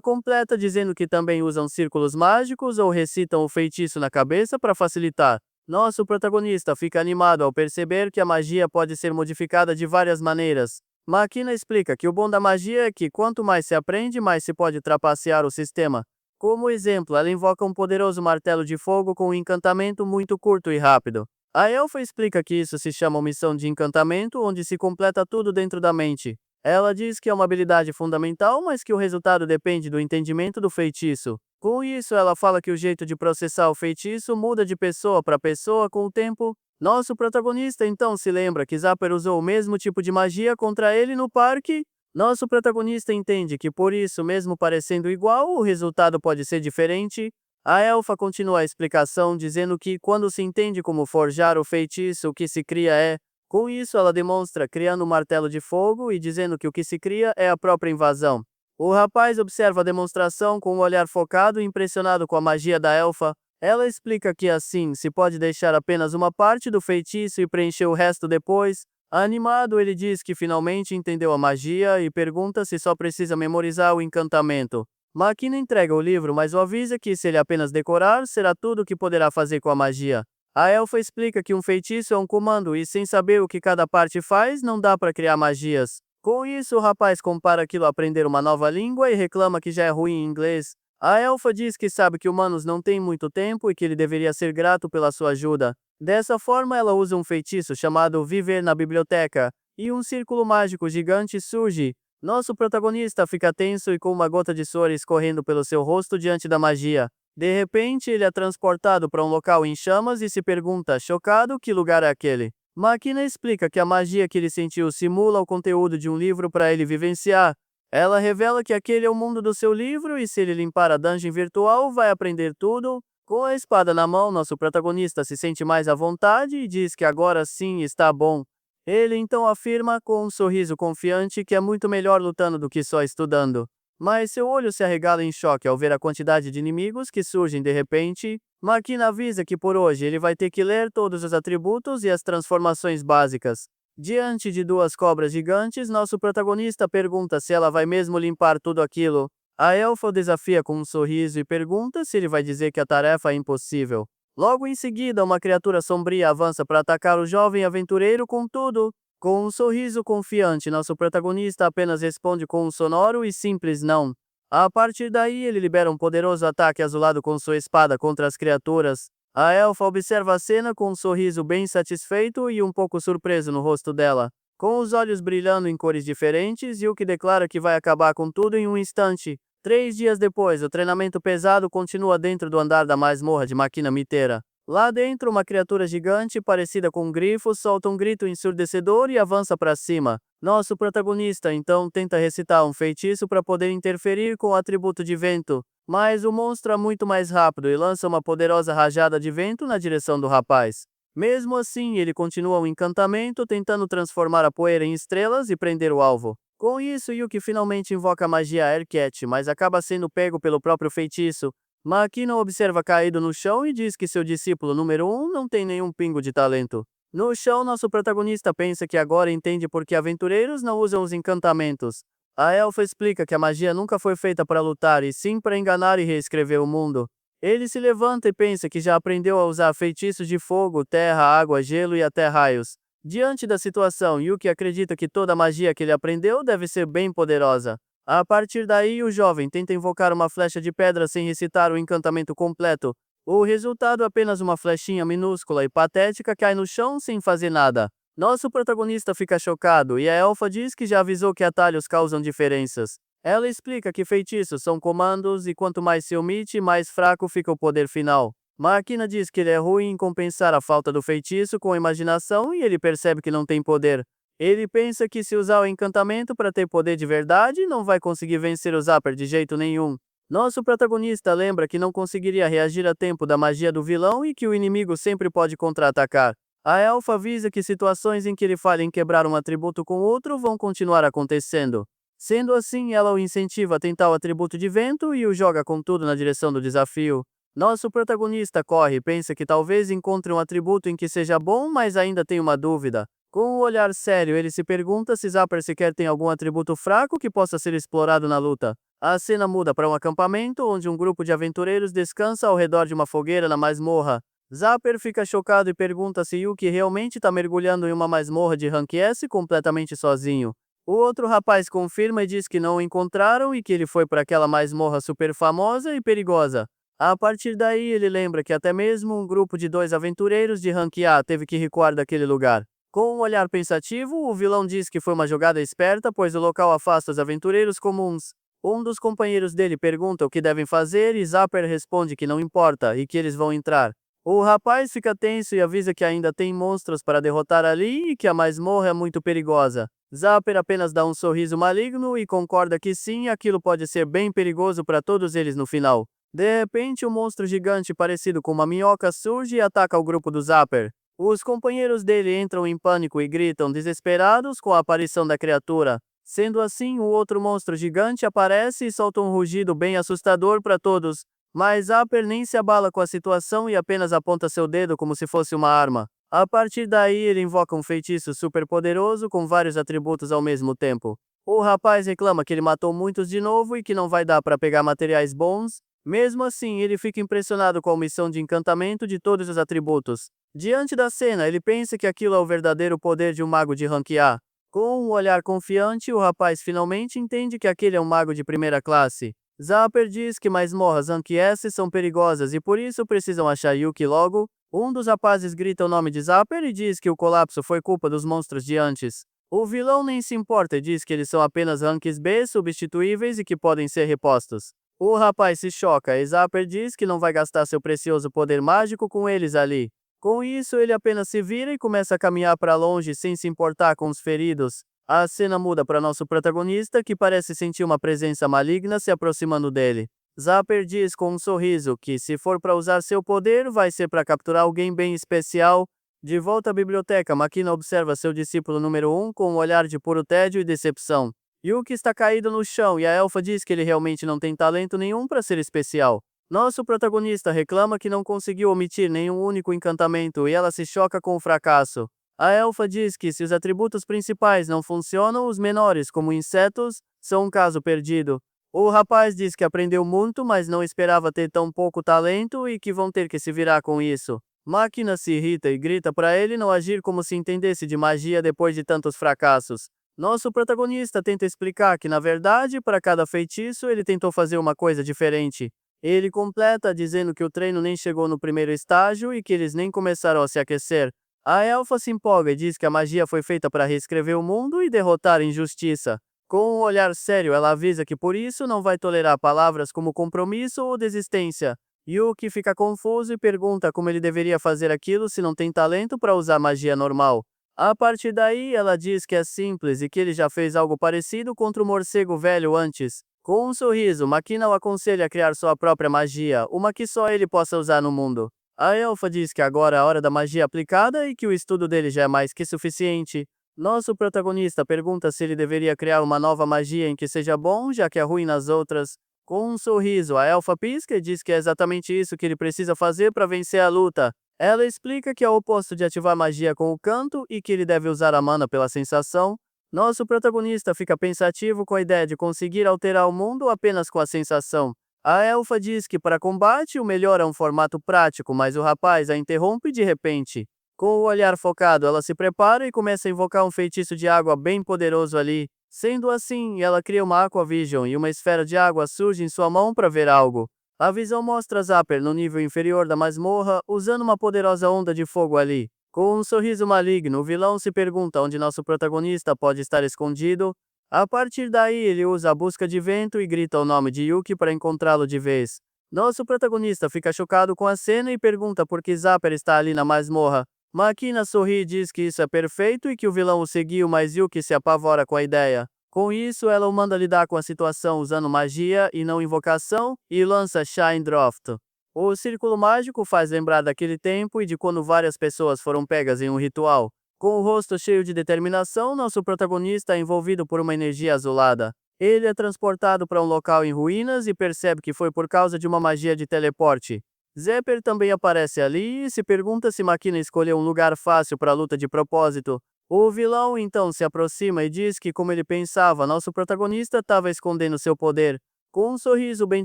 completa dizendo que também usam círculos mágicos ou recitam o feitiço na cabeça para facilitar. Nosso protagonista fica animado ao perceber que a magia pode ser modificada de várias maneiras. Máquina explica que o bom da magia é que quanto mais se aprende, mais se pode trapacear o sistema. Como exemplo, ela invoca um poderoso martelo de fogo com um encantamento muito curto e rápido. A elfa explica que isso se chama omissão de encantamento, onde se completa tudo dentro da mente. Ela diz que é uma habilidade fundamental, mas que o resultado depende do entendimento do feitiço. Com isso, ela fala que o jeito de processar o feitiço muda de pessoa para pessoa com o tempo. Nosso protagonista então se lembra que Zapper usou o mesmo tipo de magia contra ele no parque. Nosso protagonista entende que por isso, mesmo parecendo igual, o resultado pode ser diferente. A elfa continua a explicação dizendo que quando se entende como forjar o feitiço, o que se cria é. Com isso, ela demonstra criando um martelo de fogo e dizendo que o que se cria é a própria invasão. O rapaz observa a demonstração com um olhar focado e impressionado com a magia da elfa. Ela explica que assim se pode deixar apenas uma parte do feitiço e preencher o resto depois. Animado, ele diz que finalmente entendeu a magia e pergunta se só precisa memorizar o encantamento. Makina entrega o livro, mas o avisa que se ele apenas decorar, será tudo o que poderá fazer com a magia. A elfa explica que um feitiço é um comando e sem saber o que cada parte faz, não dá para criar magias. Com isso, o rapaz compara aquilo a aprender uma nova língua e reclama que já é ruim em inglês. A elfa diz que sabe que humanos não têm muito tempo e que ele deveria ser grato pela sua ajuda. Dessa forma, ela usa um feitiço chamado Viver na Biblioteca, e um círculo mágico gigante surge. Nosso protagonista fica tenso e com uma gota de suor escorrendo pelo seu rosto diante da magia. De repente, ele é transportado para um local em chamas e se pergunta, chocado, que lugar é aquele. Makina explica que a magia que ele sentiu simula o conteúdo de um livro para ele vivenciar. Ela revela que aquele é o mundo do seu livro e se ele limpar a dungeon virtual, vai aprender tudo. Com a espada na mão, nosso protagonista se sente mais à vontade e diz que agora sim está bom. Ele então afirma com um sorriso confiante que é muito melhor lutando do que só estudando. Mas seu olho se arregala em choque ao ver a quantidade de inimigos que surgem de repente. Makina avisa que por hoje ele vai ter que ler todos os atributos e as transformações básicas. Diante de duas cobras gigantes, nosso protagonista pergunta se ela vai mesmo limpar tudo aquilo. A elfa o desafia com um sorriso e pergunta se ele vai dizer que a tarefa é impossível. Logo em seguida, uma criatura sombria avança para atacar o jovem aventureiro com tudo. Com um sorriso confiante, nosso protagonista apenas responde com um sonoro e simples não. A partir daí, ele libera um poderoso ataque azulado com sua espada contra as criaturas. A elfa observa a cena com um sorriso bem satisfeito e um pouco surpreso no rosto dela, com os olhos brilhando em cores diferentes e o que declara que vai acabar com tudo em um instante. 3 dias depois, o treinamento pesado continua dentro do andar da masmorra de Makina Mitera. Lá dentro, uma criatura gigante parecida com um grifo solta um grito ensurdecedor e avança para cima. Nosso protagonista então tenta recitar um feitiço para poder interferir com o atributo de vento, mas o monstro é muito mais rápido e lança uma poderosa rajada de vento na direção do rapaz. Mesmo assim, ele continua um encantamento tentando transformar a poeira em estrelas e prender o alvo. Com isso, Yuki finalmente invoca a magia Aircat, mas acaba sendo pego pelo próprio feitiço. Makina observa caído no chão e diz que seu discípulo número 1 não tem nenhum pingo de talento. No chão, nosso protagonista pensa que agora entende por que aventureiros não usam os encantamentos. A elfa explica que a magia nunca foi feita para lutar e sim para enganar e reescrever o mundo. Ele se levanta e pensa que já aprendeu a usar feitiços de fogo, terra, água, gelo e até raios. Diante da situação, Yuki acredita que toda a magia que ele aprendeu deve ser bem poderosa. A partir daí, o jovem tenta invocar uma flecha de pedra sem recitar o encantamento completo. O resultado é apenas uma flechinha minúscula e patética cai no chão sem fazer nada. Nosso protagonista fica chocado e a elfa diz que já avisou que atalhos causam diferenças. Ela explica que feitiços são comandos e quanto mais se omite, mais fraco fica o poder final. Makina diz que ele é ruim em compensar a falta do feitiço com a imaginação e ele percebe que não tem poder. Ele pensa que se usar o encantamento para ter poder de verdade, não vai conseguir vencer o Zapper de jeito nenhum. Nosso protagonista lembra que não conseguiria reagir a tempo da magia do vilão e que o inimigo sempre pode contra-atacar. A elfa avisa que situações em que ele falha em quebrar um atributo com outro vão continuar acontecendo. Sendo assim, ela o incentiva a tentar o atributo de vento e o joga com tudo na direção do desafio. Nosso protagonista corre e pensa que talvez encontre um atributo em que seja bom, mas ainda tem uma dúvida. Com um olhar sério, ele se pergunta se Zapper sequer tem algum atributo fraco que possa ser explorado na luta. A cena muda para um acampamento onde um grupo de aventureiros descansa ao redor de uma fogueira na masmorra. Zapper fica chocado e pergunta se Yuki realmente está mergulhando em uma masmorra de Rank S completamente sozinho. O outro rapaz confirma e diz que não o encontraram e que ele foi para aquela masmorra super famosa e perigosa. A partir daí, ele lembra que até mesmo um grupo de 2 aventureiros de Rank A teve que recuar daquele lugar. Com um olhar pensativo, o vilão diz que foi uma jogada esperta, pois o local afasta os aventureiros comuns. Um dos companheiros dele pergunta o que devem fazer e Zapper responde que não importa e que eles vão entrar. O rapaz fica tenso e avisa que ainda tem monstros para derrotar ali e que a masmorra é muito perigosa. Zapper apenas dá um sorriso maligno e concorda que sim, aquilo pode ser bem perigoso para todos eles no final. De repente, um monstro gigante parecido com uma minhoca surge e ataca o grupo do Zapper. Os companheiros dele entram em pânico e gritam desesperados com a aparição da criatura. Sendo assim, o outro monstro gigante aparece e solta um rugido bem assustador para todos. Mas Zapper nem se abala com a situação e apenas aponta seu dedo como se fosse uma arma. A partir daí, ele invoca um feitiço super poderoso com vários atributos ao mesmo tempo. O rapaz reclama que ele matou muitos de novo e que não vai dar para pegar materiais bons. Mesmo assim, ele fica impressionado com a omissão de encantamento de todos os atributos. Diante da cena, ele pensa que aquilo é o verdadeiro poder de um mago de rank A. Com um olhar confiante, o rapaz finalmente entende que aquele é um mago de primeira classe. Zapper diz que masmorras rank S são perigosas e por isso precisam achar Yuki logo. Um dos rapazes grita o nome de Zapper e diz que o colapso foi culpa dos monstros de antes. O vilão nem se importa e diz que eles são apenas ranks B substituíveis e que podem ser repostos. O rapaz se choca e Zapper diz que não vai gastar seu precioso poder mágico com eles ali. Com isso, ele apenas se vira e começa a caminhar para longe sem se importar com os feridos. A cena muda para nosso protagonista, que parece sentir uma presença maligna se aproximando dele. Zapper diz com um sorriso que, se for para usar seu poder, vai ser para capturar alguém bem especial. De volta à biblioteca, Makina observa seu discípulo número 1 com um olhar de puro tédio e decepção. Yuki está caído no chão e a elfa diz que ele realmente não tem talento nenhum para ser especial. Nosso protagonista reclama que não conseguiu omitir nenhum único encantamento e ela se choca com o fracasso. A elfa diz que se os atributos principais não funcionam, os menores, como insetos, são um caso perdido. O rapaz diz que aprendeu muito, mas não esperava ter tão pouco talento e que vão ter que se virar com isso. Makina se irrita e grita para ele não agir como se entendesse de magia depois de tantos fracassos. Nosso protagonista tenta explicar que, na verdade, para cada feitiço ele tentou fazer uma coisa diferente. Ele completa dizendo que o treino nem chegou no primeiro estágio e que eles nem começaram a se aquecer. A elfa se empolga e diz que a magia foi feita para reescrever o mundo e derrotar a injustiça. Com um olhar sério, ela avisa que por isso não vai tolerar palavras como compromisso ou desistência. Yuki fica confuso e pergunta como ele deveria fazer aquilo se não tem talento para usar magia normal. A partir daí, ela diz que é simples e que ele já fez algo parecido contra o morcego velho antes. Com um sorriso, Makina o aconselha a criar sua própria magia, uma que só ele possa usar no mundo. A elfa diz que agora é a hora da magia aplicada e que o estudo dele já é mais que suficiente. Nosso protagonista pergunta se ele deveria criar uma nova magia em que seja bom, já que é ruim nas outras. Com um sorriso, a elfa pisca e diz que é exatamente isso que ele precisa fazer para vencer a luta. Ela explica que é o oposto de ativar magia com o canto e que ele deve usar a mana pela sensação. Nosso protagonista fica pensativo com a ideia de conseguir alterar o mundo apenas com a sensação. A elfa diz que para combate o melhor é um formato prático, mas o rapaz a interrompe de repente. Com o olhar focado, ela se prepara e começa a invocar um feitiço de água bem poderoso ali. Sendo assim, ela cria uma Aqua Vision e uma esfera de água surge em sua mão para ver algo. A visão mostra Zapper no nível inferior da masmorra, usando uma poderosa onda de fogo ali. Com um sorriso maligno, o vilão se pergunta onde nosso protagonista pode estar escondido. A partir daí, ele usa a busca de vento e grita o nome de Yuki para encontrá-lo de vez. Nosso protagonista fica chocado com a cena e pergunta por que Zapper está ali na masmorra. Makina sorri e diz que isso é perfeito e que o vilão o seguiu, mas Yuki se apavora com a ideia. Com isso, ela o manda lidar com a situação usando magia e não invocação, e lança Shine Droft. O círculo mágico faz lembrar daquele tempo e de quando várias pessoas foram pegas em um ritual. Com o rosto cheio de determinação, nosso protagonista é envolvido por uma energia azulada. Ele é transportado para um local em ruínas e percebe que foi por causa de uma magia de teleporte. Zapper também aparece ali e se pergunta se Makina escolheu um lugar fácil para a luta de propósito. O vilão então se aproxima e diz que, como ele pensava, nosso protagonista estava escondendo seu poder. Com um sorriso bem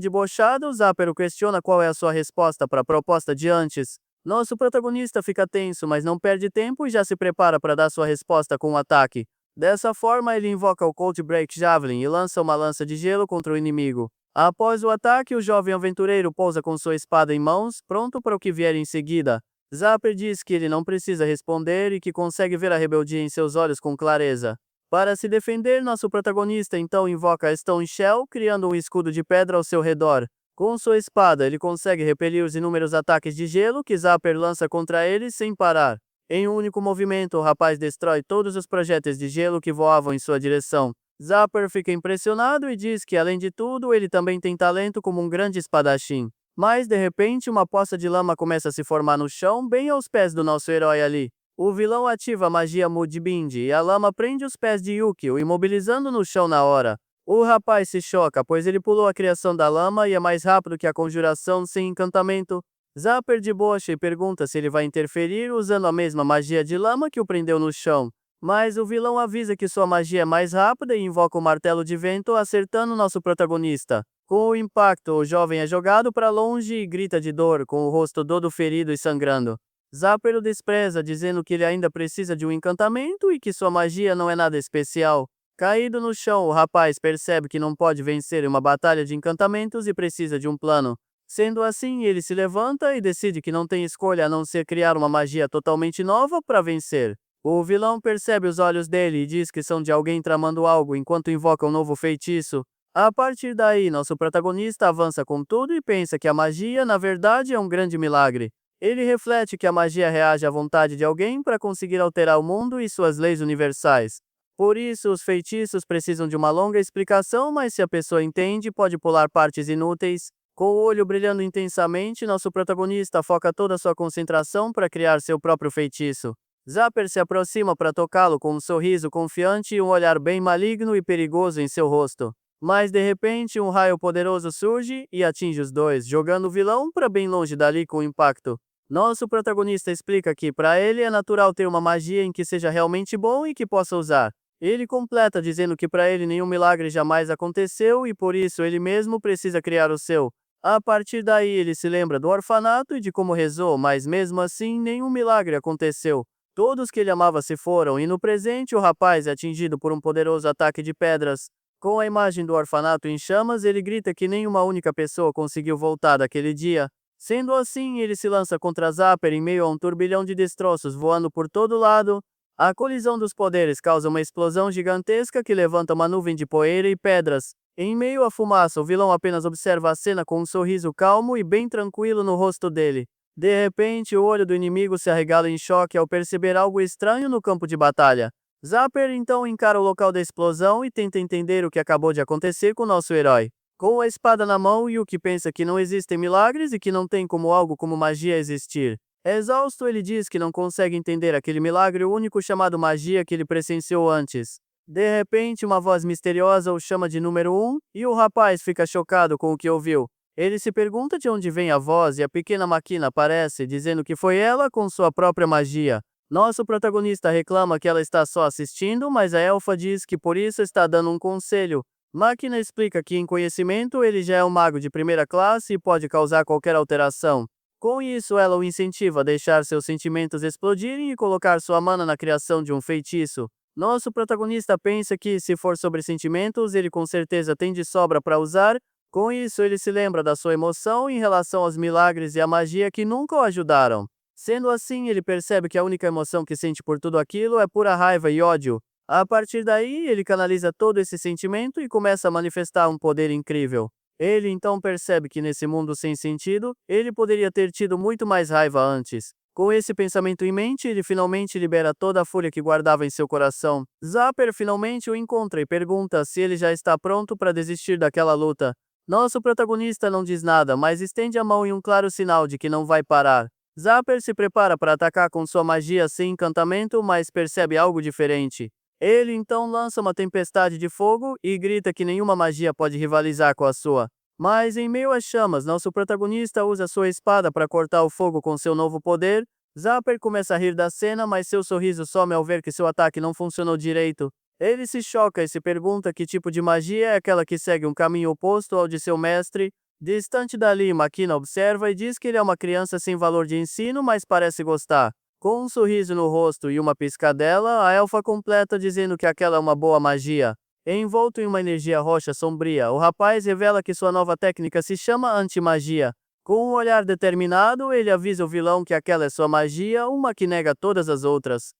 debochado, Zapper o questiona qual é a sua resposta para a proposta de antes. Nosso protagonista fica tenso, mas não perde tempo e já se prepara para dar sua resposta com um ataque. Dessa forma, ele invoca o Cold Break Javelin e lança uma lança de gelo contra o inimigo. Após o ataque, o jovem aventureiro pousa com sua espada em mãos, pronto para o que vier em seguida. Zapper diz que ele não precisa responder e que consegue ver a rebeldia em seus olhos com clareza. Para se defender, nosso protagonista então invoca a Stone Shell, criando um escudo de pedra ao seu redor. Com sua espada, ele consegue repelir os inúmeros ataques de gelo que Zapper lança contra ele sem parar. Em um único movimento, o rapaz destrói todos os projéteis de gelo que voavam em sua direção. Zapper fica impressionado e diz que, além de tudo, ele também tem talento como um grande espadachim. Mas, de repente, uma poça de lama começa a se formar no chão, bem aos pés do nosso herói ali. O vilão ativa a magia Mudbind e a lama prende os pés de Yuki, o imobilizando no chão na hora. O rapaz se choca, pois ele pulou a criação da lama e é mais rápido que a conjuração sem encantamento. Zapper debocha e pergunta se ele vai interferir usando a mesma magia de lama que o prendeu no chão. Mas o vilão avisa que sua magia é mais rápida e invoca o martelo de vento, acertando nosso protagonista. Com o impacto, o jovem é jogado para longe e grita de dor, com o rosto todo ferido e sangrando. Zapper o despreza, dizendo que ele ainda precisa de um encantamento e que sua magia não é nada especial. Caído no chão, o rapaz percebe que não pode vencer uma batalha de encantamentos e precisa de um plano. Sendo assim, ele se levanta e decide que não tem escolha a não ser criar uma magia totalmente nova para vencer. O vilão percebe os olhos dele e diz que são de alguém tramando algo enquanto invoca um novo feitiço. A partir daí, nosso protagonista avança com tudo e pensa que a magia, na verdade, é um grande milagre. Ele reflete que a magia reage à vontade de alguém para conseguir alterar o mundo e suas leis universais. Por isso, os feitiços precisam de uma longa explicação, mas se a pessoa entende, pode pular partes inúteis. Com o olho brilhando intensamente, nosso protagonista foca toda a sua concentração para criar seu próprio feitiço. Zapper se aproxima para tocá-lo com um sorriso confiante e um olhar bem maligno e perigoso em seu rosto. Mas de repente, um raio poderoso surge e atinge os dois, jogando o vilão para bem longe dali com impacto. Nosso protagonista explica que, para ele, é natural ter uma magia em que seja realmente bom e que possa usar. Ele completa dizendo que para ele nenhum milagre jamais aconteceu e por isso ele mesmo precisa criar o seu. A partir daí ele se lembra do orfanato e de como rezou, mas mesmo assim nenhum milagre aconteceu. Todos que ele amava se foram e no presente o rapaz é atingido por um poderoso ataque de pedras. Com a imagem do orfanato em chamas, ele grita que nenhuma única pessoa conseguiu voltar daquele dia. Sendo assim, ele se lança contra Zapper em meio a um turbilhão de destroços voando por todo lado. A colisão dos poderes causa uma explosão gigantesca que levanta uma nuvem de poeira e pedras. Em meio à fumaça, o vilão apenas observa a cena com um sorriso calmo e bem tranquilo no rosto dele. De repente, o olho do inimigo se arregala em choque ao perceber algo estranho no campo de batalha. Zapper então encara o local da explosão e tenta entender o que acabou de acontecer com nosso herói. Com a espada na mão, Yuki pensa que não existem milagres e que não tem como algo como magia existir. Exausto, ele diz que não consegue entender aquele milagre único chamado magia que ele presenciou antes. De repente, uma voz misteriosa o chama de número 1 e o rapaz fica chocado com o que ouviu. Ele se pergunta de onde vem a voz e a pequena máquina aparece, dizendo que foi ela com sua própria magia. Nosso protagonista reclama que ela está só assistindo, mas a elfa diz que por isso está dando um conselho. Máquina explica que em conhecimento ele já é um mago de primeira classe e pode causar qualquer alteração. Com isso, ela o incentiva a deixar seus sentimentos explodirem e colocar sua mana na criação de um feitiço. Nosso protagonista pensa que, se for sobre sentimentos, ele com certeza tem de sobra para usar. Com isso, ele se lembra da sua emoção em relação aos milagres e à magia que nunca o ajudaram. Sendo assim, ele percebe que a única emoção que sente por tudo aquilo é pura raiva e ódio. A partir daí, ele canaliza todo esse sentimento e começa a manifestar um poder incrível. Ele então percebe que nesse mundo sem sentido, ele poderia ter tido muito mais raiva antes. Com esse pensamento em mente, ele finalmente libera toda a fúria que guardava em seu coração. Zapper finalmente o encontra e pergunta se ele já está pronto para desistir daquela luta. Nosso protagonista não diz nada, mas estende a mão em um claro sinal de que não vai parar. Zapper se prepara para atacar com sua magia sem encantamento, mas percebe algo diferente. Ele então lança uma tempestade de fogo e grita que nenhuma magia pode rivalizar com a sua. Mas em meio às chamas, nosso protagonista usa sua espada para cortar o fogo com seu novo poder. Zapper começa a rir da cena, mas seu sorriso some ao ver que seu ataque não funcionou direito. Ele se choca e se pergunta que tipo de magia é aquela que segue um caminho oposto ao de seu mestre. Distante dali, Máquina observa e diz que ele é uma criança sem valor de ensino, mas parece gostar. Com um sorriso no rosto e uma piscadela, a elfa completa dizendo que aquela é uma boa magia. Envolto em uma energia roxa sombria, o rapaz revela que sua nova técnica se chama antimagia. Com um olhar determinado, ele avisa o vilão que aquela é sua magia, uma que nega todas as outras.